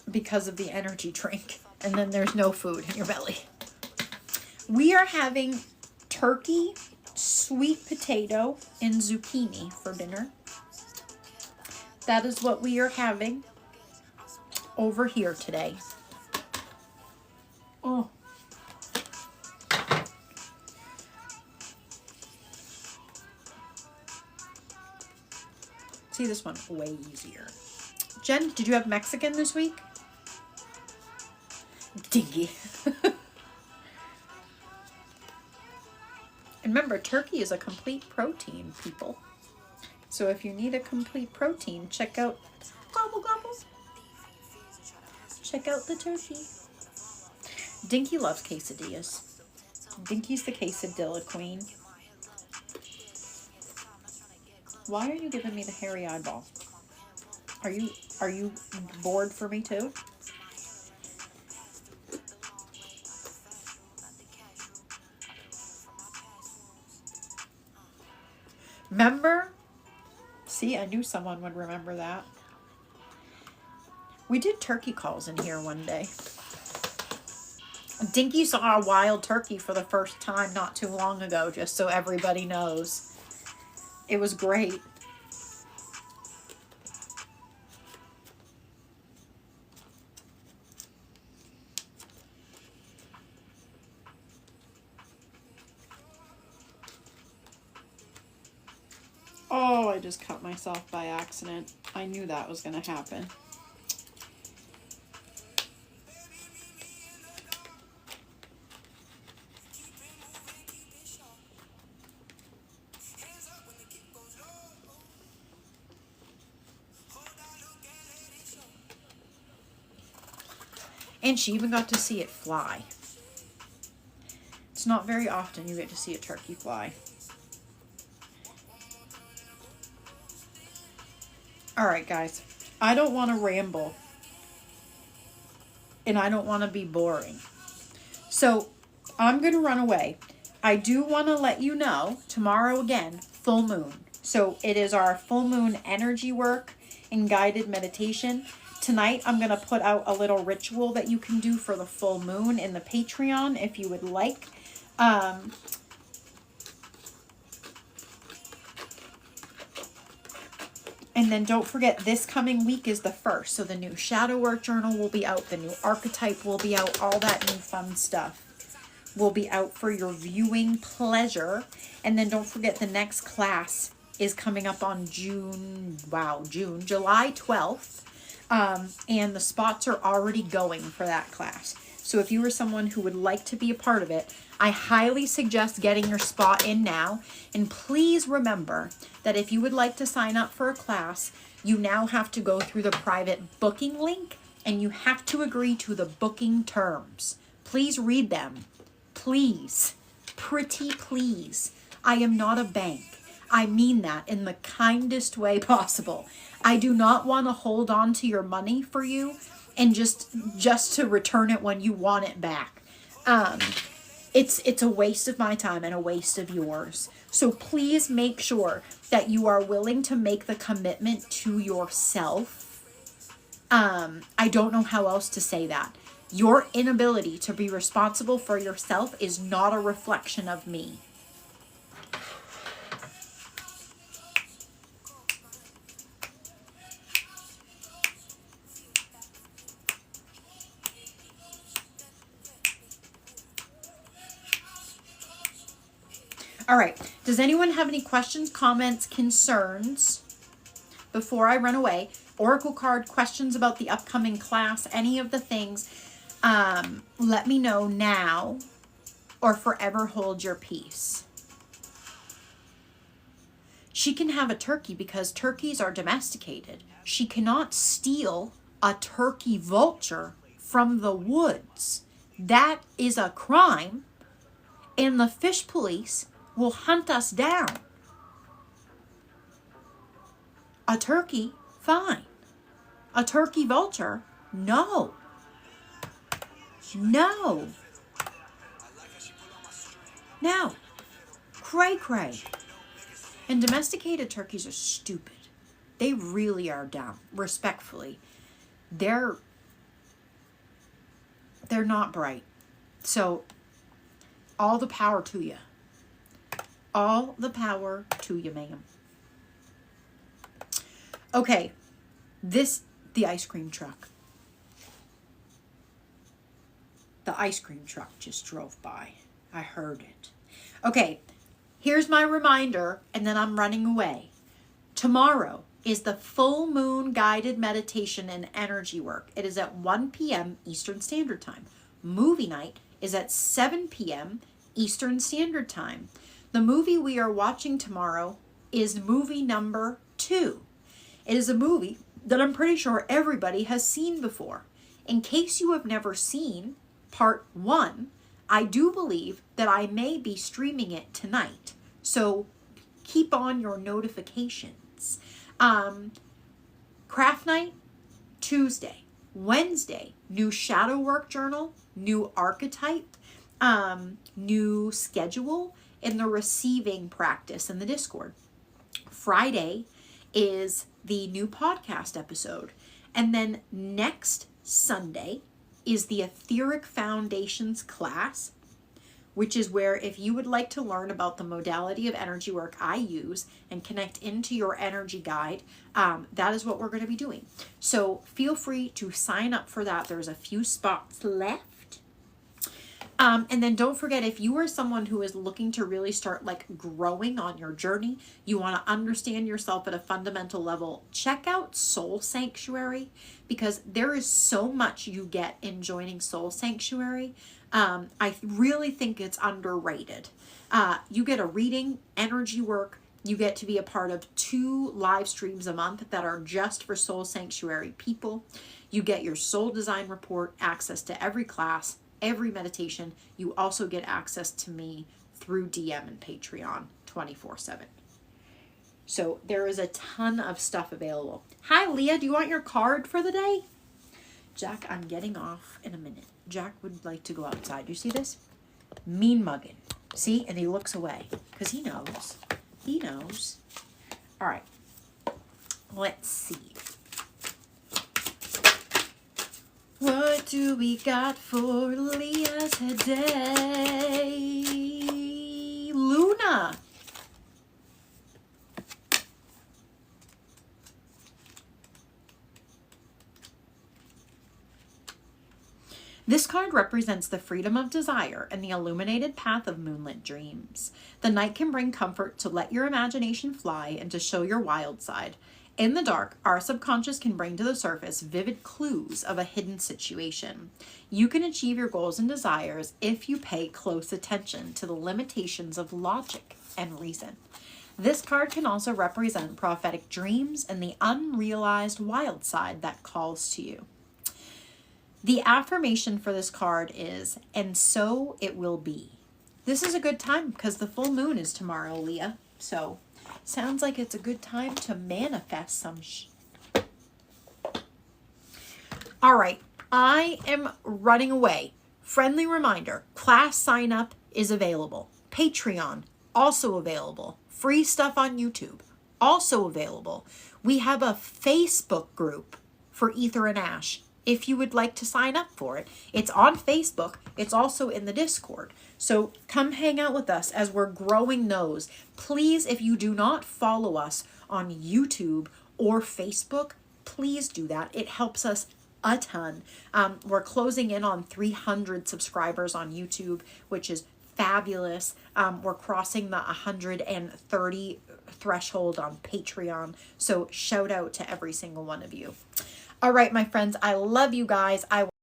because of the energy drink, and then there's no food in your belly. We are having turkey, sweet potato, and zucchini for dinner. That is what we are having over here today. Oh. See this one way easier. Jen, did you have Mexican this week? Dingy. And remember, turkey is a complete protein, people. So if you need a complete protein, check out gobble gobble. Check out the turkey. Dinky loves quesadillas. Dinky's the quesadilla queen. Why are you giving me the hairy eyeball? Are you bored for me too? Remember? See, I knew someone would remember that. We did turkey calls in here one day. Dinky saw a wild turkey for the first time not too long ago, just so everybody knows. It was great. Oh, I just cut myself by accident. I knew that was going to happen. And she even got to see it fly. It's not very often you get to see a turkey fly. Alright guys, I don't want to ramble. And I don't want to be boring. So, I'm going to run away. I do want to let you know, tomorrow again, full moon. So, it is our full moon energy work and guided meditation. Tonight, I'm going to put out a little ritual that you can do for the full moon in the Patreon if you would like. And then don't forget, this coming week is the 1st. So the new shadow work journal will be out. The new archetype will be out. All that new fun stuff will be out for your viewing pleasure. And then don't forget, the next class is coming up on July 12th. And the spots are already going for that class. So if you are someone who would like to be a part of it, I highly suggest getting your spot in now. And please remember that if you would like to sign up for a class, you now have to go through the private booking link and you have to agree to the booking terms. Please read them. Please. Pretty please. I am not a bank. I mean that in the kindest way possible. I do not want to hold on to your money for you and just to return it when you want it back. It's a waste of my time and a waste of yours. So please make sure that you are willing to make the commitment to yourself. I don't know how else to say that. Your inability to be responsible for yourself is not a reflection of me. All right. Does anyone have any questions, comments, concerns before I run away? Oracle card, questions about the upcoming class, any of the things, let me know now or forever hold your peace. She can have a turkey because turkeys are domesticated. She cannot steal a turkey vulture from the woods. That is a crime, and the fish police will hunt us down. A turkey, fine. A turkey vulture, no. No. No. Cray cray. And domesticated turkeys are stupid. They really are dumb, respectfully. They're not bright. So, all the power to you. All the power to you, ma'am. Okay, the ice cream truck. The ice cream truck just drove by. I heard it. Okay, here's my reminder, and then I'm running away. Tomorrow is the full moon guided meditation and energy work. It is at 1 p.m. Eastern Standard Time. Movie night is at 7 p.m. Eastern Standard Time. The movie we are watching tomorrow is movie number 2. It is a movie that I'm pretty sure everybody has seen before. In case you have never seen part 1, I do believe that I may be streaming it tonight. So keep on your notifications. Craft night, Tuesday. Wednesday, new shadow work journal, new archetype, new schedule, in the receiving practice in the Discord. Friday is the new podcast episode. And then next Sunday is the Etheric Foundations class, which is where if you would like to learn about the modality of energy work I use and connect into your energy guide, that is what we're going to be doing. So feel free to sign up for that. There's a few spots left. And then don't forget, if you are someone who is looking to really start growing on your journey, you want to understand yourself at a fundamental level, check out Soul Sanctuary, because there is so much you get in joining Soul Sanctuary. I really think it's underrated. You get a reading, energy work. You get to be a part of 2 live streams a month that are just for Soul Sanctuary people. You get your soul design report, access to every class, every meditation. You also get access to me through DM and Patreon 24/7. So there is a ton of stuff available. Hi, Leah. Do you want your card for the day? Jack, I'm getting off in a minute. Jack would like to go outside. You see this? Mean mugging. See? And he looks away because he knows. He knows. All right. Let's see. What do we got for Leah today? Luna. This card represents the freedom of desire and the illuminated path of moonlit dreams. The night can bring comfort to let your imagination fly and to show your wild side. In the dark, our subconscious can bring to the surface vivid clues of a hidden situation. You can achieve your goals and desires if you pay close attention to the limitations of logic and reason. This card can also represent prophetic dreams and the unrealized wild side that calls to you. The affirmation for this card is, and so it will be. This is a good time because the full moon is tomorrow, Leah. So, sounds like it's a good time to manifest some All right, I am running away. Friendly reminder, class sign up is available. Patreon, also available. Free stuff on YouTube, also available. We have a Facebook group for Ether and Ash if you would like to sign up for it. It's on Facebook. It's also in the Discord. So come hang out with us as we're growing those. Please, if you do not follow us on YouTube or Facebook, please do that. It helps us a ton. We're closing in on 300 subscribers on YouTube, which is fabulous. We're crossing the 130 threshold on Patreon. So shout out to every single one of you. All right, my friends, I love you guys. I